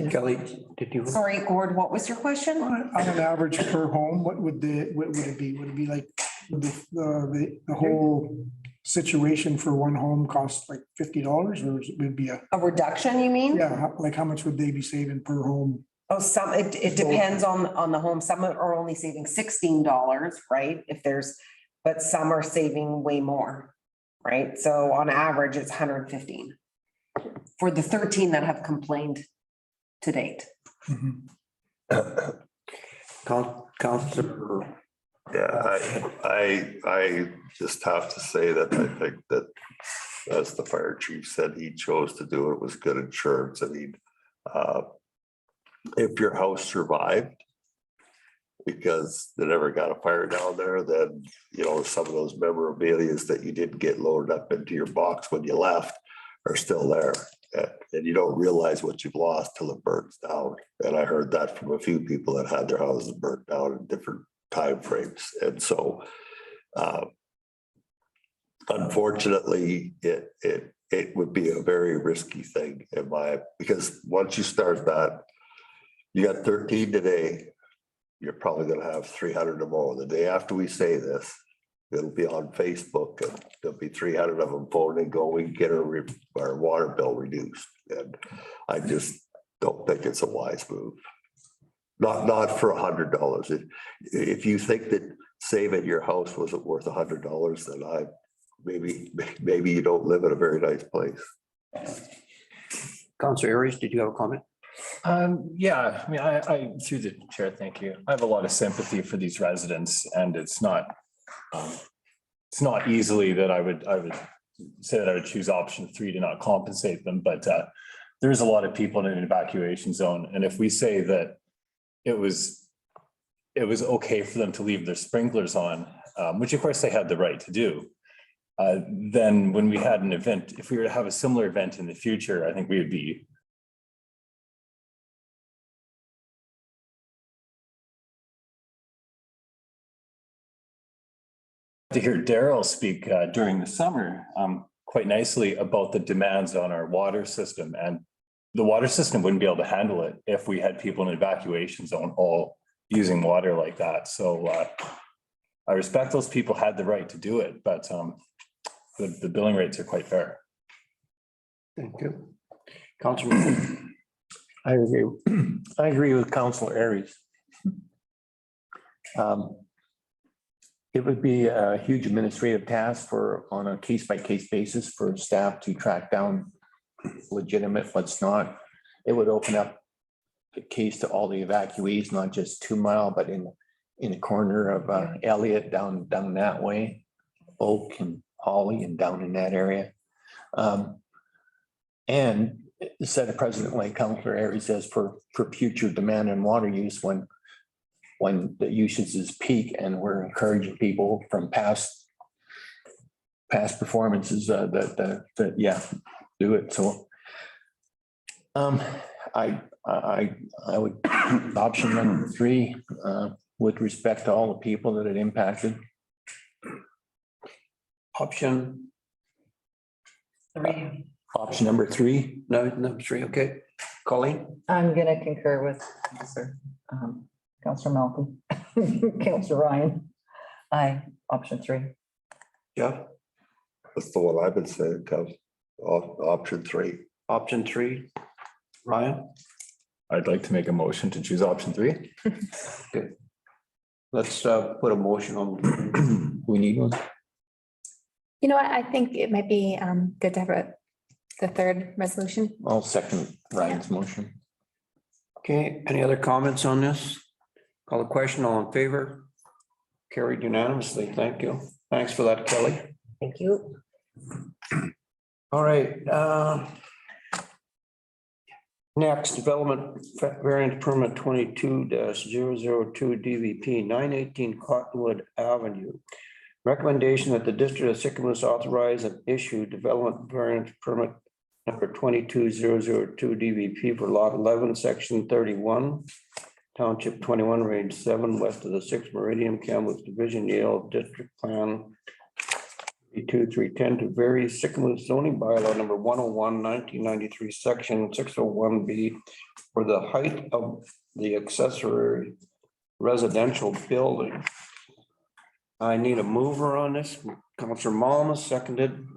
Kelly, did you? Sorry, Gord, what was your question? On an average per home, what would it be? Would it be like the whole situation for one home cost like $50, or would it be A reduction, you mean? yeah, like how much would they be saving per home? Oh, it depends on the home. Some are only saving $16, right? But some are saving way more, right? So on average, it's 115 for the 13 that have complained to date. Councilor. Yeah, I just have to say that I think that, as the fire chief said, he chose to do it was good insurance. I mean, if your house survived because they never got a fire down there, then, you know, some of those memorabilias that you didn't get loaded up into your box when you left are still there. And you don't realize what you've lost till it burns down. And I heard that from a few people that had their houses burnt down in different timeframes. And so unfortunately, it would be a very risky thing because once you start that, you got 13 today, you're probably gonna have 300 tomorrow. The day after we say this, it'll be on Facebook and there'll be 300 of them phoning, going, get our water bill reduced. And I just don't think it's a wise move. Not for $100. If you think that saving your house wasn't worth $100, then maybe you don't live in a very nice place. Councilor Aries, did you have a comment? Yeah, I mean, I through the chair, thank you. I have a lot of sympathy for these residents, and it's not easily that I would say that I would choose option 3 to not compensate them, but there's a lot of people in an evacuation zone, and if we say that it was okay for them to leave their sprinklers on, which of course they had the right to do, then when we had an event, if we were to have a similar event in the future, I think we would be to hear Daryl speak during the summer quite nicely about the demands on our water system, and the water system wouldn't be able to handle it if we had people in evacuation zone all using water like that. So I respect those people had the right to do it, but the billing rates are quite fair. Thank you. Councilor. I agree with Councilor Aries. It would be a huge administrative task on a case-by-case basis for staff to track down legitimate, what's not. It would open up the case to all the evacuees, not just 2 Mile, but in the corner of Elliott down that way, Oak and Holly and down in that area. And set a precedent, like Councillor Airy says, for future demand and water use when the usage is peak, and we're encouraging people from past performances that yeah, do it. So I would option number 3 with respect to all the people that it impacted. Option, Option number 3. no, number 3, okay. Colleen? I'm gonna concur with Councillor Malcolm, Councillor Ryan. Aye, option 3. Jeff? That's the one I've been saying, Cause option 3. Option 3. Ryan? I'd like to make a motion to choose option 3. Good. Let's put a motion on. We need one. You know what? I think it might be good to have the third resolution. I'll second Ryan's motion. Okay, any other comments on this? Call the question, all in favor? Carried unanimously, thank you. Thanks for that, Kelly. Thank you. All right. Next, development variance permit 22-002 DVP 918 Cottonwood Avenue. Recommendation that the district of Sycamus authorize and issue development variance permit number 22-002 DVP for lot 11, section 31, township 21, range 7, west of the 6th meridian, Kamloops Division, Yale District Plan 32310 to vary Sycamus zoning bylaw number 101, 1993, section 601B for the height of the accessory residential building. I need a mover on this. Councillor Malma, seconded.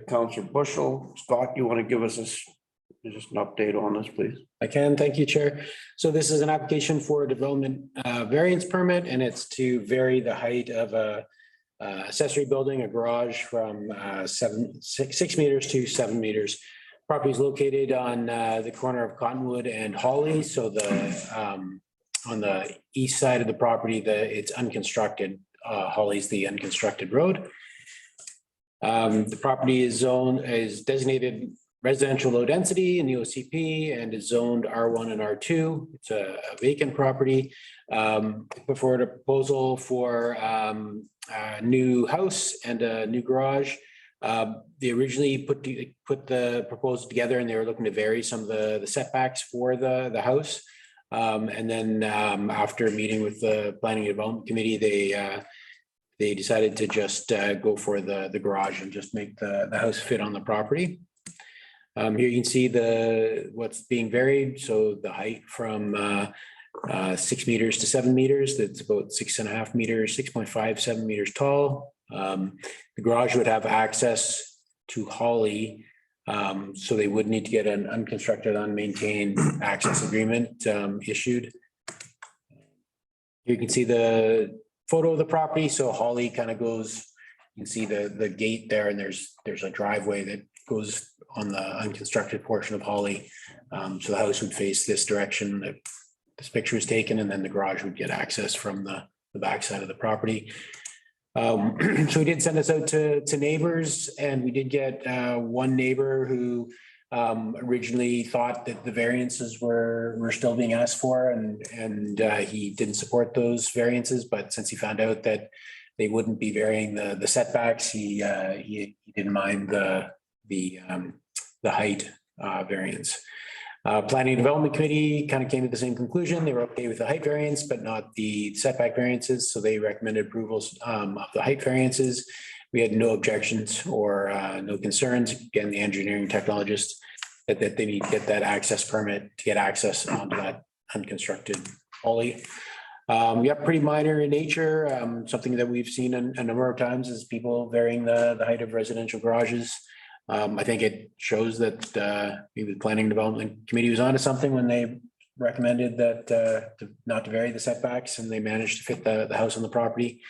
Councillor Bushel. Scott, you want to give us just an update on this, please? I can, thank you, Chair. So this is an application for a development variance permit, and it's to vary the height of a accessory building, a garage, from 6 meters to 7 meters. Property is located on the corner of Cottonwood and Holly. So on the east side of the property, it's unconstructed. Holly's the unconstructed road. The property is designated residential low density in the OCP and is zoned R1 and R2. It's a vacant property. Before a proposal for a new house and a new garage. They originally put the proposal together, and they were looking to vary some of the setbacks for the house. And then after meeting with the Planning and Development Committee, they decided to just go for the garage and just make the house fit on the property. Here you can see what's being varied. So the height from 6 meters to 7 meters, that's about 6.5 meters, 6.57 meters tall. The garage would have access to Holly, so they would need to get an unconstructed, unmaintained access agreement issued. You can see the photo of the property. So Holly kind of goes, you can see the gate there, and there's a driveway that goes on the unconstructed portion of Holly. So the house would face this direction that this picture is taken, and then the garage would get access from the backside of the property. So we did send this out to neighbors, and we did get one neighbor who originally thought that the variances were still being asked for, and he didn't support those variances. But since he found out that they wouldn't be varying the setbacks, he didn't mind the height variance. Planning and Development Committee kind of came to the same conclusion. They were okay with the height variance, but not the setback variances. So they recommended approvals of the height variances. We had no objections or no concerns. Again, the engineering technologist that they need to get that access permit to get access onto that unconstructed Holly. Yeah, pretty minor in nature. Something that we've seen a number of times is people varying the height of residential garages. I think it shows that maybe the Planning and Development Committee was onto something when they recommended that not to vary the setbacks, and they managed to fit the house on the property.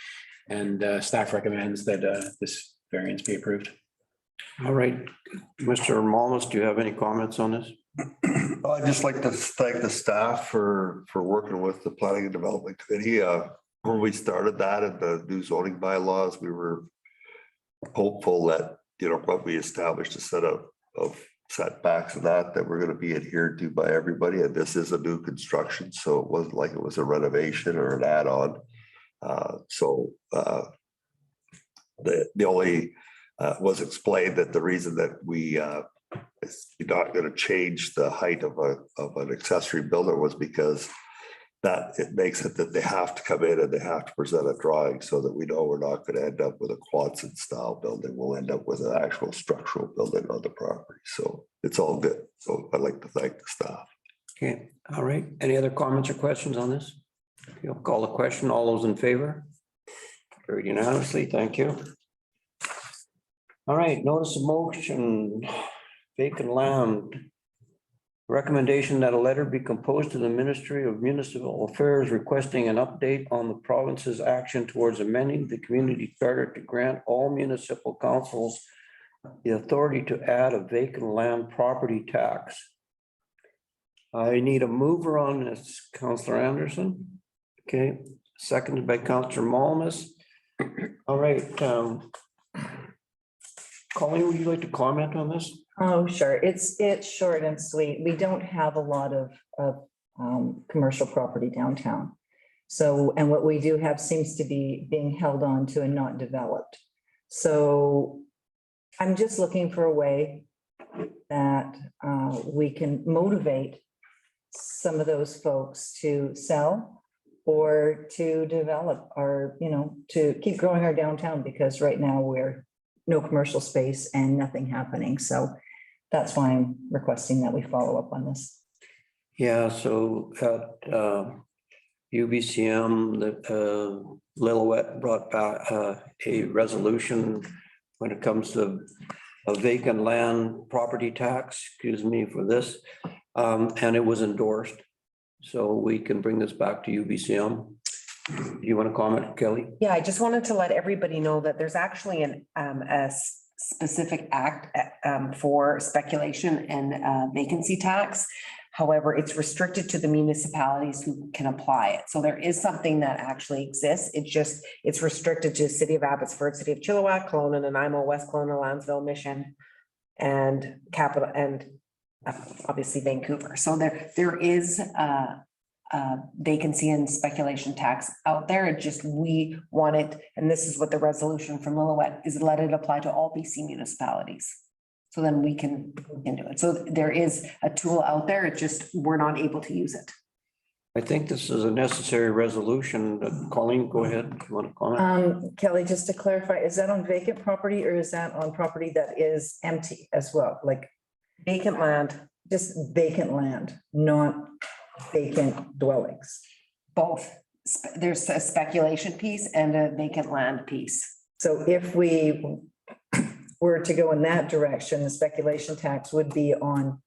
And staff recommends that this variance be approved. All right, Mr. Malmus, do you have any comments on this? I'd just like to thank the staff for working with the Planning and Development Committee. When we started that and the new zoning bylaws, we were hopeful that, you know, what we established a set of setbacks and that were going to be adhered to by everybody. And this is a new construction, so it wasn't like it was a renovation or an add-on. The only was explained that the reason that we is not going to change the height of an accessory building was because that it makes it that they have to come in and they have to present a drawing so that we know we're not going to end up with a Quonset style building. We'll end up with an actual structural building on the property. So it's all good. So I'd like to thank the staff. Okay, all right. Any other comments or questions on this? Okay, I'll call the question. All those in favor? Carried unanimously. Thank you. All right, notice of motion, vacant land. Recommendation that a letter be composed to the Ministry of Municipal Affairs requesting an update on the province's action towards amending the community charter to grant all municipal councils the authority to add a vacant land property tax. I need a mover on this, Councillor Anderson. Okay, seconded by Councillor Malmus. All right, Colleen, would you like to comment on this? Oh, sure. It's short and sweet. We don't have a lot of commercial property downtown. So, and what we do have seems to be being held on to and not developed. So I'm just looking for a way that we can motivate some of those folks to sell or to develop our, you know, to keep growing our downtown, because right now we're no commercial space and nothing happening. So that's why I'm requesting that we follow up on this. Yeah, so at UBCM, the Lillooet brought back a resolution when it comes to a vacant land property tax, excuse me for this, and it was endorsed. So we can bring this back to UBCM. You want to comment, Kelly? Yeah, I just wanted to let everybody know that there's actually a specific act for speculation and vacancy tax. However, it's restricted to the municipalities who can apply it. So there is something that actually exists. It's restricted to City of Abbotsford, City of Chilliwack, Kelowna, Nanaimo, West Kelowna, Lansville, Mission, and Capital, and obviously Vancouver. So there is vacancy and speculation tax out there. It just, we want it, and this is what the resolution from Lillooet is, let it apply to all BC municipalities. So then we can do it. So there is a tool out there. It just, we're not able to use it. I think this is a necessary resolution. Colleen, go ahead. If you want to comment? Kelly, just to clarify, is that on vacant property or is that on property that is empty as well? Like Vacant land, just vacant land, not vacant dwellings? both. There's a speculation piece and a vacant land piece. So if we were to go in that direction, the speculation tax would be on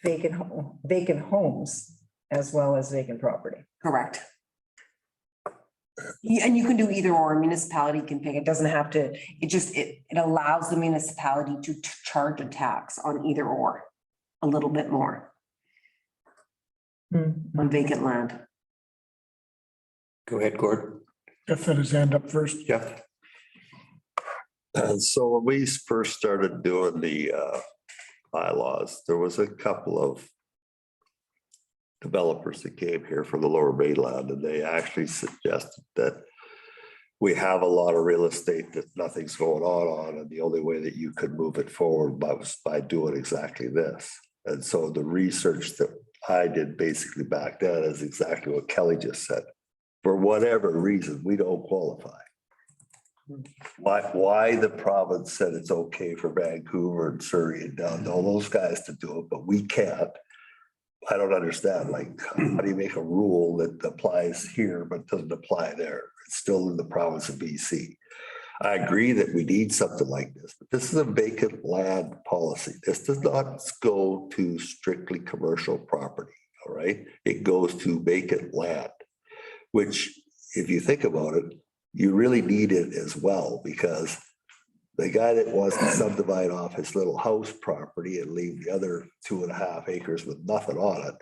vacant homes as well as vacant property. Correct. Yeah, and you can do either or. A municipality can pick. It doesn't have to, it allows the municipality to charge a tax on either or, a little bit more on vacant land. Go ahead, Gord. Jeff had his hand up first. Jeff. And so when we first started doing the bylaws, there was a couple of developers that came here from the Lower Mainland, and they actually suggested that we have a lot of real estate that nothing's going on, and the only way that you could move it forward was by doing exactly this. And so the research that I did basically back then is exactly what Kelly just said. For whatever reason, we don't qualify. Why the province said it's okay for Vancouver and Surrey and down all those guys to do it, but we can't. I don't understand. Like, how do you make a rule that applies here but doesn't apply there? It's still in the province of BC. I agree that we need something like this, but this is a vacant land policy. This does not go to strictly commercial property, all right? It goes to vacant land, which, if you think about it, you really need it as well, because the guy that wants to subdivide off his little house property and leave the other 2.5 acres with nothing on it,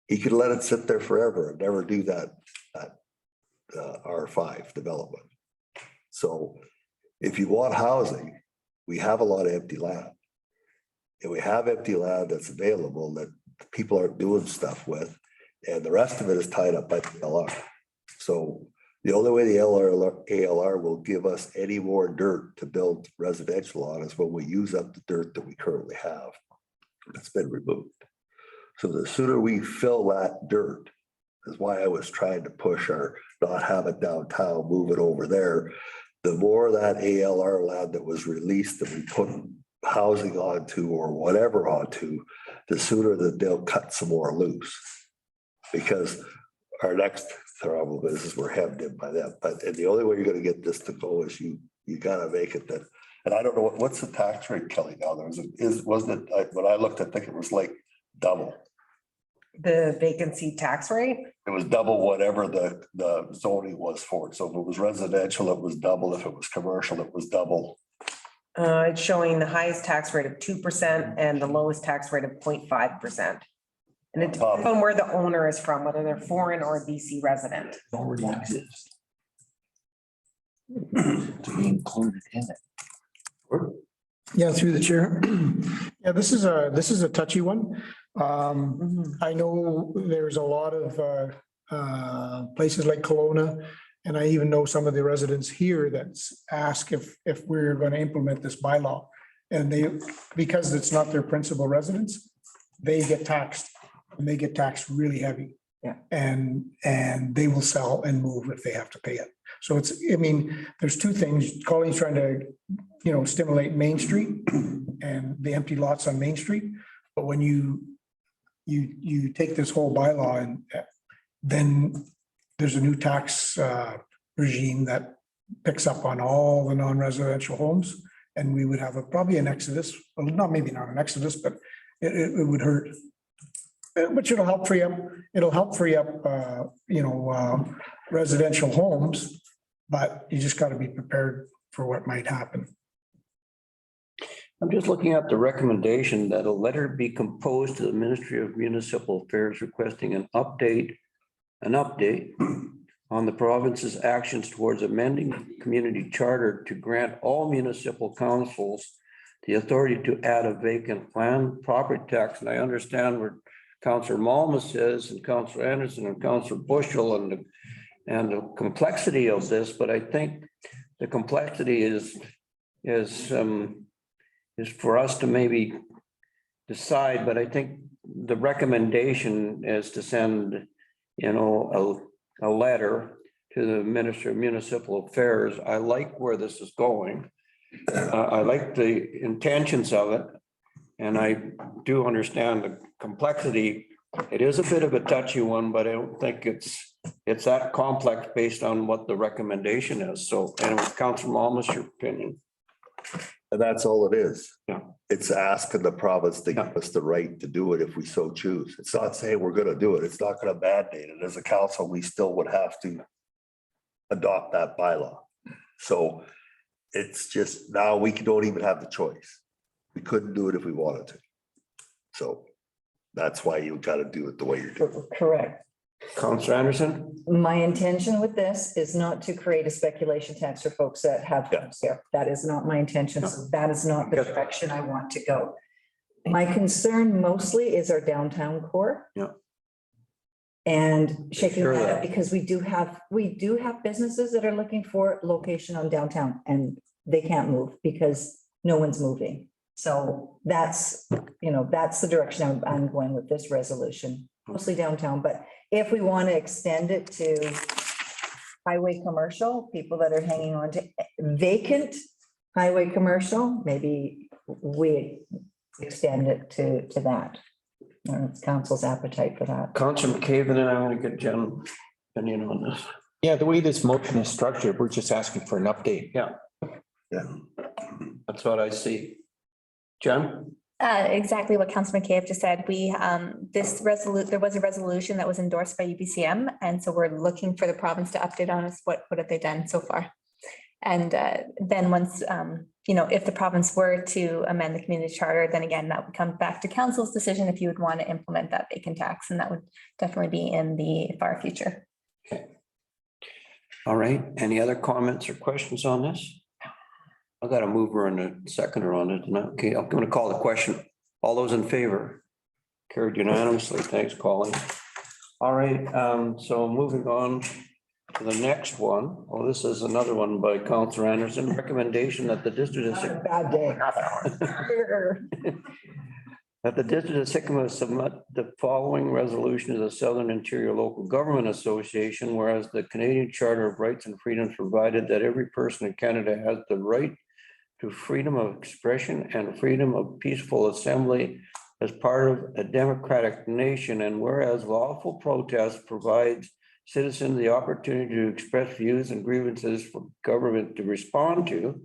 he could let it sit there forever and never do that R5 development. So if you want housing, we have a lot of empty land. And we have empty land that's available that people aren't doing stuff with, and the rest of it is tied up by the LR. So the only way the ALR will give us any more dirt to build residential on is when we use up the dirt that we currently have that's been removed. So the sooner we fill that dirt, is why I was trying to push our not have it downtown, move it over there. The more that ALR land that was released that we put housing onto or whatever onto, the sooner that they'll cut some more loose. Because our next problem is we're hemmed in by them. But and the only way you're gonna get this to go is you gotta make it that, and I don't know what's the tax rate, Kelly, now there wasn't it, when I looked, I think it was like double. The vacancy tax rate, It was double whatever the zoning was for it. So if it was residential, it was double. If it was commercial, it was double. it's showing the highest tax rate of 2% and the lowest tax rate of 0.5%. And it depends on where the owner is from, whether they're foreign or a BC resident. Already exists. To be included in it. Yeah, through the chair. Yeah, this is a touchy one. I know there's a lot of places like Kelowna, and I even know some of the residents here that's ask if we're going to implement this bylaw. And because it's not their principal residence, they get taxed, and they get taxed really heavy. Yeah. And they will sell and move if they have to pay it. So it's, I mean, there's two things. Colleen's trying to, stimulate Main Street and the empty lots on Main Street. But when you take this whole bylaw and then there's a new tax regime that picks up on all the non-residential homes. And we would have probably an exodus, well, maybe not an exodus, but it would hurt. Which it'll help free up, residential homes, but you just got to be prepared for what might happen. I'm just looking at the recommendation that a letter be composed to the Ministry of Municipal Affairs requesting an update on the province's actions towards amending the community charter to grant all municipal councils the authority to add a vacant land property tax. And I understand where Councillor Malmus is and Councillor Anderson and Councillor Bushel and the complexity of this, but I think the complexity is for us to maybe decide, but I think the recommendation is to send, a letter to the Minister of Municipal Affairs. I like where this is going. I like the intentions of it. And I do understand the complexity. It is a bit of a touchy one, but I don't think it's that complex based on what the recommendation is. So anyway, Councillor Malmus, your opinion. And that's all it is. Yeah. It's asking the province to give us the right to do it if we so choose. It's not saying we're gonna do it. It's not gonna mandate it. As a council, we still would have to adopt that bylaw. So it's just now we don't even have the choice. We couldn't do it if we wanted to. So that's why you gotta do it the way you're doing. Correct. Councillor Anderson? My intention with this is not to create a speculation tax for folks that have homes here. That is not my intention. So that is not the direction I want to go. My concern mostly is our downtown core. Yeah. And shaking Sure that that. up because we do have businesses that are looking for location on downtown and they can't move because no one's moving. So that's the direction I'm going with this resolution, mostly downtown. But if we want to extend it to highway commercial, people that are hanging on to vacant highway commercial, maybe we extend it to that. It's council's appetite for that. Councillor McCabe, and then I'm going to get Jen opinion on this. Yeah, the way this motion is structured, we're just asking for an update. Yeah. Yeah. That's what I see. Jen? Exactly what Councilor McCabe just said. There was a resolution that was endorsed by UBCM. And so we're looking for the province to update on us. What have they done so far? And then once, if the province were to amend the community charter, then again, that would come back to council's decision if you would want to implement that vacant tax. And that would definitely be in the far future. Okay. All right. Any other comments or questions on this? I got a mover and a seconder on it. Okay, I'm going to call the question. All those in favor? Carried unanimously. Thanks, Colin. All right, so moving on to the next one. Oh, this is another one by Councillor Anderson. Recommendation that the district of Bad day. that the district of Sycamore submit the following resolution to the Southern Interior Local Government Association, whereas the Canadian Charter of Rights and Freedoms provided that every person in Canada has the right to freedom of expression and freedom of peaceful assembly as part of a democratic nation. And whereas lawful protest provides citizens the opportunity to express views and grievances for government to respond to.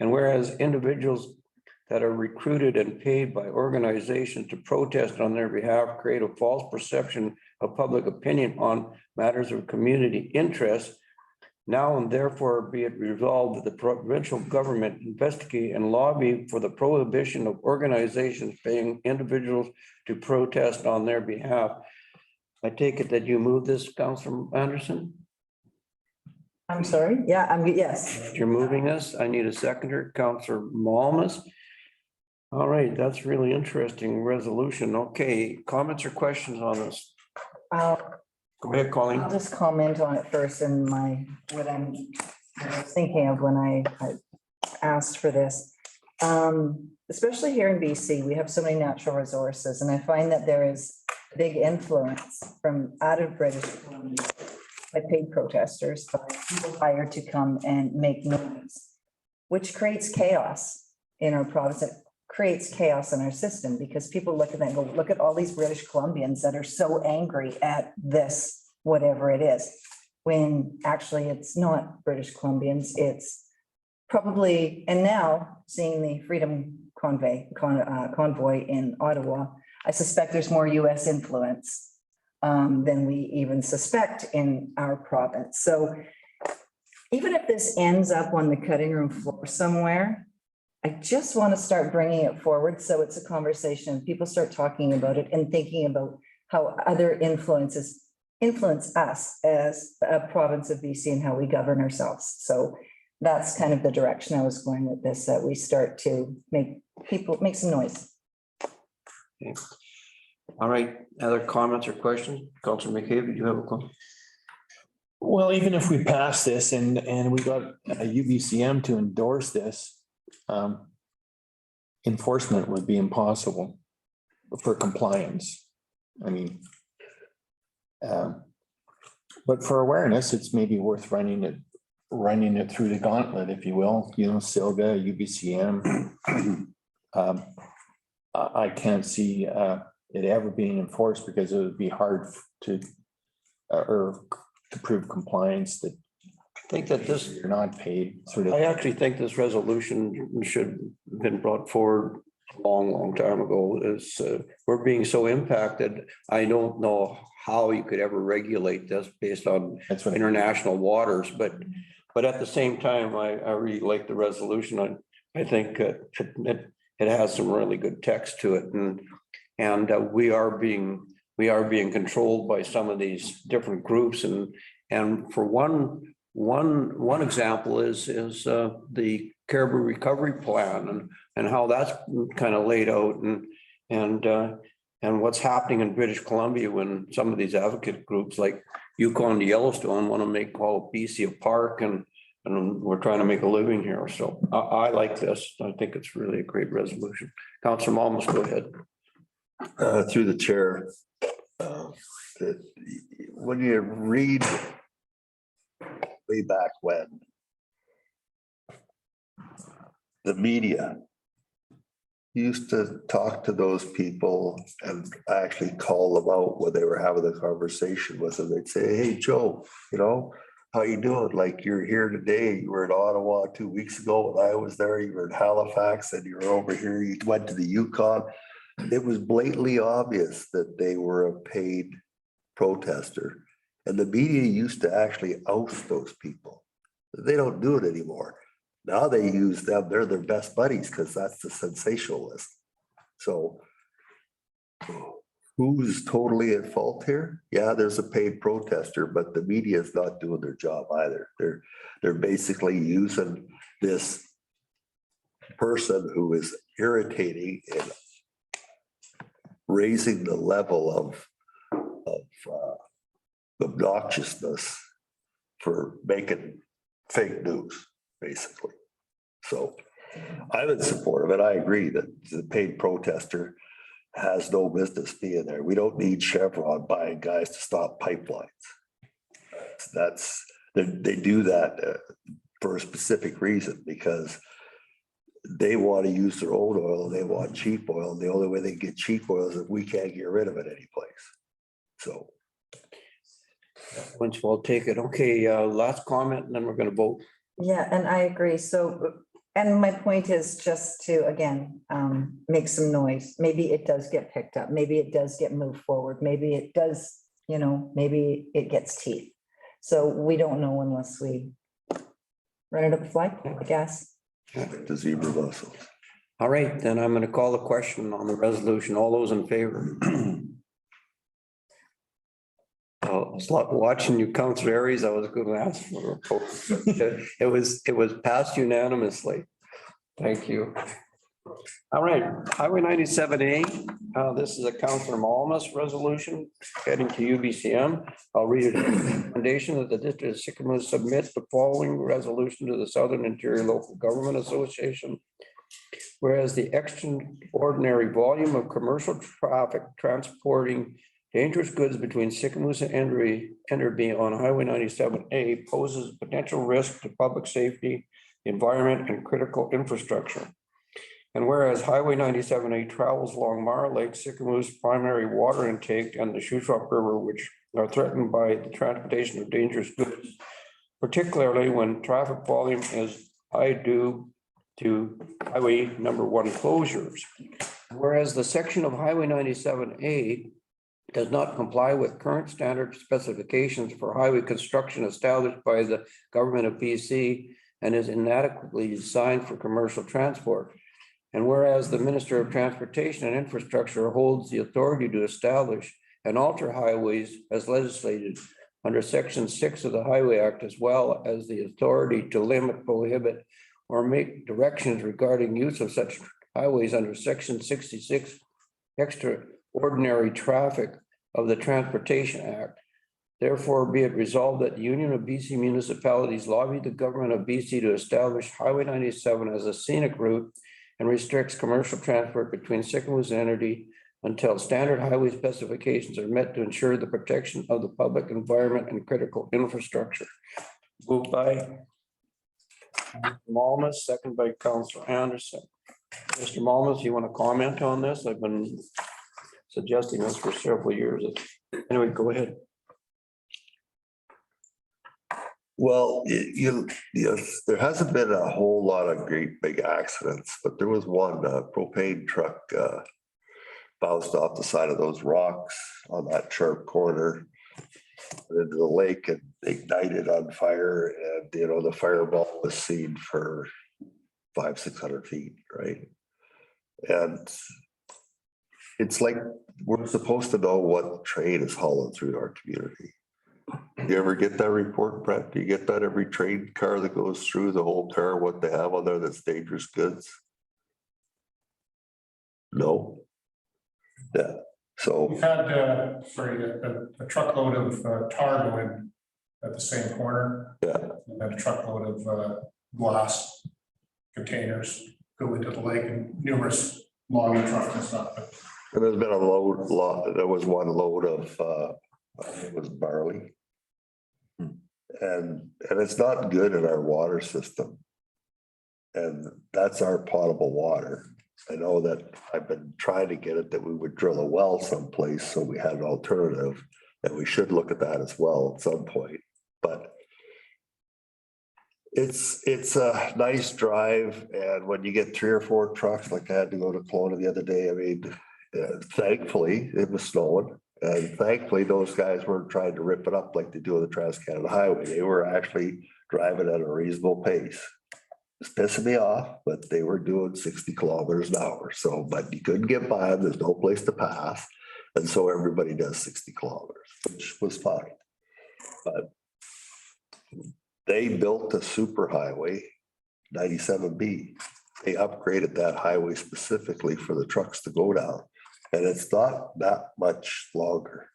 And whereas individuals that are recruited and paid by organizations to protest on their behalf create a false perception of public opinion on matters of community interest. Now and therefore be it resolved that the provincial government investigate and lobby for the prohibition of organizations paying individuals to protest on their behalf. I take it that you move this, Councillor Anderson? I'm sorry. Yeah, yes. You're moving this. I need a seconder, Councillor Malmus. All right, that's really interesting resolution. Okay, comments or questions on this? Go ahead, Colleen. I'll just comment on it first and what I was thinking of when I asked for this. Especially here in BC, we have so many natural resources, and I find that there is big influence from out of British Columbia by paid protesters, by people hired to come and make noise, which creates chaos in our province. It creates chaos in our system because people look at that and go, look at all these British Columbians that are so angry at this, whatever it is, when actually it's not British Columbians, it's probably, and now seeing the Freedom Convoy in Ottawa, I suspect there's more US influence than we even suspect in our province. So even if this ends up on the cutting room floor somewhere, I just want to start bringing it forward so it's a conversation. People start talking about it and thinking about how other influences influence us as a province of BC and how we govern ourselves. So that's kind of the direction I was going with this, that we start to make some noise. Okay. All right, other comments or questions? Councillor McCabe, do you have a comment? Well, even if we pass this and we got a UBCM to endorse this, enforcement would be impossible for compliance. I mean, but for awareness, it's maybe worth running it through the gauntlet, if you will, SILGA, UBCM. I can't see it ever being enforced because it would be hard to prove compliance that I think that this, you're not paid. I actually think this resolution should have been brought forward a long time ago. Is we're being so impacted. I don't know how you could ever regulate this based on international waters, but at the same time, I really like the resolution. I think it has some really good text to it, and we are being controlled by some of these different groups, and for one example is the Caribou recovery plan and how that's kind of laid out and what's happening in British Columbia when some of these advocate groups like Yukon to Yellowstone want to make all BC a park and we're trying to make a living here. So I like this. I think it's really a great resolution. Councillor Malmus, go ahead. Through the chair. When you read way back when the media used to talk to those people and actually call them out when they were having a conversation with them. They'd say, hey, Joe, how you doing? Like you're here today, you were in Ottawa 2 weeks ago when I was there, you were in Halifax and you were over here, you went to the Yukon. It was blatantly obvious that they were a paid protester. And the media used to actually oust those people. They don't do it anymore. Now they use them, they're their best buddies because that's the sensationalist. So who's totally at fault here? Yeah, there's a paid protester, but the media is not doing their job either. They're basically using this person who is irritating and raising the level of obnoxiousness for making fake news, basically. So I'm in support of it. I agree that the paid protester has no business being there. We don't need Chevron buying guys to stop pipelines. They do that for a specific reason, because they want to use their own oil and they want cheap oil. And the only way they get cheap oil is if we can't get rid of it anyplace. So. Once we'll take it. Okay, last comment and then we're gonna vote. Yeah, and I agree. So, and my point is just to, again, make some noise. Maybe it does get picked up. Maybe it does get moved forward. Maybe it does, maybe it gets teeth. So we don't know unless we run it up the flagpole, I guess. The zebra mussels. All right, then I'm gonna call the question on the resolution. All those in favor? I was watching you, Councillor Aries. I was going to ask for a vote. It was passed unanimously. Thank you. All right, Highway 97A. This is a Councillor Malmus resolution heading to UBCM. I'll read it. Recommendation that the District of Sycamore submit the following resolution to the Southern Interior Local Government Association. Whereas the extraordinary volume of commercial traffic transporting dangerous goods between Sycamoose and Enderby on Highway 97A poses potential risk to public safety, environment, and critical infrastructure. And whereas Highway 97A travels along Mara Lake, Sycamoose primary water intake, and the Shoeshock River, which are threatened by the transportation of dangerous goods, particularly when traffic volume is high due to Highway number 1 closures. Whereas the section of Highway 97A does not comply with current standard specifications for highway construction established by the government of BC and is inadequately designed for commercial transport. And whereas the Minister of Transportation and Infrastructure holds the authority to establish and alter highways as legislated under Section 6 of the Highway Act, as well as the authority to limit, prohibit, or make directions regarding use of such highways under Section 66 extraordinary traffic of the Transportation Act. Therefore, be it resolved that the Union of BC Municipalities lobby the government of BC to establish Highway 97 as a scenic route and restricts commercial transport between Sycamoose and Enderby until standard highway specifications are met to ensure the protection of the public environment and critical infrastructure. Moved by Malmus, second by Councillor Anderson. Mr. Malmus, you want to comment on this? I've been suggesting this for several years. Anyway, go ahead. Well, yes, there hasn't been a whole lot of great big accidents, but there was one propane truck bounced off the side of those rocks on that sharp corner into the lake and ignited on fire. And, the fireball was seen for 500-600 feet, right? And it's like we're supposed to know what train is hauling through our community. You ever get that report, Brett? Do you get that every train car that goes through the whole car, what they have on there that's dangerous goods? No. Yeah, so. We've had, a truckload of tar go in at the same corner. Yeah. And then a truckload of glass containers go into the lake and numerous logging trucks and stuff. And there's been a lot, there was one load of, it was barley. And it's not good in our water system. And that's our potable water. I know that I've been trying to get it that we would drill a well someplace so we had an alternative, and we should look at that as well at some point. But It's a nice drive, and when you get 3 or 4 trucks, like I had to go to Kelowna the other day, I mean, thankfully, it was snowing. And thankfully, those guys weren't trying to rip it up like they do on the Trans-Canada Highway. They were actually driving at a reasonable pace. It's pissing me off, but they were doing 60 kilometers an hour. So, but you couldn't get by them. There's no place to pass. And so everybody does 60 kilometers, which was fine. But they built a super highway, 97B. They upgraded that highway specifically for the trucks to go down. And it's not that much longer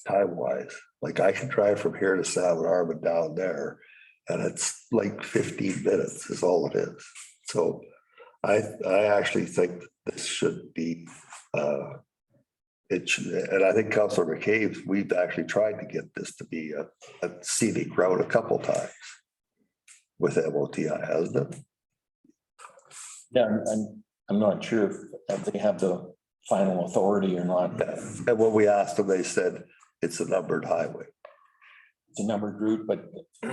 time-wise. Like I can drive from here to Salmon Arm and down there, and it's like 15 minutes is all it is. So I actually think this should be, it should, and I think Councillor McCabe, we've actually tried to get this to be a scenic route a couple times with MOTI, hasn't it? Yeah, I'm not sure if they have the final authority or not. And when we asked them, they said it's a numbered highway. It's a numbered route, but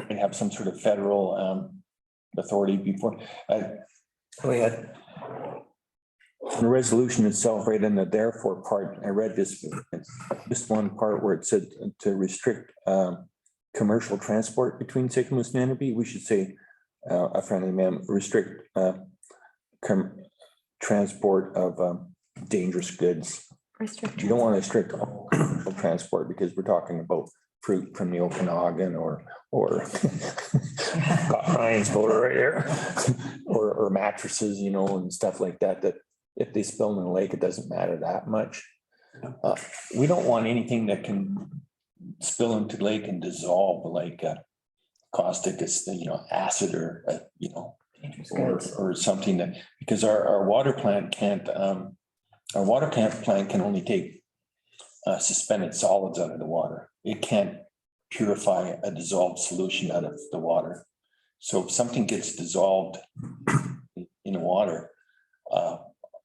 they have some sort of federal authority before. Go ahead. The resolution itself, right in the therefore part, I read this one part where it said to restrict commercial transport between Sicamous and Enderby. We should say a friendly amendment, restrict transport of dangerous goods. You don't want to restrict all commercial transport because we're talking about fruit from the Okanagan or got Ryan's motor right here, or mattresses, you know, and stuff like that, that if they spill in the lake, it doesn't matter that much. We don't want anything that can spill into the lake and dissolve, like caustic, you know, acid or, you know, or something that, because our water plant can't, our water plant can only take suspended solids out of the water. It can't purify a dissolved solution out of the water. So if something gets dissolved in the water,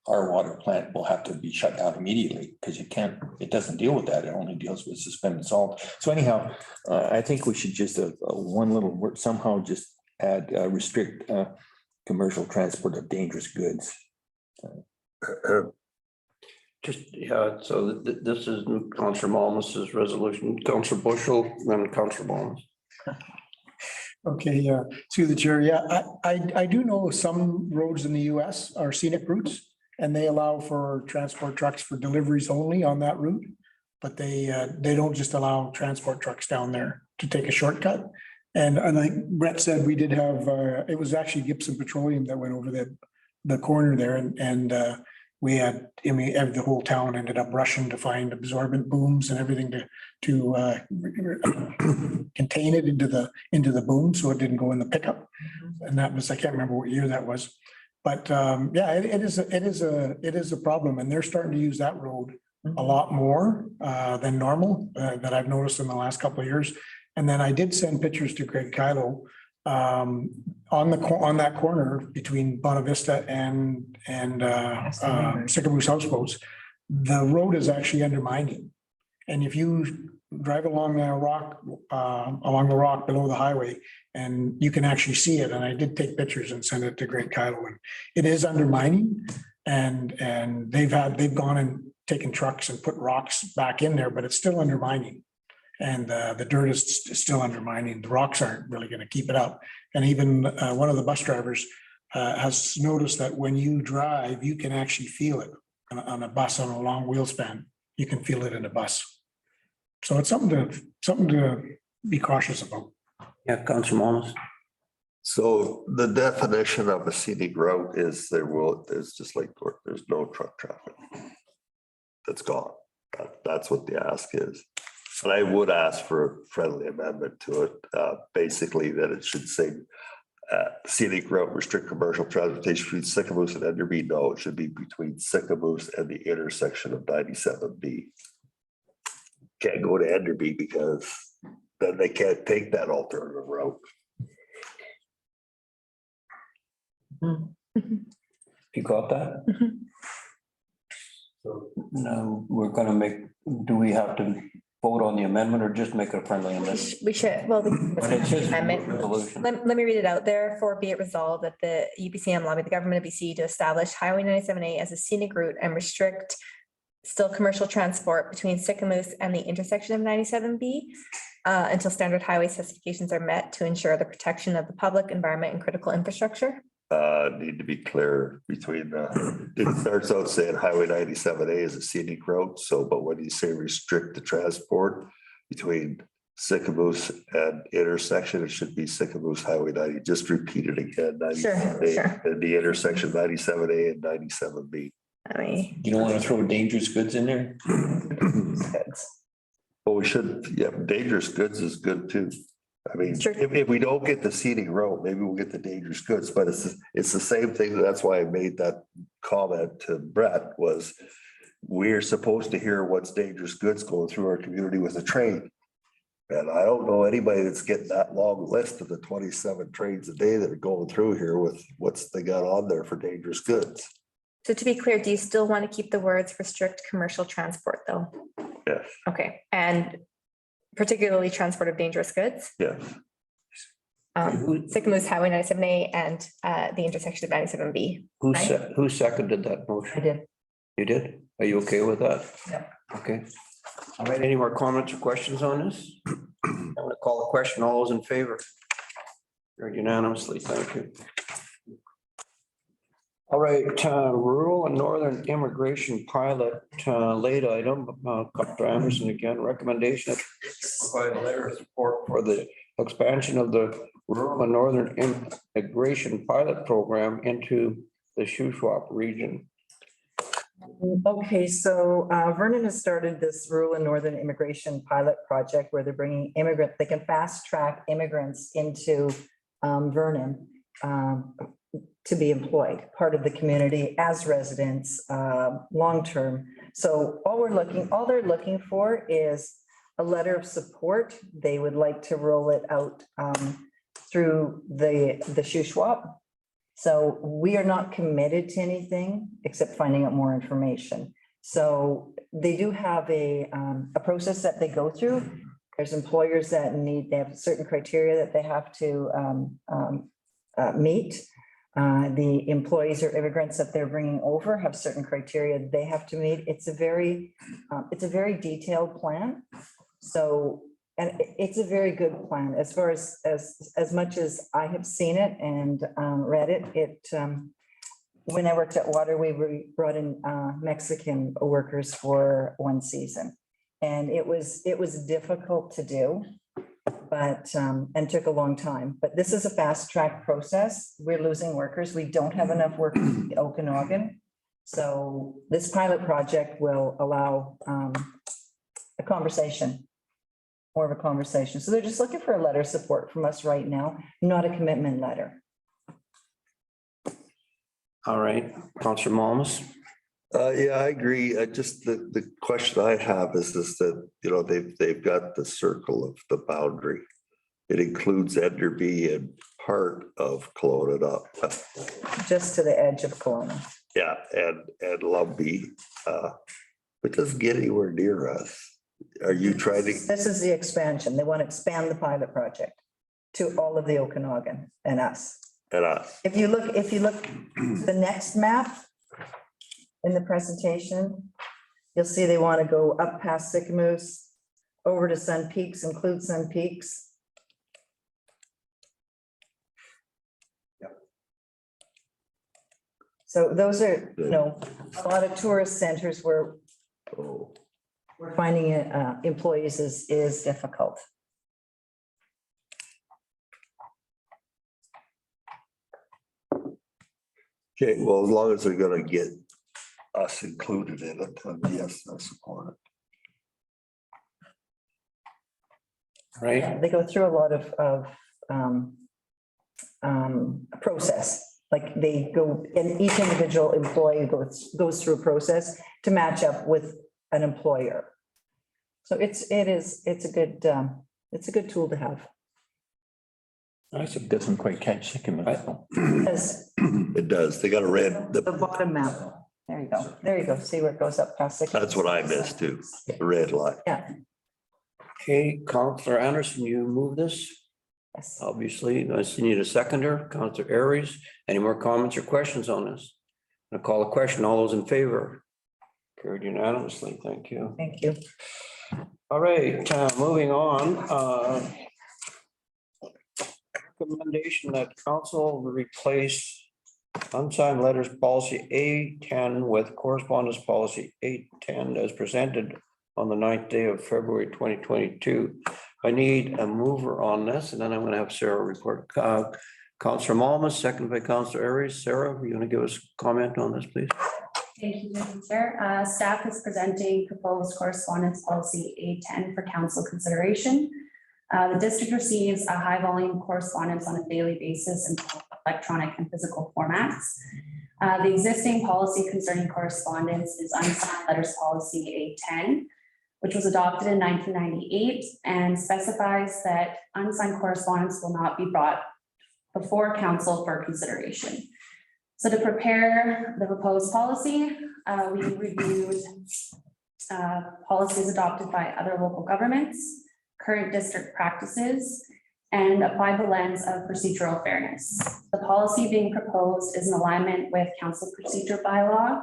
our water plant will have to be shut down immediately because it doesn't deal with that. It only deals with suspended salt. So anyhow, I think we should just one little word, somehow just add restrict commercial transport of dangerous goods. Just, yeah, so this is Councillor Malmus's resolution, Councillor Bushel, then Councillor Malmus. Okay, yeah, through the chair, yeah, I do know some roads in the US are scenic routes, and they allow for transport trucks for deliveries only on that route. But they don't just allow transport trucks down there to take a shortcut. And like Brett said, we did have, it was actually Gibson Petroleum that went over the corner there, and we had, I mean, the whole town ended up rushing to find absorbent booms and everything to contain it into the boom, so it didn't go in the pickup. And that was, I can't remember what year that was, but yeah, it is a problem, and they're starting to use that road a lot more than normal that I've noticed in the last couple of years. And then I did send pictures to Greg Kylo on that corner between Bonavista and Sycamore Houseboats. The road is actually undermining, and if you drive along the rock below the highway, and you can actually see it. And I did take pictures and send it to Greg Kylo, and it is undermining, and they've gone and taken trucks and put rocks back in there, but it's still undermining. And the dirt is still undermining. The rocks aren't really going to keep it up. And even one of the bus drivers has noticed that when you drive, you can actually feel it on a bus on a long wheel span. You can feel it in a bus. So it's something to be cautious about. Yeah, Councillor Malmus. So the definition of a scenic route is there's just like, there's no truck traffic. That's gone. That's what the ask is. And I would ask for a friendly amendment to it, basically that it should say scenic route restrict commercial transportation between Sycamoose and Enderby. No, it should be between Sycamoose and the intersection of 97B. Can't go to Enderby because then they can't take that alternative route. You got that? So now we're gonna do we have to vote on the amendment or just make it a friendly amendment? We should, well, But it's just amendment. resolution. Let me read it out. Therefore, be it resolved that the UBCM lobby the government of BC to establish Highway 97A as a scenic route and restrict still commercial transport between Sycamoose and the intersection of 97B until standard highway specifications are met to ensure the protection of the public, environment, and critical infrastructure. Need to be clear between, it starts out saying Highway 97A is a scenic route, so, but when you say restrict the transport between Sycamoose and intersection, it should be Sycamoose Highway 90, just repeat it again. Sure, 97A, sure. and the intersection 97A and 97B. You don't want to throw dangerous goods in there? Well, we should, yeah, dangerous goods is good too. I mean, Sure. if we don't get the scenic road, maybe we'll get the dangerous goods, but it's the same thing. That's why I made that comment to Brett was we're supposed to hear what's dangerous goods going through our community with a train. And I don't know anybody that's getting that long list of the 27 trains a day that are going through here with what's they got on there for dangerous goods. So to be clear, do you still want to keep the words restrict commercial transport though? Yes. Okay, and particularly transport of dangerous goods? Yes. Sycamoose Highway 97A and the intersection of 97B. Who seconded that motion? I did. You did? Are you okay with that? Yeah. Okay. All right, any more comments or questions on this? I'm gonna call a question. All those in favor? Very unanimously, thank you. All right, rural and northern immigration pilot, late item, Dr. Anderson again, recommendation to provide a letter of support for the expansion of the rural and northern immigration pilot program into the Shoeshock region. Okay, so Vernon has started this rural and northern immigration pilot project where they're bringing they can fast track immigrants into Vernon to be employed, part of the community as residents, long-term. So all they're looking for is a letter of support. They would like to roll it out through the Shoeshock. So we are not committed to anything except finding out more information. So they do have a process that they go through. There's employers that they have certain criteria that they have to meet. The employees or immigrants that they're bringing over have certain criteria they have to meet. It's a very detailed plan. So, and it's a very good plan as far as much as I have seen it and read it. When I worked at Water, we brought in Mexican workers for one season, and it was difficult to do, but and took a long time. But this is a fast track process. We're losing workers. We don't have enough workers in Okanagan, so this pilot project will allow a conversation. More of a conversation. So they're just looking for a letter of support from us right now, not a commitment letter. All right, Councillor Malmus. Yeah, I agree. Just the question I have is that, you know, they've got the circle of the boundary. It includes Enderby and part of Kelowna up. Just to the edge of Kelowna. Yeah, and Lumbee, but doesn't get anywhere near us. Are you trying to? This is the expansion. They want to expand the pilot project to all of the Okanagan and us. And us. If you look the next map in the presentation, you'll see they want to go up past Sycamoose, over to Sun Peaks, include Sun Peaks. So those are, you know, a lot of tourist centers where we're finding employees is difficult. Okay, well, as long as they're gonna get us included in it, then yes, I support it. Right, They go through a lot of process. Like they go, and each individual employee goes through a process to match up with an employer. So it's a good tool to have. It doesn't quite catch Sycamoose. Because It does. They got a red, the bottom map, there you go. See where it goes up past. that's what I missed too, the red line. Yeah. Okay, Counselor Anderson, you move this? Yes. Obviously, I see you need a seconder. Counselor Aries, any more comments or questions on this? I'll call a question. All those in favor? Carried unanimously. Thank you. Thank you. All right, moving on. Recommendation that council replace unsigned letters policy A10 with correspondence policy A10 as presented on the 9th day of February 2022. I need a mover on this, and then I'm going to have Sarah report. Councillor Malmas, second by Councillor Aries. Sarah, you want to give us a comment on this, please? Thank you, Mr. Chair. Staff is presenting proposed correspondence policy A10 for council consideration. The district receives a high volume correspondence on a daily basis in both electronic and physical formats. The existing policy concerning correspondence is unsigned letters policy A10, which was adopted in 1998 and specifies that unsigned correspondence will not be brought before council for consideration. So to prepare the proposed policy, we reviewed policies adopted by other local governments, current district practices, and applied the lens of procedural fairness. The policy being proposed is in alignment with council procedure bylaw,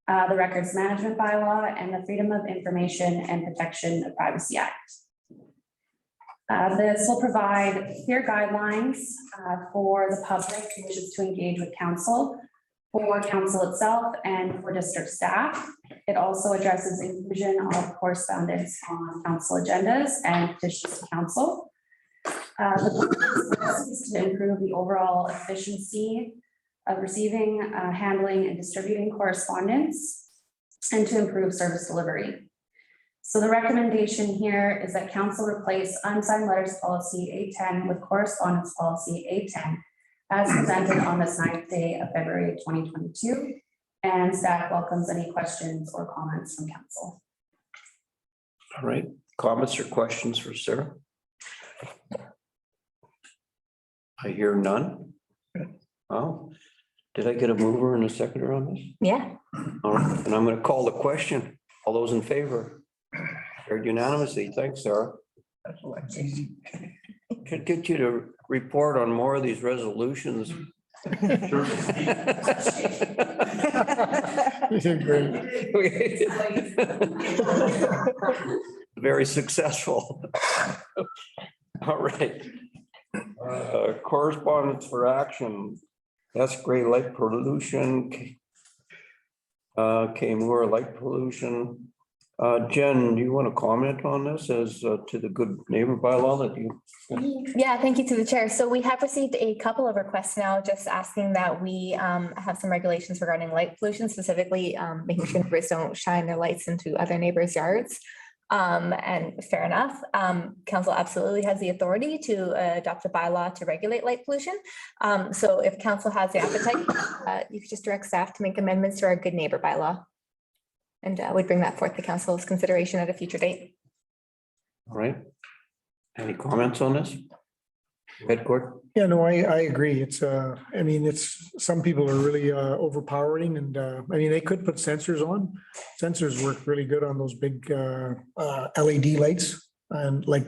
the records management bylaw, and the Freedom of Information and Protection of Privacy Act. This will provide clear guidelines for the public who wishes to engage with council, for council itself, and for district staff. It also addresses inclusion of correspondence on council agendas and petitions to council. The purpose is to improve the overall efficiency of receiving, handling, and distributing correspondence, and to improve service delivery. So the recommendation here is that council replace unsigned letters policy A10 with correspondence policy A10 as presented on this 9th day of February 2022. And staff welcomes any questions or comments from council. All right, comments or questions for Sarah? I hear none. Oh, did I get a mover and a seconder on this? Yeah. All right, and I'm going to call the question. All those in favor? Carried unanimously. Thanks, Sarah. Could get you to report on more of these resolutions. Very successful. All right. Correspondence for action. That's great. Light pollution. Moore light pollution. Jen, do you want to comment on this as to the good neighbor bylaw that you? Yeah, thank you to the chair. So we have received a couple of requests now just asking that we have some regulations regarding light pollution, specifically making sure neighbors don't shine their lights into other neighbors' yards. And fair enough. Council absolutely has the authority to adopt a bylaw to regulate light pollution. So if council has the appetite, you could just direct staff to make amendments to our good neighbor bylaw. And we'd bring that forth to council's consideration at a future date. All right. Any comments on this? Head court? Yeah, no, I agree. It's, I mean, it's, some people are really overpowering and, I mean, they could put sensors on. Sensors work really good on those big LED lights and like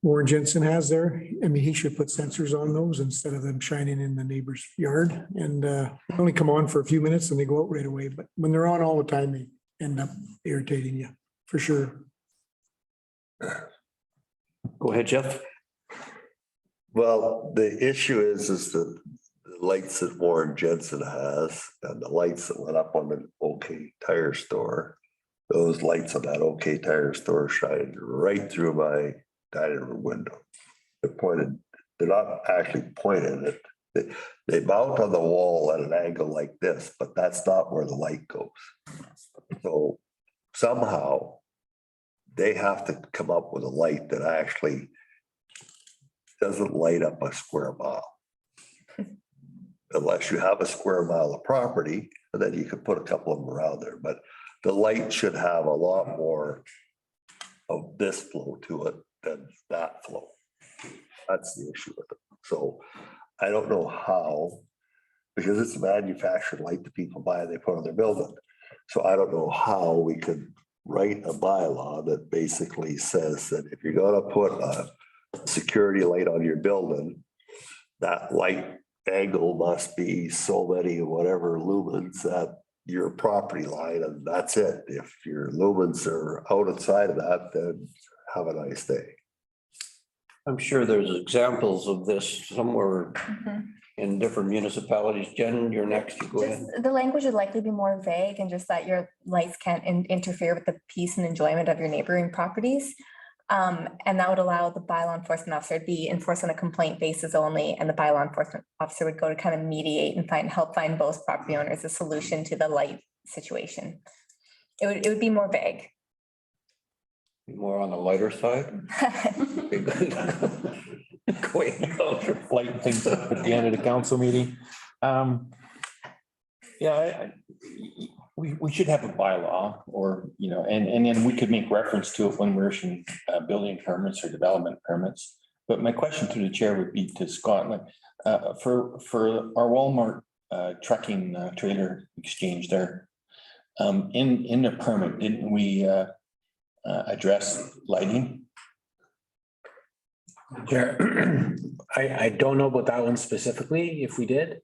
Warren Jensen has there. I mean, he should put sensors on those instead of them shining in the neighbor's yard and only come on for a few minutes and they go out right away. But when they're on all the time, they end up irritating you for sure. Go ahead, Jeff. Well, the issue is the lights that Warren Jensen has and the lights that went up on the OK Tire store. Those lights on that OK Tire store shine right through my dining room window. They're not actually pointed at. They mount on the wall at an angle like this, but that's not where the light goes. So somehow they have to come up with a light that actually doesn't light up a square mile. Unless you have a square mile of property, and then you could put a couple of them around there, but the light should have a lot more of this flow to it than that flow. That's the issue with it. So I don't know how, because it's a manufactured light that people buy and they put on their building. So I don't know how we could write a bylaw that basically says that if you're gonna put a security light on your building, that light angle must be so many whatever lumens at your property line, and that's it. If your lumens are outside of that, then have a nice day. I'm sure there's examples of this somewhere in different municipalities. Jen, you're next, you go ahead. Just the language would likely be more vague and just that your lights can't interfere with the peace and enjoyment of your neighboring properties. And that would allow the bylaw enforcement officer to be enforced on a complaint basis only, and the bylaw enforcement officer would go to kind of mediate and help find both property owners a solution to the light situation. It would be more vague. More on the lighter side. Lighten things up at the end of the council meeting. We should have a bylaw or, and then we could make reference to it when we're issuing building permits or development permits. But my question to the chair would be to Scott, like, for our Walmart trucking trailer exchange there, in the permit, didn't we address lighting? Chair, I don't know about that one specifically, if we did.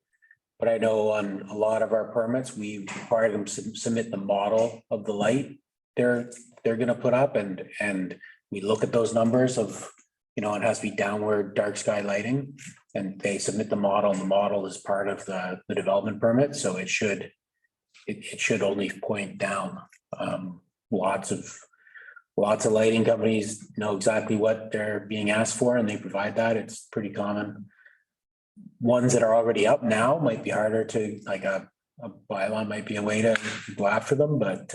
But I know on a lot of our permits, we require them to submit the model of the light they're gonna put up, and we look at those numbers of, it has to be downward dark sky lighting, and they submit the model, and the model is part of the development permit, so it should only point down. Lots of lighting companies know exactly what they're being asked for, and they provide that. It's pretty common. Ones that are already up now might be harder to, like a bylaw might be a way to go after them, but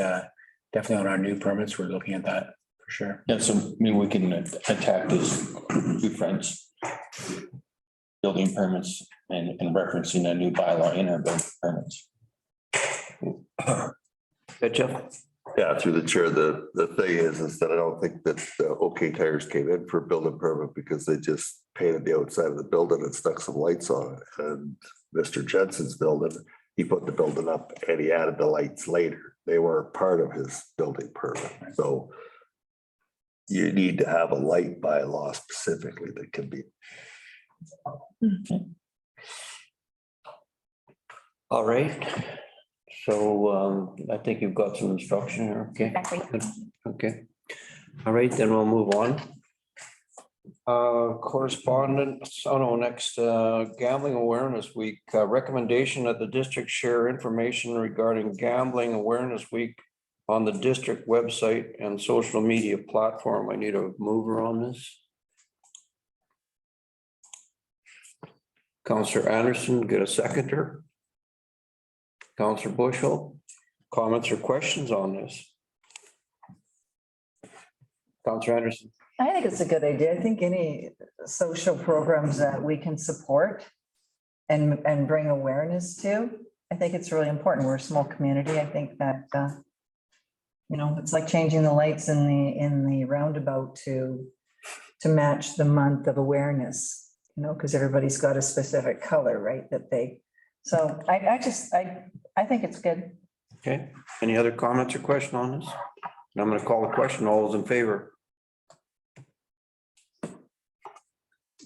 definitely on our new permits, we're looking at that for sure. Yeah, so maybe we can attack these two fronts. Building permits and referencing a new bylaw in our building permits. Jeff? Yeah, through the chair, the thing is that I don't think that OK Tires came in for a building permit because they just painted the outside of the building and stuck some lights on it. And Mr. Jensen's building, he put the building up and he added the lights later. They were part of his building permit. So you need to have a light bylaw specifically that can be. All right. So I think you've got some instruction here. Okay. Exactly. Okay. All right, then we'll move on. Correspondence, next, Gambling Awareness Week, recommendation that the district share information regarding Gambling Awareness Week on the district website and social media platform. I need a mover on this. Councillor Anderson, get a seconder. Councillor Bushel, comments or questions on this? Councillor Anderson. I think it's a good idea. I think any social programs that we can support and bring awareness to, I think it's really important. We're a small community. I think that, it's like changing the lights in the roundabout to match the month of awareness, because everybody's got a specific color, right? So I think it's good. Okay, any other comments or question on this? And I'm gonna call the question. All those in favor?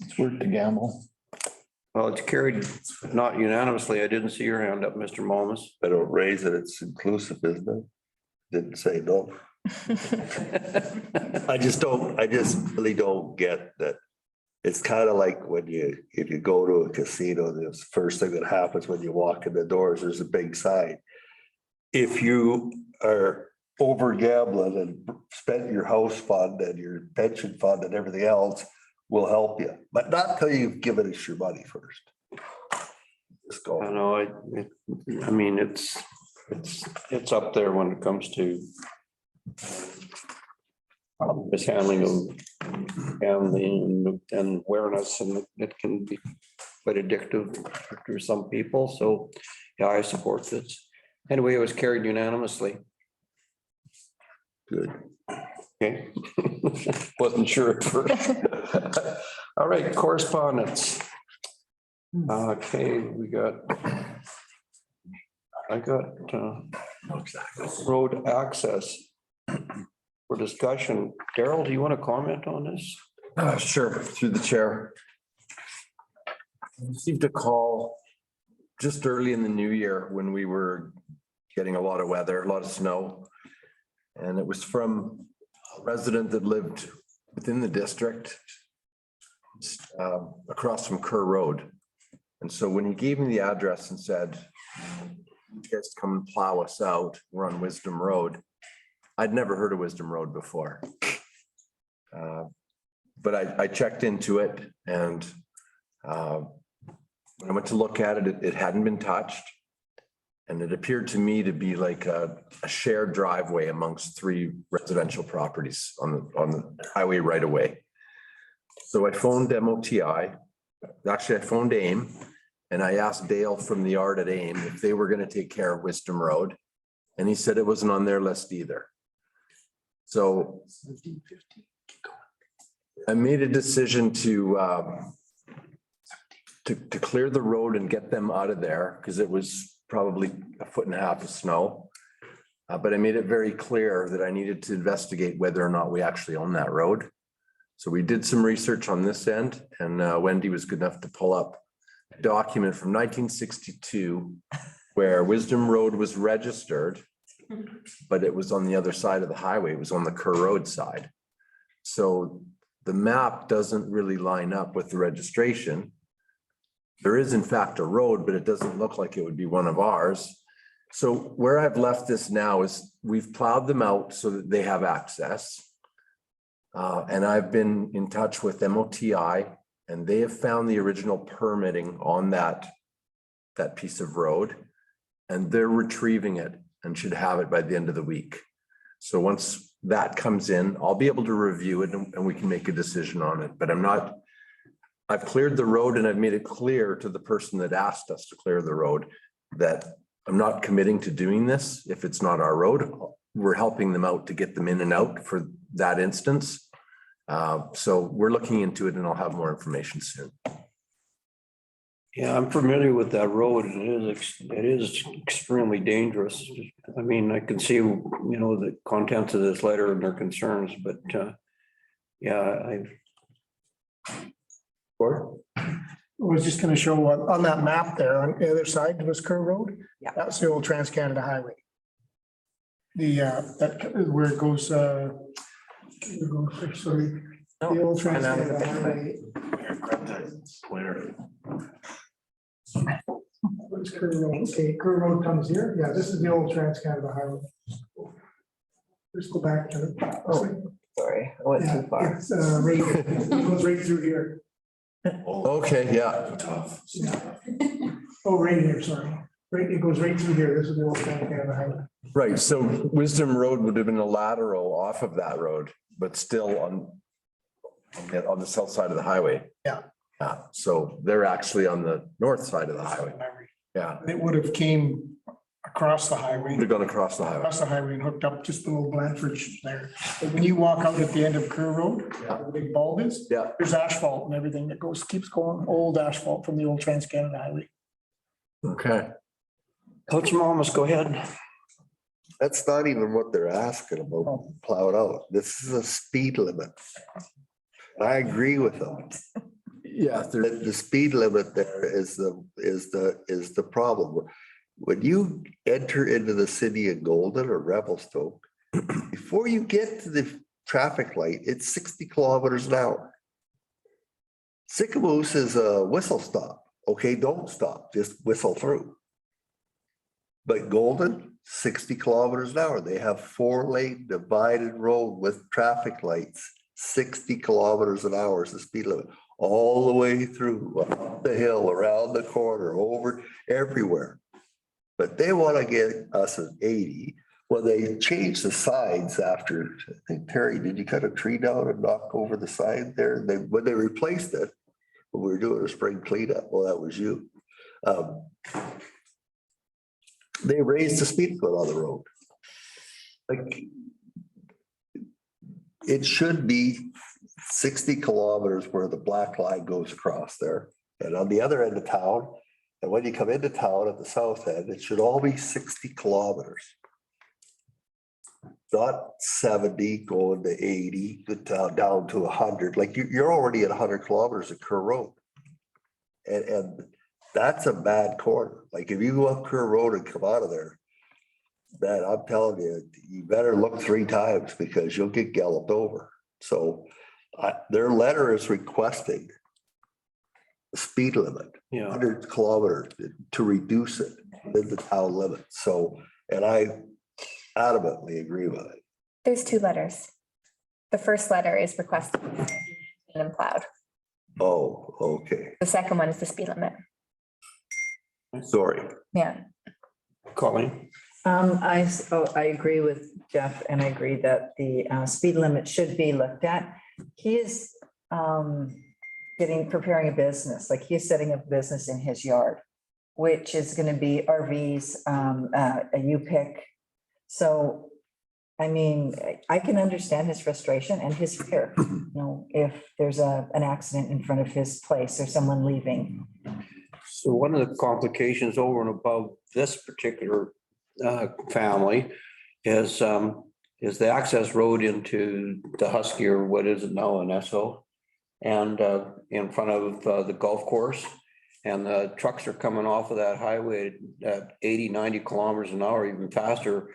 It's worth to gamble. Well, it's carried not unanimously. I didn't see your hand up, Mr. Momus. I don't raise it, it's inclusive, isn't it? Didn't say no. I just really don't get that. It's kind of like if you go to a casino, the first thing that happens when you walk in the doors, there's a big sign. If you are over gambling and spent your house fund and your pension fund and everything else, will help you, but not till you've given us your money first. Just go. I know, I mean, it's up there when it comes to mishandling of gambling and awareness, and it can be quite addictive for some people. So, yeah, I support this. Anyway, it was carried unanimously. Good. Okay. Wasn't sure at first. All right, correspondence. Okay, I got road access. for discussion. Daryl, do you want to comment on this? Sure, through the chair. I received a call just early in the new year when we were getting a lot of weather, a lot of snow. And it was from a resident that lived within the district across from Kerr Road. And so when he gave me the address and said, you guys come and plow us out, we're on Wisdom Road. I'd never heard of Wisdom Road before. But I checked into it, and when I went to look at it, it hadn't been touched. And it appeared to me to be like a shared driveway amongst 3 residential properties on the highway right away. So I phoned MOTI. Actually, I phoned AIM, and I asked Dale from the yard at AIM if they were going to take care of Wisdom Road. And he said it wasn't on their list either. So I made a decision to clear the road and get them out of there because it was probably 1.5 feet of snow. But I made it very clear that I needed to investigate whether or not we actually own that road. So we did some research on this end, and Wendy was good enough to pull up a document from 1962 where Wisdom Road was registered, but it was on the other side of the highway. It was on the Kerr Road side. So the map doesn't really line up with the registration. There is in fact a road, but it doesn't look like it would be one of ours. So where I've left this now is we've plowed them out so that they have access. And I've been in touch with MOTI, and they have found the original permitting on that piece of road, and they're retrieving it and should have it by the end of the week. So once that comes in, I'll be able to review it and we can make a decision on it. But I've cleared the road, and I've made it clear to the person that asked us to clear the road that I'm not committing to doing this if it's not our road. We're helping them out to get them in and out for that instance. So we're looking into it, and I'll have more information soon. Yeah, I'm familiar with that road. It is extremely dangerous. I mean, I can see, the contents of this letter and their concerns, but yeah, I was just gonna show on that map there, on the other side was Kerr Road. Yeah. That's the old Trans-Canada Highway. That where it goes, sorry, the old Trans-Canada Highway. Where's Kerr Road? Okay, Kerr Road comes here. Yeah, this is the old Trans-Canada Highway. Let's go back to it. Sorry, I went too far. It's right here. It goes right through here. Okay, yeah. Oh, right here, sorry. Right, it goes right through here. This is the old Trans-Canada Highway. Right, so Wisdom Road would have been a lateral off of that road, but still on the south side of the highway. Yeah. Yeah, so they're actually on the north side of the highway. Yeah, It would have came across the highway. they're going across the highway. Across the highway and hooked up just below Blandford there. But when you walk out at the end of Kerr Road, where the big bulb is, Yeah, there's asphalt and everything that keeps going, old asphalt from the old Trans-Canada Highway. okay. Coach Mamas, go ahead. That's not even what they're asking about plowed out. This is a speed limit. I agree with them. Yeah, The speed limit there is the problem. When you enter into the city of Golden or Revelstoke, before you get to the traffic light, it's 60 kilometers an hour. Sycamoose is a whistle stop. Okay, don't stop, just whistle through. But Golden, 60 kilometers an hour. They have 4-lane divided road with traffic lights, 60 kilometers an hour is the speed limit. All the way through up the hill, around the corner, over everywhere. But they want to get us at 80. Well, they changed the signs after, I think, Terry, did you cut a tree down and knock over the sign there? When they replaced it, when we were doing a spring cleanup, well, that was you. They raised the speed limit on the road. Like, it should be 60 kilometers where the black line goes across there. And on the other end of town, and when you come into town at the south end, it should all be 60 kilometers. not 70 going to 80, but down to 100. Like you're already at 100 kilometers of Kerr Road. And that's a bad corner. Like if you go up Kerr Road and come out of there, man, I'm telling you, you better look 3 times because you'll get galloped over. So their letter is requesting the speed limit, Yeah. 100 kilometers to reduce it within the town limit. So, and I adamantly agree with it. There's 2 letters. The first letter is requested and plowed. Oh, okay. The second one is the speed limit. Sorry. Yeah. Colleen? I agree with Jeff, and I agree that the speed limit should be looked at. He is preparing a business, like he's setting up a business in his yard, which is going to be RVs, a U-Pick. So, I mean, I can understand his frustration and his fear, you know, if there's an accident in front of his place or someone leaving. So one of the complications over and above this particular family is the access road into the Husky, or what is it now, in Esso, and in front of the golf course. And the trucks are coming off of that highway at 80, 90 kilometers an hour, even faster.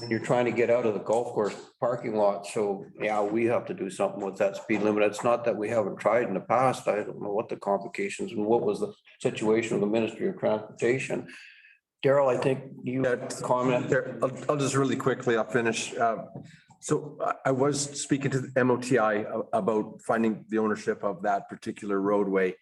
And you're trying to get out of the golf course parking lot. So yeah, we have to do something with that speed limit. It's not that we haven't tried in the past. I don't know what the complications and what was the situation of the Ministry of Transportation. Daryl, I think you had a comment there. I'll just really quickly, I'll finish. So I was speaking to the MOTI about finding the ownership of that particular roadway.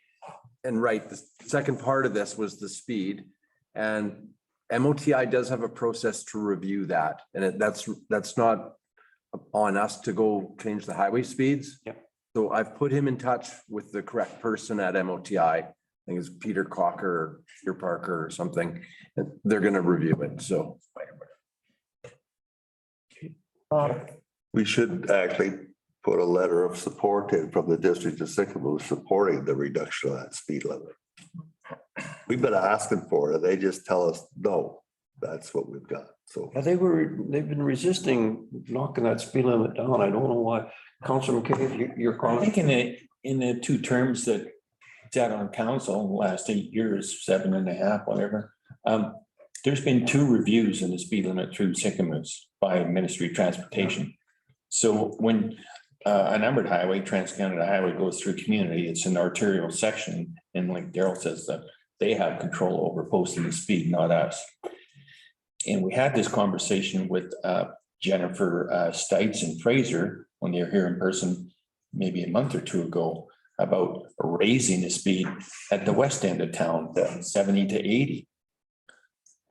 And right, the second part of this was the speed, and MOTI does have a process to review that. And that's not on us to go change the highway speeds. Yep. So I've put him in touch with the correct person at MOTI. I think it's Peter Cocker or Peter Parker or something. And they're going to review it. So. We should actually put a letter of support in from the district of Sycamore supporting the reduction of that speed limit. We've been asking for it, and they just tell us, no, that's what we've got. So they've been resisting knocking that speed limit down. I don't know why. Councilor McKay, your I comment. think in the 2 terms that sat on council in the last 8 years, 7.5, whatever, there's been 2 reviews in the speed limit through Sycamoose by Ministry of Transportation. So when a numbered highway, Trans-Canada Highway, goes through community, it's an arterial section. And like Daryl says, that they have control over posting the speed, not us. And we had this conversation with Jennifer Stites and Fraser when they were here in person, maybe a month or 2 ago, about raising the speed at the west end of town, 70 to 80.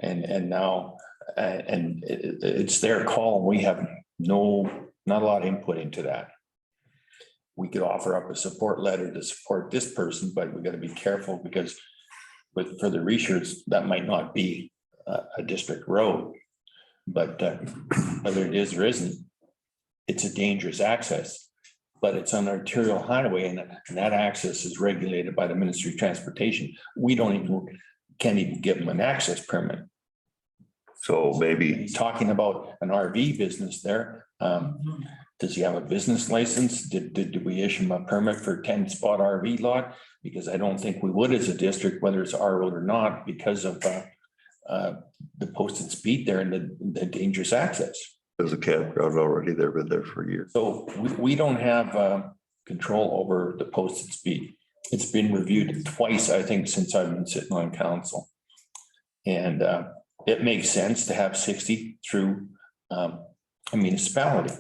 And now, it's their call. We have not a lot of input into that. We could offer up a support letter to support this person, but we got to be careful because for the research, that might not be a district road. But whether it is or isn't, it's a dangerous access, but it's an arterial highway, and that access is regulated by the Ministry of Transportation. We can't even give them an access permit. So maybe He's talking about an RV business there. Does he have a business license? Did we issue him a permit for 10-spot RV lot? Because I don't think we would as a district, whether it's our road or not, because of the posted speed there and the dangerous access. there's a campground already there, been there for years. So we don't have control over the posted speed. It's been reviewed twice, I think, since I've been sitting on council. And it makes sense to have 60 through a municipality.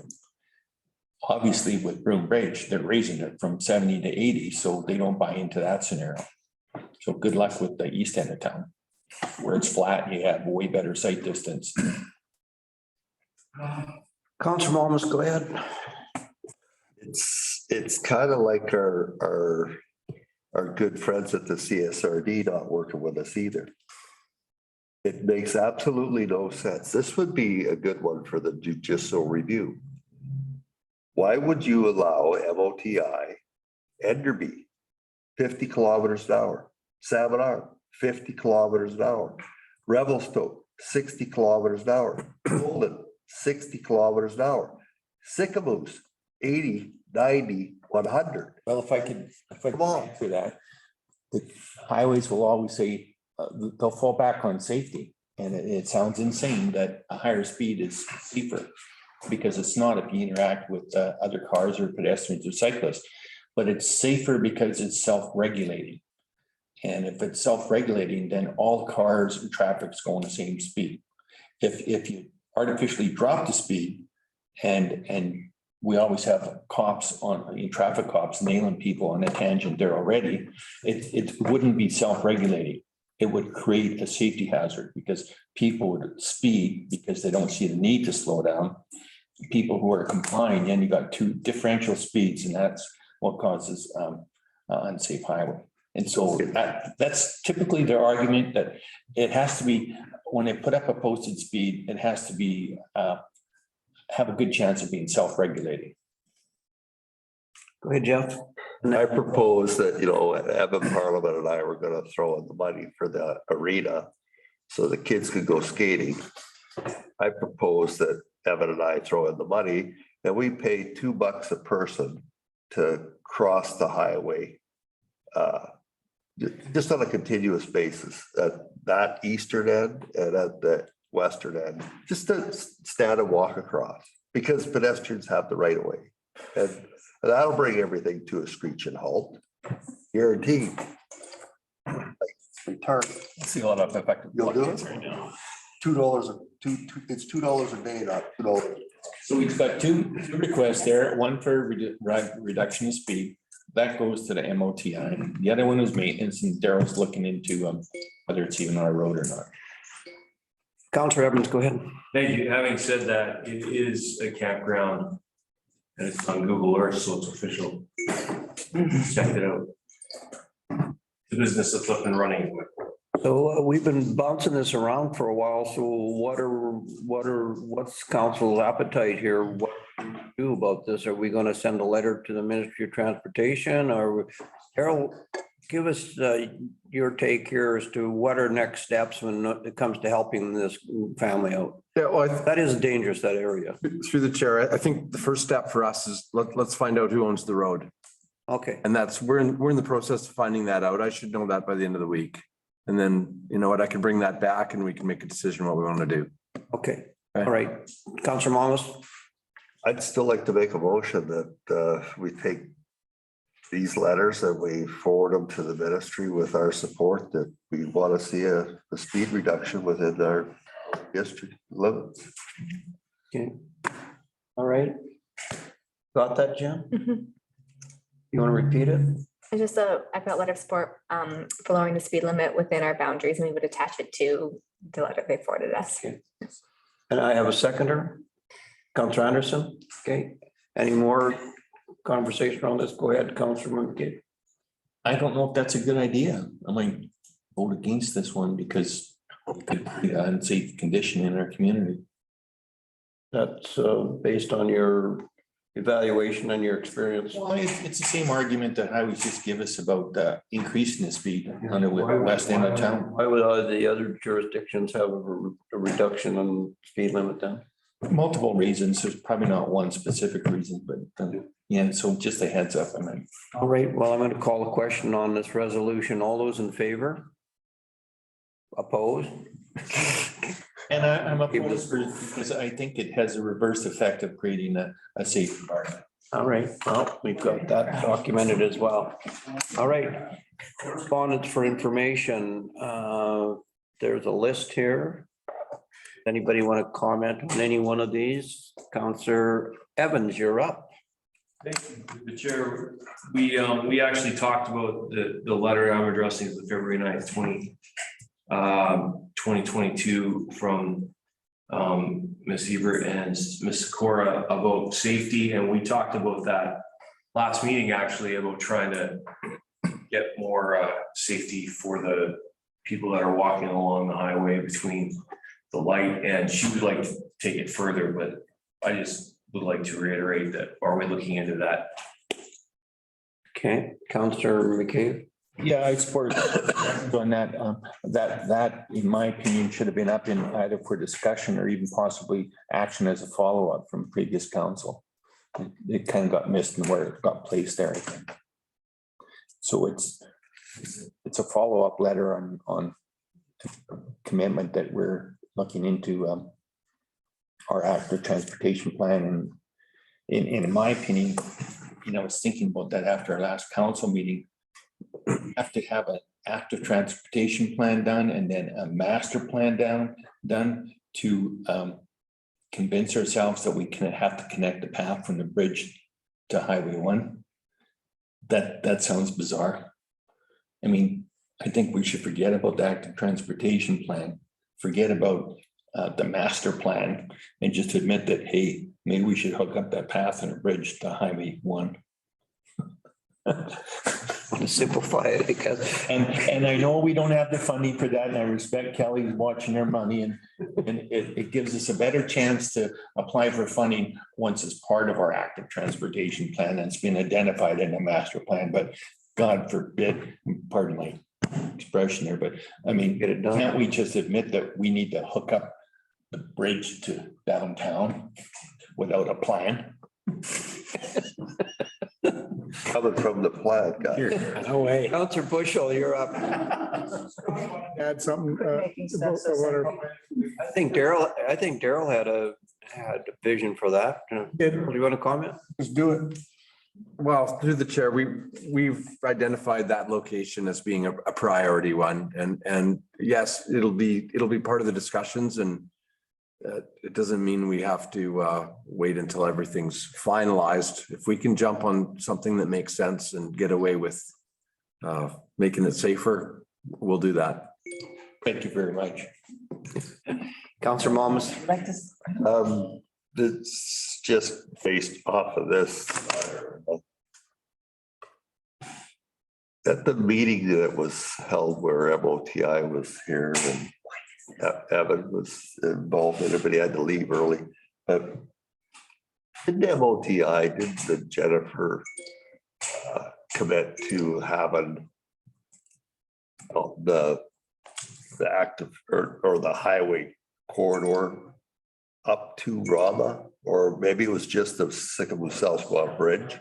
Obviously with Broom Bridge, they're raising it from 70 to 80, so they don't buy into that scenario. So good luck with the east end of town, where it's flat and you have way better sight distance. Councilor Malmus, go ahead. It's kind of like our good friends at the CSRD not working with us either. It makes absolutely no sense. This would be a good one for the judicial review. Why would you allow MOTI, Enderby, 50 kilometers an hour, Salmon Arm, 50 kilometers an hour, Revelstoke, 60 kilometers an hour, Golden, 60 kilometers an hour. Sycamoose, 80, 90, 100. Well, if I could Come on. answer that, the highways will always say, they'll fall back on safety. And it sounds insane that a higher speed is safer, because it's not if you interact with other cars or pedestrians or cyclists. But it's safer because it's self-regulating. And if it's self-regulating, then all cars and traffic's going the same speed. If you artificially drop the speed, and we always have cops traffic cops nailing people on a tangent there already, it wouldn't be self-regulating. It would create a safety hazard because people would speed because they don't see the need to slow down. People who are complying, then you got two differential speeds, and that's what causes unsafe highway. And so that's typically their argument, that it has to be, when they put up a posted speed, it has to be have a good chance of being self-regulating. Go ahead, Jeff. I propose that, Evan Parliament and I were gonna throw in the money for the arena so the kids could go skating. I propose that Evan and I throw in the money and we pay $2 a person to cross the highway. Just on a continuous basis at that eastern end and at the western end, just to stand and walk across, because pedestrians have the right of way. And that'll bring everything to a screeching halt, guaranteed. Return. See a lot of effective. You'll do it? right now. $2, it's $2 a day, not $2. So we've got two requests there, one for reduction of speed. That goes to the MOTI. The other one is maintenance, and Daryl's looking into whether it's even on a road or not. Counselor Evans, go ahead. Thank you. Having said that, it is a campground. And it's on Google Earth, so it's official. Check it out. The business is up and running. So we've been bouncing this around for a while. So what's council's appetite here? What do we do about this? Are we going to send a letter to the Ministry of Transportation, or Harold, give us your take here as to what are next steps when it comes to helping this family out? Yeah, well, That is dangerous, that area. through the chair, I think the first step for us is let's find out who owns the road. Okay, And we're in the process of finding that out. I should know that by the end of the week. And then, I can bring that back and we can make a decision what we want to do. okay. All right. Counselor Mamas? I'd still like to make a motion that we take these letters and we forward them to the ministry with our support, that we want to see a speed reduction within our district limits. Okay. All right. Got that, Jim? You want to repeat it? I just, I've got letter of support for lowering the speed limit within our boundaries, and we would attach it to the letter they forwarded us. Okay. And I have a seconder, Counselor Anderson. Okay. Any more conversation on this? Go ahead, Counselor McKay. I don't know if that's a good idea. I might vote against this one because it could be an unsafe condition in our community. That's based on your evaluation and your experience. Well, it's the same argument that highways just give us about increasing the speed on the west end of town. Why would the other jurisdictions have a reduction on speed limit then? Multiple reasons. There's probably not one specific reason, but yeah, so just a heads up. I mean. All right, well, I'm going to call a question on this resolution. All those in favor? Opposed? And I'm opposed because I think it has a reverse effect of creating a safe environment. All right, well, we've got that documented as well. All right, correspondence for information. There's a list here. Anybody want to comment on any one of these? Counselor Evans, you're up. Thank you, the chair. We actually talked about the letter I'm addressing is the February 9th, 2022 from Ms. Ebert and Ms. Cora about safety. And we talked about that last meeting, actually, about trying to get more safety for the people that are walking along the highway between the light, and she would like to take it further, but I just would like to reiterate that, are we looking into that? Okay, Counselor McCabe. Yeah, I support on that. That, in my opinion, should have been up in either for discussion or even possibly action as a follow-up from previous council. It kind of got missed in where it got placed there, I think. So it's a follow-up letter on commitment that we're looking into our active transportation plan. And in my opinion, I was thinking about that after our last council meeting. Have to have an active transportation plan done and then a master plan done to convince ourselves that we can have to connect the path from the bridge to Highway 1. That sounds bizarre. I mean, I think we should forget about the active transportation plan, forget about the master plan, and just admit that, hey, maybe we should hook up that path and a bridge to Highway 1. To simplify it, because. And I know we don't have the funding for that, and I respect Kelly's watching their money, and it gives us a better chance to apply for funding once it's part of our active transportation plan and it's been identified in a master plan. But God forbid, pardon my expression there, but I mean, Get it done. can't we just admit that we need to hook up the bridge to downtown without a plan? Coming from the plant, guy. No way. Counselor Bushel, you're up. Add something. Making stuff so simple. I think Daryl had a vision for that. Do you want to comment? Just do it. Well, through the chair, we've identified that location as being a priority one, and yes, it'll be part of the discussions, and it doesn't mean we have to wait until everything's finalized. If we can jump on something that makes sense and get away with making it safer, we'll do that. Thank you very much. Counselor Momus. It's just based off of this. At the meeting that was held where MOTI was here and Evan was involved, everybody had to leave early. But did MOTI, did the Jennifer commit to having the active or the highway corridor up to Rama, or maybe it was just the Sycamore South Squad Bridge?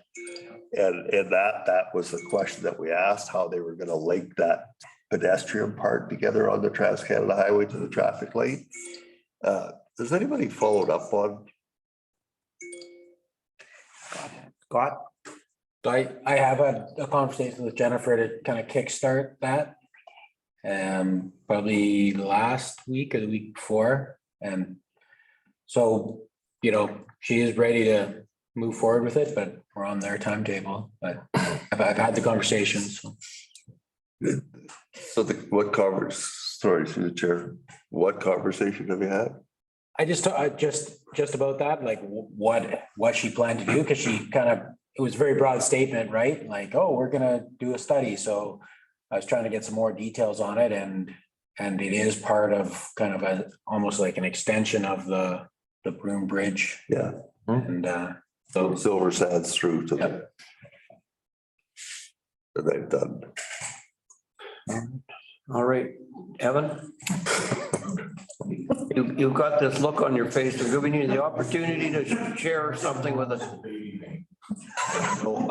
And that was the question that we asked, how they were gonna link that pedestrian part together on the Trans-Canada Highway to the traffic lane. Has anybody followed up on? Scott? I have a conversation with Jennifer to kind of kickstart that. Probably last week or the week before. And so, she is ready to move forward with it, but we're on their timetable. But I've had the conversation, so. So what through the chair, what conversation have you had? I just about that, like what she planned to do, because she it was a very broad statement, right? Like, oh, we're gonna do a study. So I was trying to get some more details on it, and it is part of kind of almost like an extension of the Broom Bridge. Yeah. And so Silver Sands through to the. That they've done. All right, Evan. You've got this look on your face. We're giving you the opportunity to share something with us.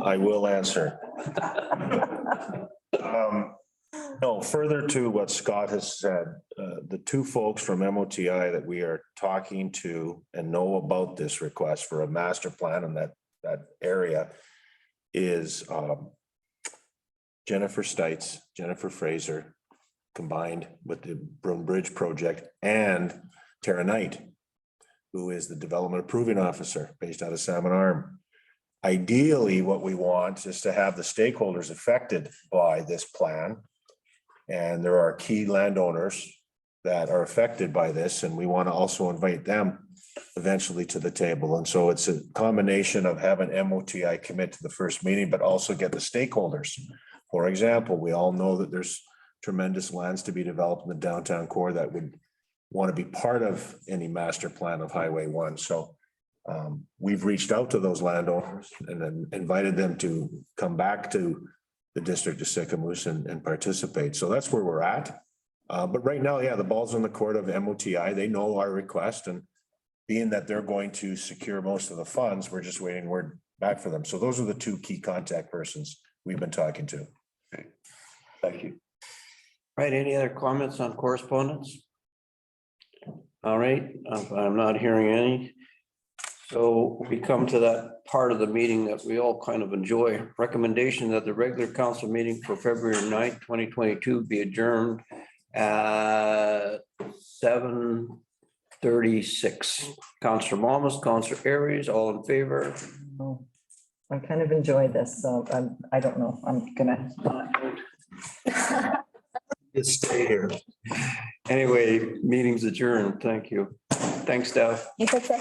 I will answer. No, further to what Scott has said, the two folks from MOTI that we are talking to and know about this request for a master plan in that area is Jennifer Stites, Jennifer Fraser, combined with the Broom Bridge project, and Tara Knight, who is the development approving officer based out of Salmon Arm. Ideally, what we want is to have the stakeholders affected by this plan. And there are key landowners that are affected by this, and we want to also invite them eventually to the table. And so it's a combination of having MOTI commit to the first meeting, but also get the stakeholders. For example, we all know that there's tremendous lands to be developed in the downtown core that would want to be part of any master plan of Highway 1. So we've reached out to those landowners and then invited them to come back to the district of Sycamoose and participate. So that's where we're at. But right now, yeah, the ball's in the court of MOTI. They know our request, and being that they're going to secure most of the funds, we're just waiting word back for them. So those are the two key contact persons we've been talking to. Thank you. Right, any other comments on correspondence? All right, I'm not hearing any. So we come to that part of the meeting that we all kind of enjoy. Recommendation that the regular council meeting for February 9th, 2022 be adjourned at 7:36. Counselor Mamas, Counselor Aries, all in favor? Oh, I kind of enjoyed this, so I don't know. I'm gonna. Just stay here. Anyway, meeting's adjourned. Thank you. Thanks, Steph. You said second.